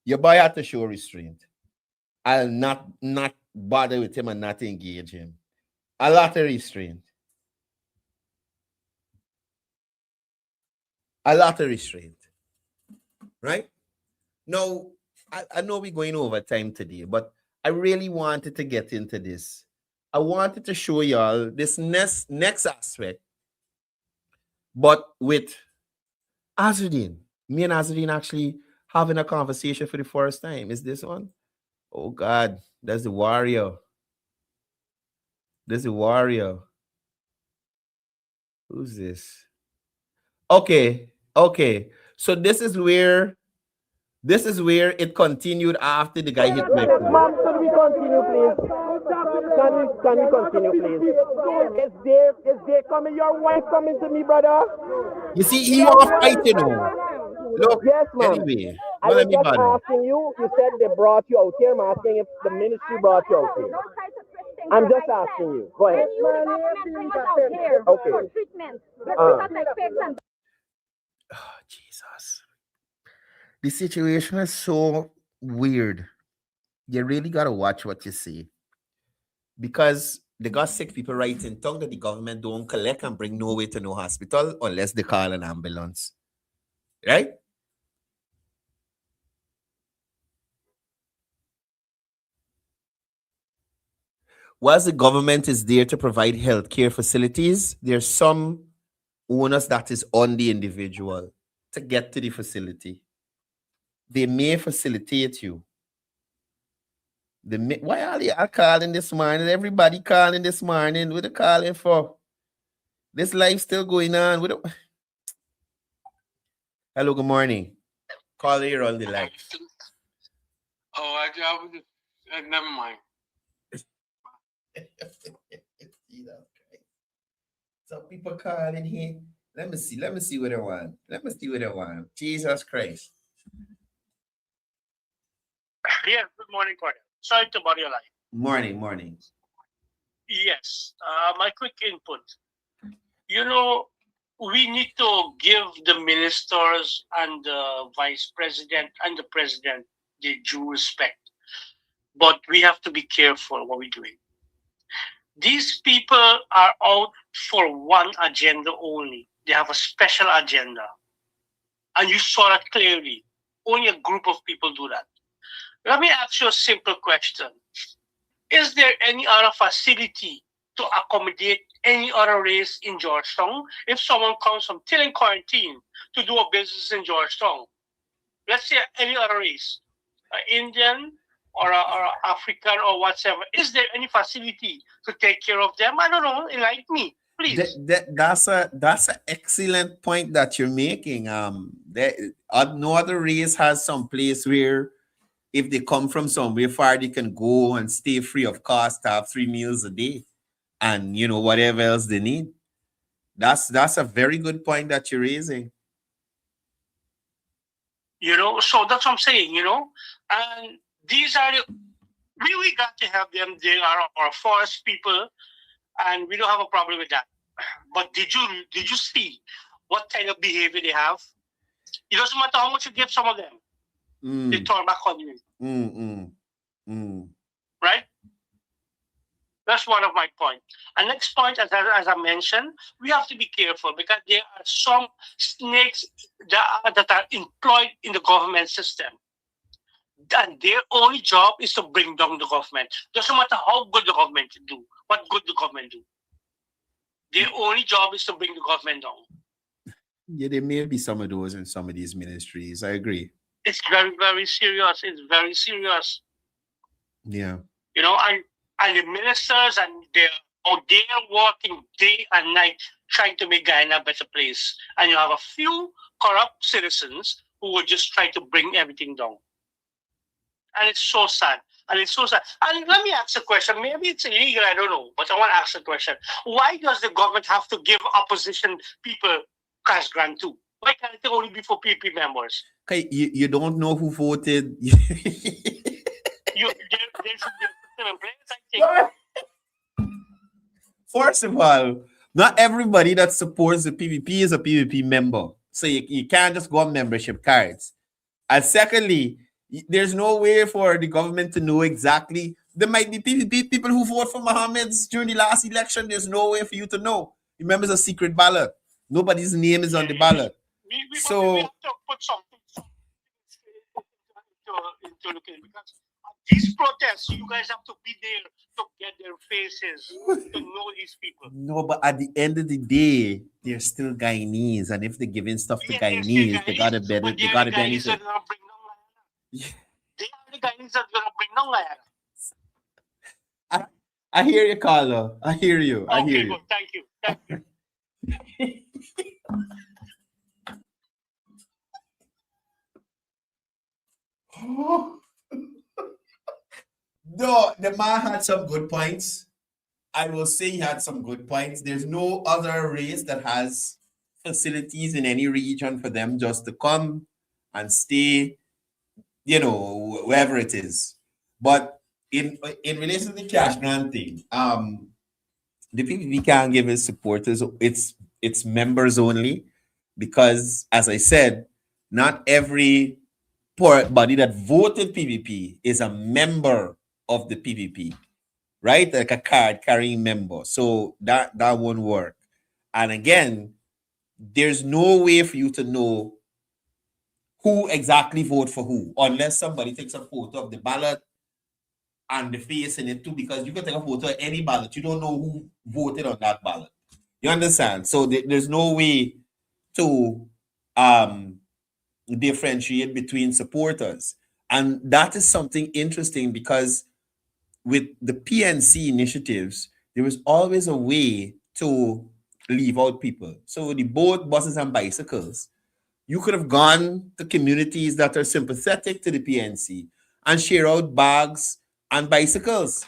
Your boy had to show restraint. I'll not bother with him and not engage him. A lot of restraint. A lot of restraint. Right? Now, I know we're going over time today, but I really wanted to get into this. I wanted to show y'all this next aspect, but with Azudine. Me and Azudine actually having a conversation for the first time. Is this one? Oh God, that's the warrior. There's a warrior. Who's this? Okay, okay. So this is where it continued after the guy hit my phone. Ma'am, can we continue, please? Can we continue, please? Is there coming? Your wife coming to me, brother? You see, he was fighting. Look, yes, ma'am. Anyway, I was just asking you. You said they brought you out here. I'm asking if the ministry brought you out here. I'm just asking you. Go ahead. Okay. Oh, Jesus. The situation is so weird. You really got to watch what you see. Because they got sick people right in tongue that the government don't collect and bring no way to no hospital unless they call an ambulance. Right? Whilst the government is there to provide healthcare facilities, there's some onus that is on the individual to get to the facility. They may facilitate you. Why are you calling this morning? Everybody calling this morning. What are they calling for? This life still going on. Hello, good morning. Call here on the live. Oh, never mind. Some people calling here. Let me see what I want. Jesus Christ. Yes, good morning, Courdel. Sorry to bother your life. Morning. Yes, my quick input. You know, we need to give the ministers and the vice president and the president the due respect. But we have to be careful what we're doing. These people are out for one agenda only. They have a special agenda. And you saw that clearly. Only a group of people do that. Let me ask you a simple question. Is there any other facility to accommodate any other race in Georgetown? If someone comes from Tilling Quarantine to do a business in Georgetown, let's say any other race, Indian or African or whatever, is there any facility to take care of them? I don't know, enlighten me, please. That's an excellent point that you're making. No other race has some place where if they come from somewhere far, they can go and stay free of cost to have 3 meals a day and, whatever else they need. That's a very good point that you're raising. So that's what I'm saying, and these are we got to have them. They are our forest people, and we don't have a problem with that. But did you see what kind of behavior they have? It doesn't matter how much you give some of them. They turn back on you. Right? That's one of my points. And next point, as I mentioned, we have to be careful because there are some snakes that are employed in the government system. And their only job is to bring down the government. Doesn't matter how good the government do, what good the government do. Their only job is to bring the government down. Yeah, there may be some of those in some of these ministries. I agree. It's very, very serious. It's very serious. Yeah. And the ministers and they're working day and night trying to make Guyana a better place. And you have a few corrupt citizens who will just try to bring everything down. And it's so sad. And let me ask a question. Maybe it's illegal, I don't know. But I want to ask a question. Why does the government have to give opposition people cash grant too? Why can't it only be for PP members? Okay, you don't know who voted. There should be a system in place, I think. First of all, not everybody that supports the PVP is a PVP member. So you can't just go on membership cards. And secondly, there's no way for the government to know exactly. There might be PVP people who vote for Mohammed's during the last election. There's no way for you to know. Remember, it's a secret ballot. Nobody's name is on the ballot. We have to put something into looking because at these protests, you guys have to be there to get their faces, to know these people. No, but at the end of the day, they're still Guyanese, and if they're giving stuff to Yeah, they're still Guyanese, they gotta Guyanese, benefit. but They they're gotta the Guyanese benefit. that are gonna bring down Guyana. They are the Guyanese that are gonna bring down Guyana. I hear you, Carlo. I hear you. I hear Okay, you. good. Thank you. Thank you. No, the man had some good points. I will say he had some good points. There's no other race that has facilities in any region for them just to come and stay, wherever it is. But in relation to the cash grant thing, the PPP can't give its supporters, its members only, because as I said, not every body that voted PPP is a member of the PPP, right? Like a card carrying member. So that won't work. And again, there's no way for you to know who exactly vote for who, unless somebody takes a photo of the ballot and the face in it too, because you can take a photo of any ballot. You don't know who voted on that ballot. You understand? So there's no way to differentiate between supporters. And that is something interesting, because with the PNC initiatives, there was always a way to leave out people. So the boat, buses, and bicycles, you could have gone to communities that are sympathetic to the PNC and share out bags and bicycles.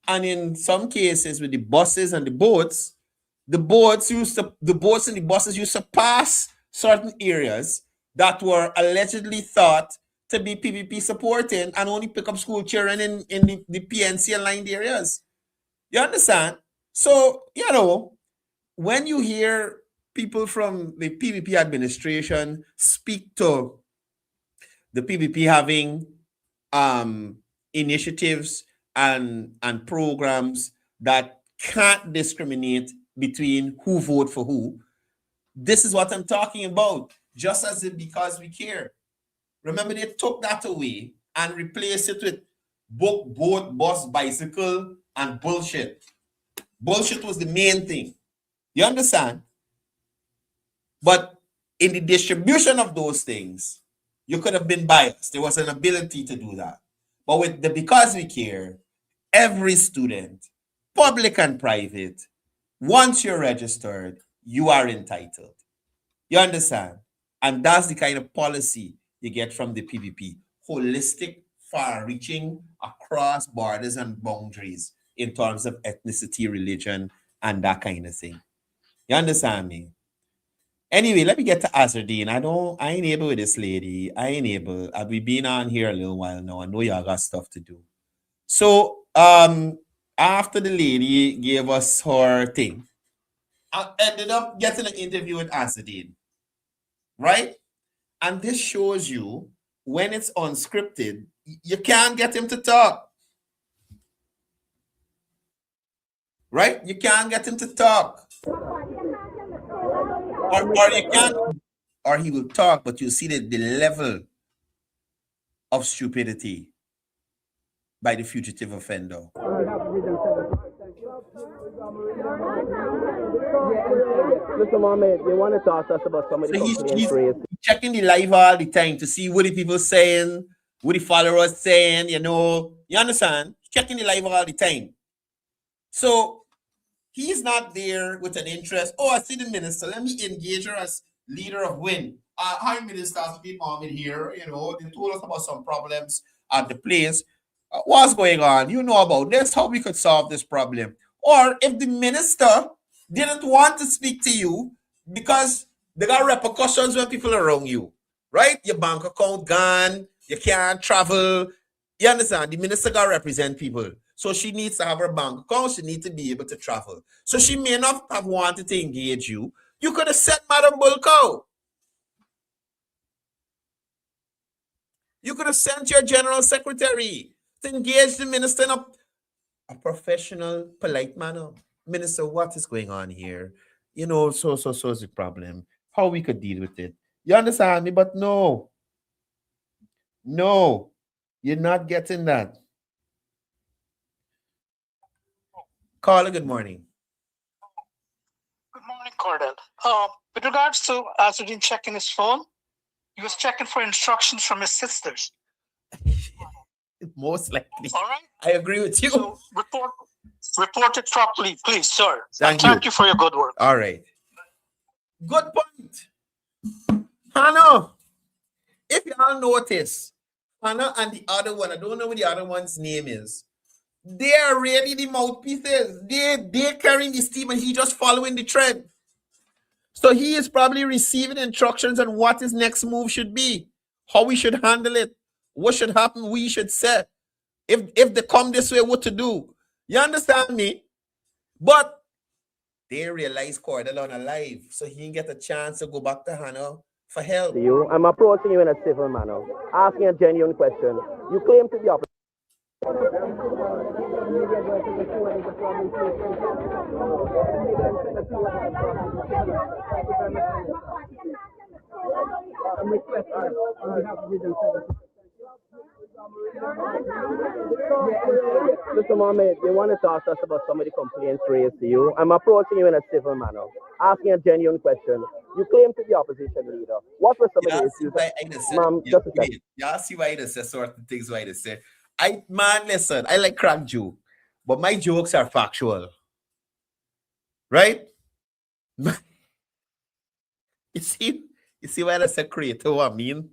And in some cases, with the buses and the boats and the buses used to pass certain areas that were allegedly thought to be PPP supporting, and only pick up school children in the PNC aligned areas. You understand? So, when you hear people from the PPP administration speak to the PPP having initiatives and programs that can't discriminate between who vote for who, this is what I'm talking about. Just as in Because We Care. Remember, they took that away and replaced it with book, boat, bus, bicycle, and bullshit. Bullshit was the main thing. You understand? But in the distribution of those things, you could have been biased. There was an ability to do that. But with the Because We Care, every student, public and private, once you're registered, you are entitled. You understand? And that's the kind of policy you get from the PPP. Holistic, far-reaching, across borders and boundaries in terms of ethnicity, religion, and that kind of thing. You understand me? Anyway, let me get to Azardine. I ain't able with this lady. I ain't able. I've been on here a little while now. I know y'all got stuff to do. So, after the lady gave us her thing, I ended up getting an interview with Azardine, right? And this shows you, when it's unscripted, you can't get him to talk. Right? You can't get him to talk. Or you can't, or he will talk, but you see the level of stupidity by the fugitive offender. Mr. Mohammed, you want to talk to us about some of the he's checking the live all the time to see what the people saying, what the followers saying, you understand? Checking the live all the time. So he's not there with an interest. Oh, I see the minister. Let me engage her as leader of WIN. Hi, Minister Azardine Mohammed here. They told us about some problems at the place. What's going on? You know about this, how we could solve this problem. Or if the minister didn't want to speak to you because they got repercussions when people are around you, right? Your bank account gone, you can't travel. You understand? The minister got to represent people. So she needs to have her bank account. She needs to be able to travel. So she may not have wanted to engage you. You could have sent Madam Bulko. You could have sent your general secretary to engage the minister in a professional, polite manner. Minister, what is going on here? So is the problem. How we could deal with it. You understand me? But no. You're not getting that. Carla, good morning. Good morning, Courdel. With regards to Azudin checking his phone, he was checking for instructions from his sisters. Most likely. All right. I agree with you. So report it properly, please, sir. Thank you for your good work. All right. Good point. Hannah, if y'all notice, Hannah and the other one, I don't know what the other one's name is. They are really the mouthpieces. They're carrying this team and he just following the trend. So he is probably receiving instructions on what his next move should be, how we should handle it, what should happen, we should say. If they come this way, what to do. You understand me? But they realize Courdel on alive, so he can get a chance to go back to Hannah for help. I'm approaching you in a civil manner, asking a genuine question. You claim to be opposite. Mr. Mohammed, they want to talk to us about some of the complaints raised to you. I'm approaching you in a civil manner, asking a genuine question. You claim to be opposition leader. What were some of the issues? Ma'am, just a second. Y'all see why they say certain things, why they say. Listen, I like crack joke, but my jokes are factual. Right? You see why they say creative, I mean?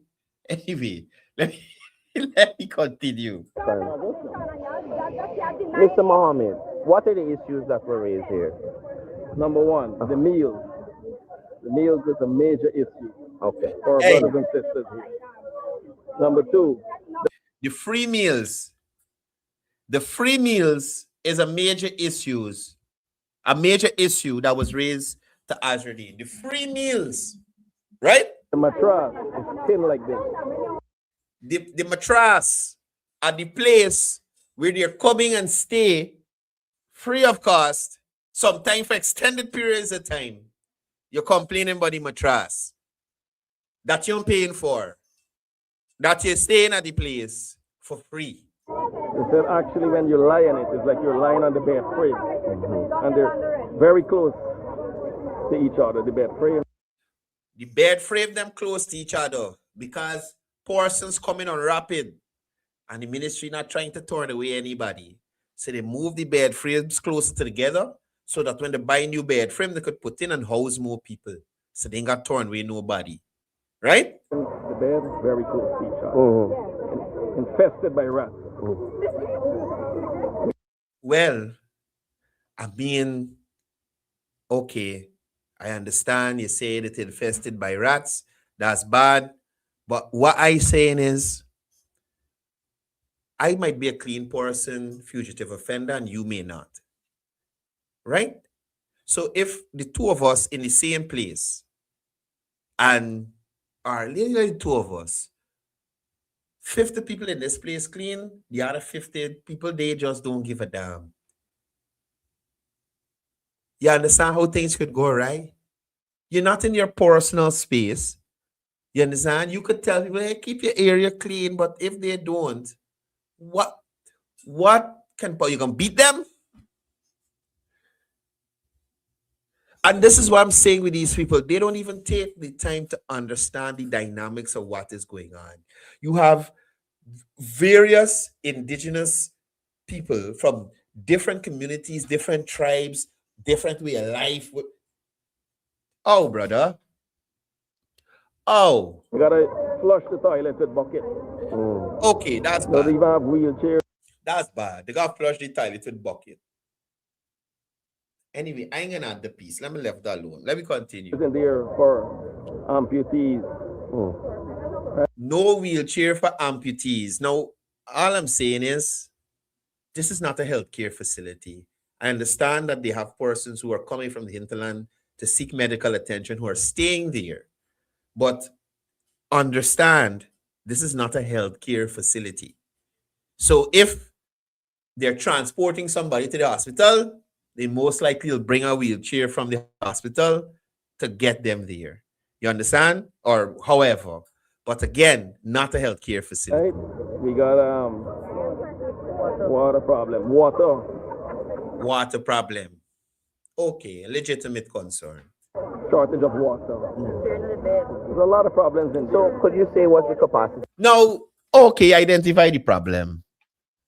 Anyway, let me continue. Mr. Mohammed, what are the issues that were raised here? Number one, the meals. The meals is a major issue. Okay. For our brothers and sisters here. Number two, the free meals. The free meals is a major issue that was raised to Azradine. The free meals, right? The mattress is thin like this. The mattress at the place where they're coming and stay free of cost, sometimes for extended periods of time. You're complaining about the mattress that you're paying for, that you're staying at the place for free. They said actually when you lie on it, it's like you're lying on the bed frame. And they're very close to each other, the bed frame. The bed frame them close to each other because persons coming on rapid and the ministry not trying to turn away anybody. So they move the bed frames closer together so that when they buy new bed frame, they could put in and house more people. So they ain't got turned away nobody. Right? The bed is very close to each other. Infested by rats. Well, I mean, okay, I understand you say that it's infested by rats. That's bad. But what I'm saying is, I might be a clean person, fugitive offender, and you may not. Right? So if the two of us in the same place, and are literally two of us, 50 people in this place clean, the other 50 people, they just don't give a damn. You understand how things could go, right? You're not in your personal space. You understand? You could tell people, hey, keep your area clean, but if they don't, what can you gonna beat them? And this is what I'm saying with these people. They don't even take the time to understand the dynamics of what is going on. You have various indigenous people from different communities, different tribes, different way of life. Oh, brother. Oh. You gotta flush the toilet with bucket. Okay, that's bad. They even have wheelchair. That's bad. They gotta flush the toilet with bucket. Anyway, I ain't gonna add the piece. Let me leave that alone. Let me continue. Isn't there for amputees? No wheelchair for amputees. Now, all I'm saying is, this is not a healthcare facility. I understand that they have persons who are coming from the hinterland to seek medical attention who are staying there. But understand, this is not a healthcare facility. So if they're transporting somebody to the hospital, they most likely will bring a wheelchair from the hospital to get them there. You understand? Or however. But again, not a healthcare facility. Right? We We got water problem. Water problem. Okay, a legitimate concern. Shortage of water. There's a lot of problems in there. So could you say what's the capacity? Now, okay, identify the problem.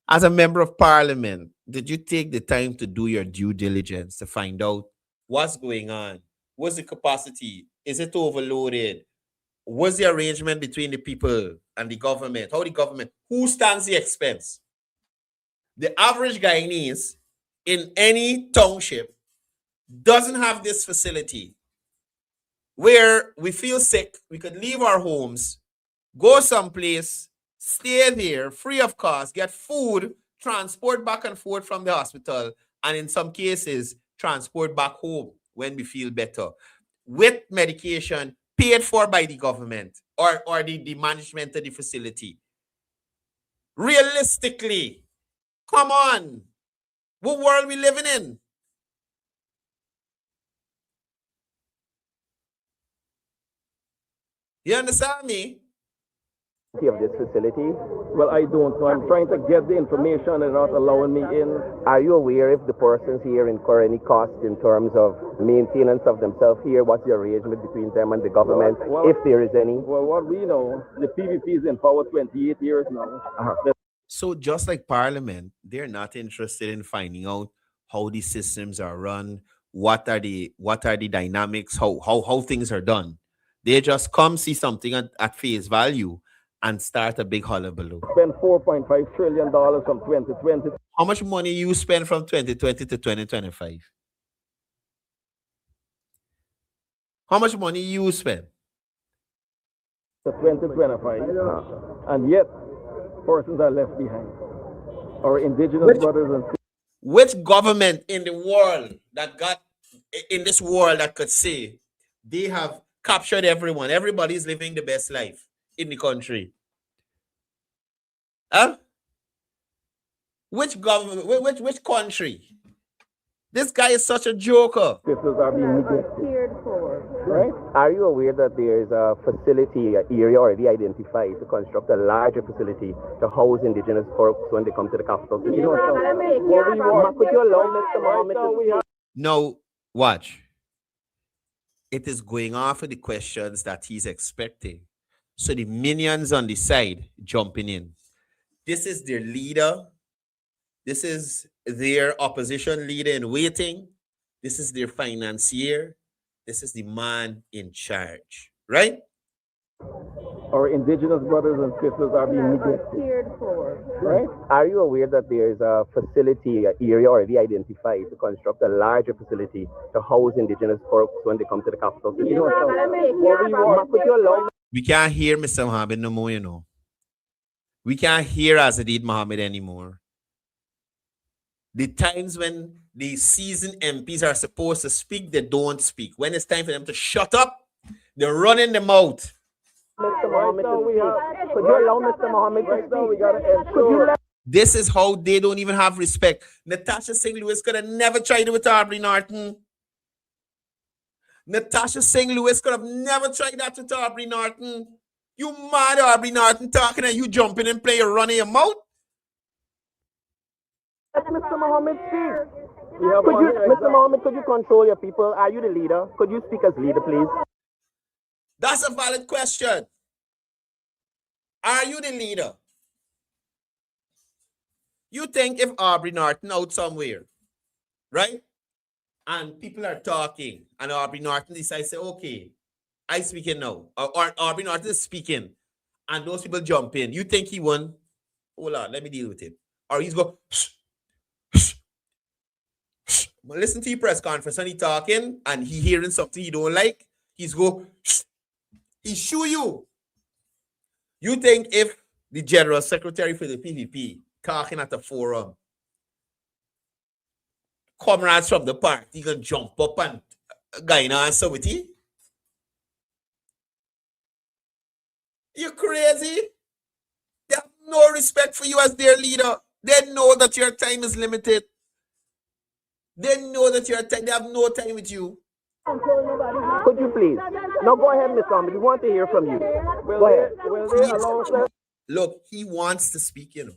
As a member of parliament, did you take the time to do your due diligence to find out what's going on? What's the capacity? Is it overloaded? What's the arrangement between the people and the government? Who stands the expense? The average Guyanese in any township doesn't have this facility where we feel sick, we could leave our homes, go someplace, stay there free of cost, get food, transport back and forth from the hospital, and in some cases, transport back home when we feel better, with medication paid for by the government or the management of the facility. Realistically, come on, what world we living in? You understand me? Of this facility? Well, I don't know. I'm trying to get the information and not allowing me in. Are you aware if the persons here incur any cost in terms of maintenance of themselves here? What's the arrangement between them and the government, if there is any? Well, what we know, the PVP is in power 28 years now. So just like Parliament, they're not interested in finding out how these systems are run, what are the dynamics, how things are done. They just come see something at face value and start a big hullabaloo. Spend $4.5 trillion from 2020. How much money you spend from 2020 to 2025? How much money you spend? To 2025. And yet, persons are left behind. Our indigenous brothers and sisters. Which government in the world that could say they have captured everyone? Everybody's living the best life in the country. Huh? Which government, which country? This guy is such a joker. Right? Are you aware that there is a facility area already identified to construct a larger facility to house indigenous folks when they come to the capital? Could you allow Mr. Mohammed to... No, watch. It is going off of the questions that he's expecting. So the minions on the side jumping in. This is their leader. This is their opposition leader in waiting. This is their financier. This is the man in charge, right? Our indigenous brothers and sisters are being neglected. Right? Are you aware that there is a facility area already identified to construct a larger facility to house indigenous folks when they come to the capital? Could you allow... We can't hear Mr. Mohammed no more, you know. We can't hear Azadid Mohammed anymore. The times when the seasoned MPs are supposed to speak, they don't speak. When it's time for them to shut up, they're running them out. Mr. Mohammed, could you allow Mr. Mohammed to speak? This is how they don't even have respect. Natasha St. Louis could have never tried it with Aubrey Norton. Natasha St. Louis could have never tried that with Aubrey Norton. You mad Aubrey Norton talking and you jumping and play, running your mouth? Let Mr. Mohammed speak. Mr. Mohammed, could you control your people? Are you the leader? Could you speak as leader, please? That's a valid question. Are you the leader? You think if Aubrey Norton out somewhere, right? And people are talking, and Aubrey Norton decides to say, okay, I speaking now. Or Aubrey Norton is speaking, and those people jump in. You think he won? Hold on, let me deal with it. Or he's go, listen to your press conference and he talking and he hearing something he don't like. He's go, he shoo you. You think if the general secretary for the PVP talking at the forum, comrades from the party, he gonna jump up and guy no answer with you? You crazy? They have no respect for you as their leader. They know that your time is limited. They know that they have no time with you. Could you please? No, go ahead, Mr. Ahmed. We want to hear from you. Go ahead. Look, he wants to speak, and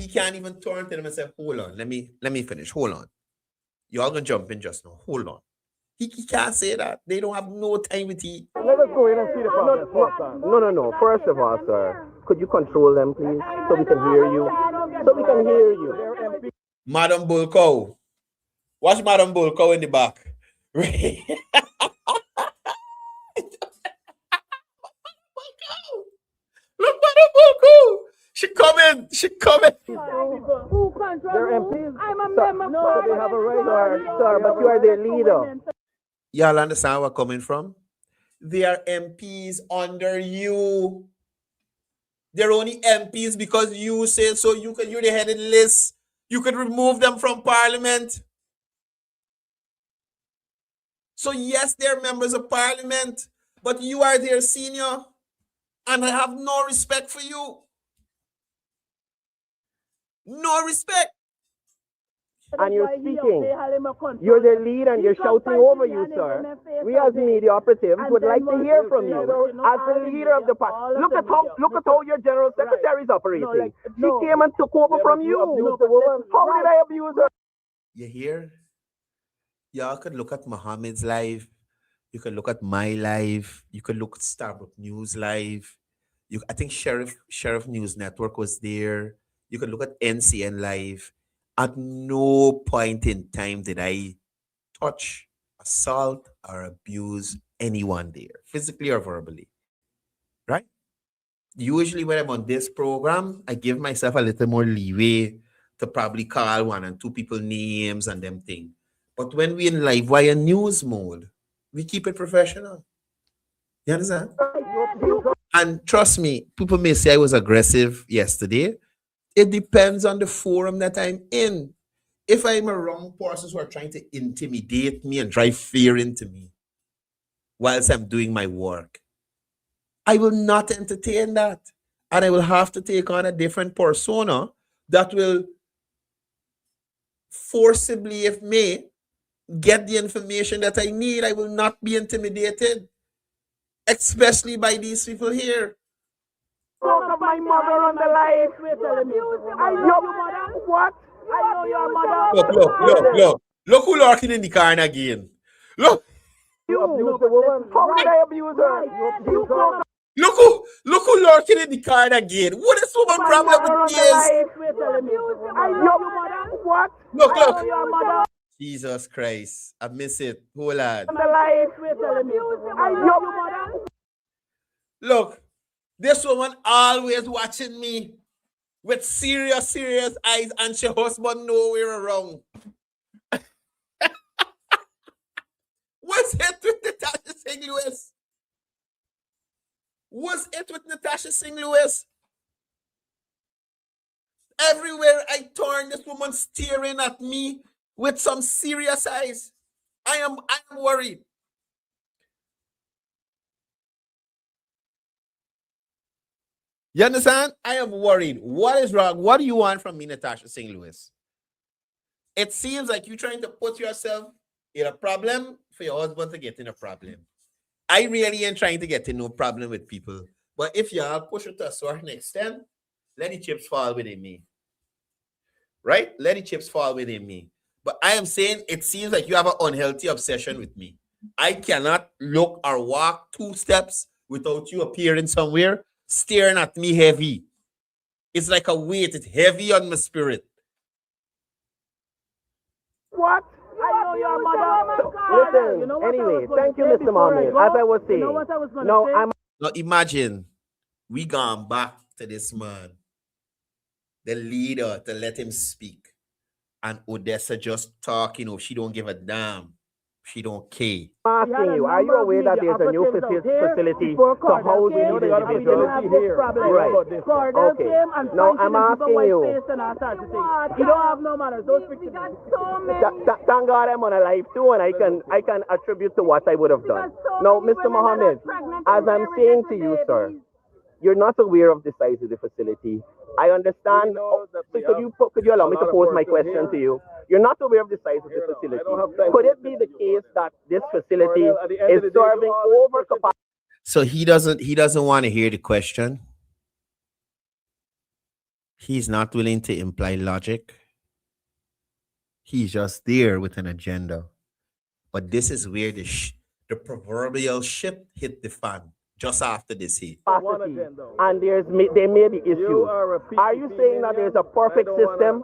he can't even turn to them and say, hold on, let me finish. Hold on. Y'all gonna jump in just now. Hold on. He can't say that. They don't have no time with he. Let us go in and see the problem first. No. First of all, sir, could you control them, please, so we can hear you? So we can hear you. Madam Bulko. Watch Madam Bulko in the back. Right. Look, Madam Bulko. She coming. Who controls MPs? I'm a member. No, they have a right, sir, but you are their leader. Y'all understand where I'm coming from? They are MPs under you. They're only MPs because you say so. You're the head of the list. You could remove them from parliament. So yes, they're members of parliament, but you are their senior, and I have no respect for you. No respect. And you're speaking. You're the lead and you're shouting over you, sir. We as media operatives would like to hear from you as the leader of the party. Look at how your general secretary is operating. She came and took over from you. How did I abuse her? You hear? Y'all could look at Mohammed's live. You could look at my live. You could look at Starbuck News live. I think Sheriff News Network was there. You could look at NCN live. At no point in time did I touch, assault, or abuse anyone there, physically or verbally. Right? Usually when I'm on this program, I give myself a little more leeway to probably call one and two people names and them thing. But when we in Livewire news mode, we keep it professional. You understand? And trust me, people may say I was aggressive yesterday. It depends on the forum that I'm in. If I'm around persons who are trying to intimidate me and drive fear into me whilst I'm doing my work, I will not entertain that. And I will have to take on a different persona that will forcibly, if may, get the information that I need. I will not be intimidated, especially by these people here. Of my mother on the live. I know what? I know your mother. Look who lurking in the car again. Look. You abuse the woman. How did I abuse her? Look who lurking in the car again. What is woman problem with this? What? Look. Jesus Christ. I miss it. Hold on. Look. This woman always watching me with serious eyes, and she husband nowhere around. What's it with Natasha St. Louis? What's it with Natasha St. Louis? Everywhere I turn, this woman staring at me with some serious eyes. I am worried. You understand? I am worried. What is wrong? What do you want from me, Natasha St. Louis? It seems like you're trying to put yourself in a problem for your husband to get in a problem. I really ain't trying to get in no problem with people. But if y'all push it to a certain extent, let the chips fall within me. Right? Let the chips fall within me. But I am saying it seems like you have an unhealthy obsession with me. I cannot look or walk 2 steps without you appearing somewhere staring at me heavy. It's like a weight. It's heavy on my spirit. What? I know your mother. Listen, anyway, thank you, Mr. Mohammed. As I was saying, now imagine we gone back to this man, the leader, to let him speak. And Odessa just talking, she don't give a damn. She don't care. I'm asking you, are you aware that there's a new facility to house these individuals? Right. Okay. Now, I'm asking you. You don't have no manners. Don't speak to me. Thank God I'm on a live too, and I can attribute to what I would have done. Now, Mr. Mohammed, as I'm saying to you, sir, you're not aware of the size of the facility. I understand. Could you allow me to pose my question to you? You're not aware of the size of the facility. Could it be the case that this facility is serving over capacity? So he doesn't want to hear the question. He's not willing to imply logic. He's just there with an agenda. But this is where the proverbial shit hit the fan just after this heat. And there may be issues. Are you saying that there's a perfect system?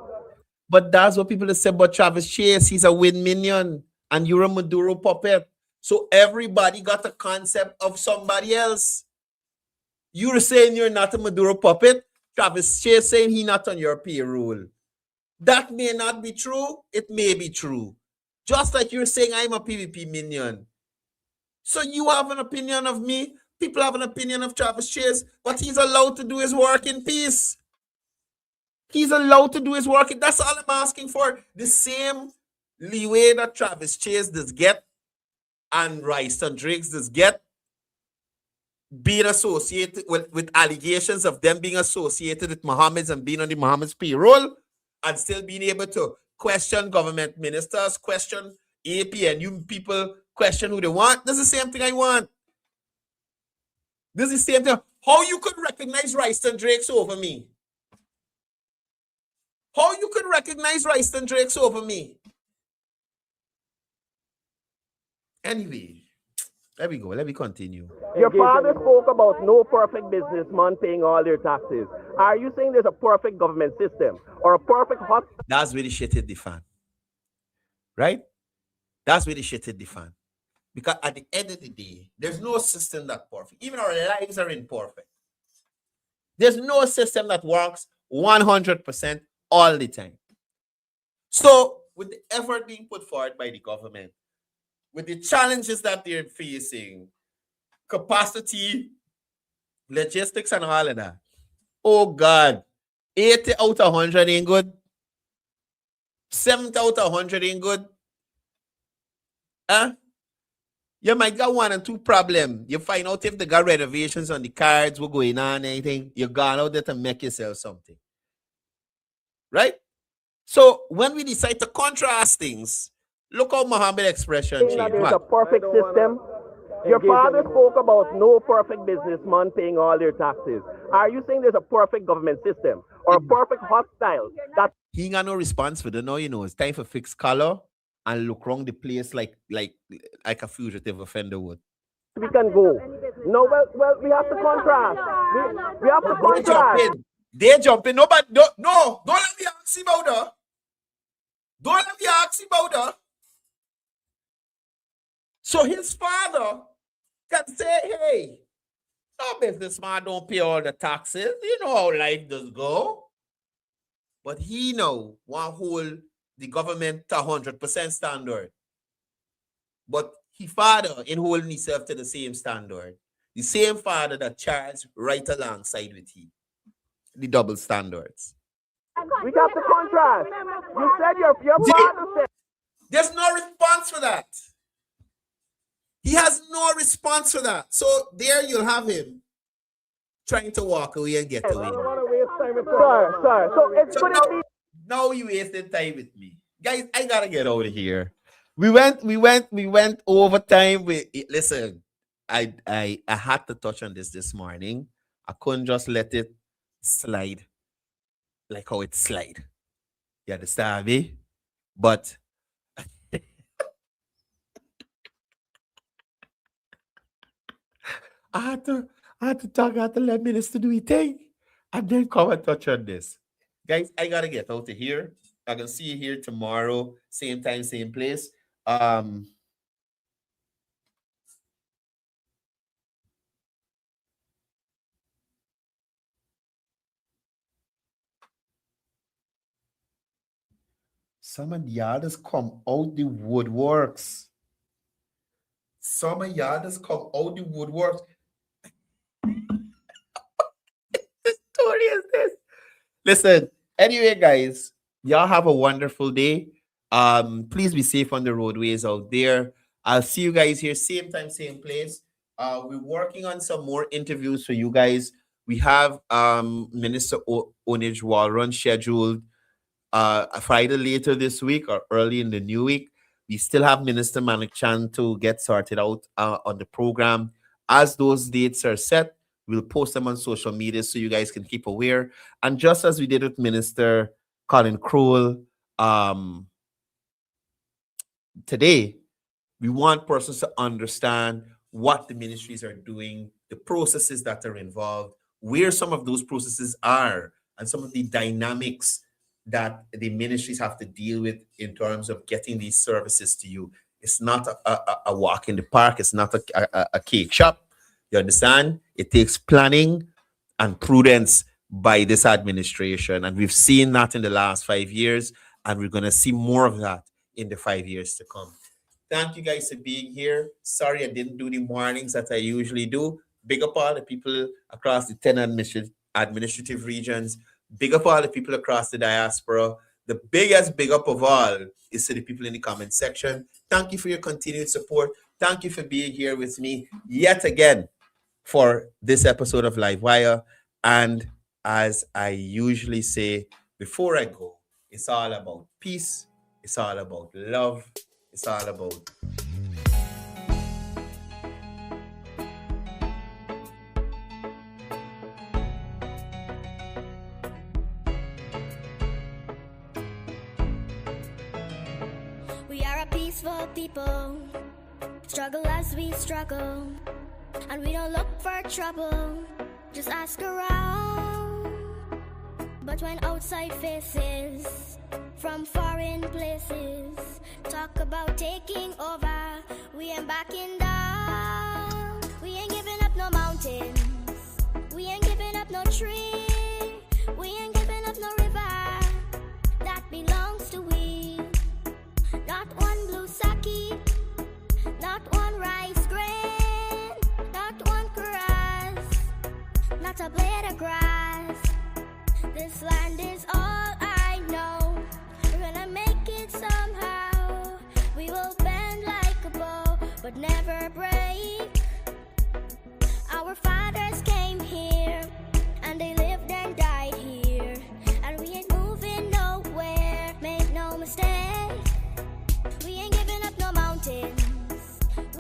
But that's what people have said about Travis Chase. He's a win minion and you're a Maduro puppet. So everybody got a concept of somebody else. You're saying you're not a Maduro puppet. Travis Chase saying he's not on your payroll. That may not be true. It may be true. Just like you're saying I'm a PvP minion. So you have an opinion of me. People have an opinion of Travis Chase. But he's allowed to do his work in peace. He's allowed to do his work. That's all I'm asking for. The same leeway that Travis Chase does get and Royston Driggs does get being associated with allegations of them being associated with Mohammed's and being on the Mohammed's payroll and still being able to question government ministers, question AP and you people, question who they want. This is the same thing I want. This is the same thing. How you could recognize Royston Driggs over me? How you could recognize Royston Driggs over me? Anyway, there we go. Let me continue. Your father spoke about no perfect businessman paying all their taxes. Are you saying there's a perfect government system or a perfect hot? That's where the shit hit the fan. Right? That's where the shit hit the fan. Because at the end of the day, there's no system that's perfect. Even our lives are imperfect. There's no system that works 100% all the time. So, with the effort being put forward by the government, with the challenges that they're facing, capacity, logistics, and all of that. Oh, God. 80 out of 100 ain't good. 70 out of 100 ain't good. Huh? You might got one and two problem. You find out if they got renovations on the cards, what going on, anything. You gone out there to make yourself something. Right? So, when we decide to contrast things, look how Mohammed expression changed. There's a perfect system. Your father spoke about no perfect businessman paying all their taxes. Are you saying there's a perfect government system or a perfect hostile? That he ain't got no response for the no, it's time for fix color and look around the place like a fugitive offender would. We can go. No, well, we have to contrast. We have to contrast. They jump in. Nobody, don't let me ask you about her. Don't let me ask you about her. So his father can say, hey, no businessman don't pay all the taxes. You know how life does go. But he know want hold the government to 100% standard. But he father in holding himself to the same standard. The same father that Charles right alongside with he. The double standards. We got the contrast. You said your father said. There's no response for that. He has no response for that. So there you'll have him trying to walk away and get away. I don't want to waste time with sir. So it's going to be. Now you wasted time with me. Guys, I gotta get out of here. We went over time. Listen, I had to touch on this morning. I couldn't just let it slide like how it slide. You understand me? But I had to let Minister do his thing and then come and touch on this. Guys, I gotta get out of here. I can see you here tomorrow, same time, same place. Some of y'all just come out the woodworks. Some of y'all just come out the woodworks. What story is this? Listen, anyway, guys, y'all have a wonderful day. Please be safe on the roadways out there. I'll see you guys here, same time, same place. We're working on some more interviews for you guys. We have Minister Onij Walrun scheduled Friday later this week or early in the new week. We still have Minister Manik Chan to get sorted out on the program. As those dates are set, We'll post them on social media so you guys can keep aware. And just as we did with Minister Colin Crowell today, we want persons to understand what the ministries are doing, the processes that are involved, where some of those processes are, and some of the dynamics that the ministries have to deal with in terms of getting these services to you. It's not a walk in the park. It's not a cake shop. You understand? It takes planning and prudence by this administration. And we've seen that in the last 5 years, and we're going to see more of that in the 5 years to come. Thank you guys for being here. Sorry I didn't do the mornings that I usually do. Big up all the people across the 10 administrative regions. Big up all the people across the diaspora. The biggest big up of all is to the people in the comment section. Thank you for your continued support. Thank you for being here with me yet again for this episode of Livewire. And as I usually say before I go, it's all about peace. It's all about love. It's all about we are a peaceful people, struggle as we struggle, and we don't look for trouble, just ask around. But when outside faces from foreign places talk about taking over, we ain't backing down. We ain't giving up no mountains, we ain't giving up no tree, we ain't giving up no river that belongs to we. Not one blue sake, not one rice grain, not one grass, not a blade of grass. This land is all I know. We're gonna make it somehow. We will bend like a bow, but never break.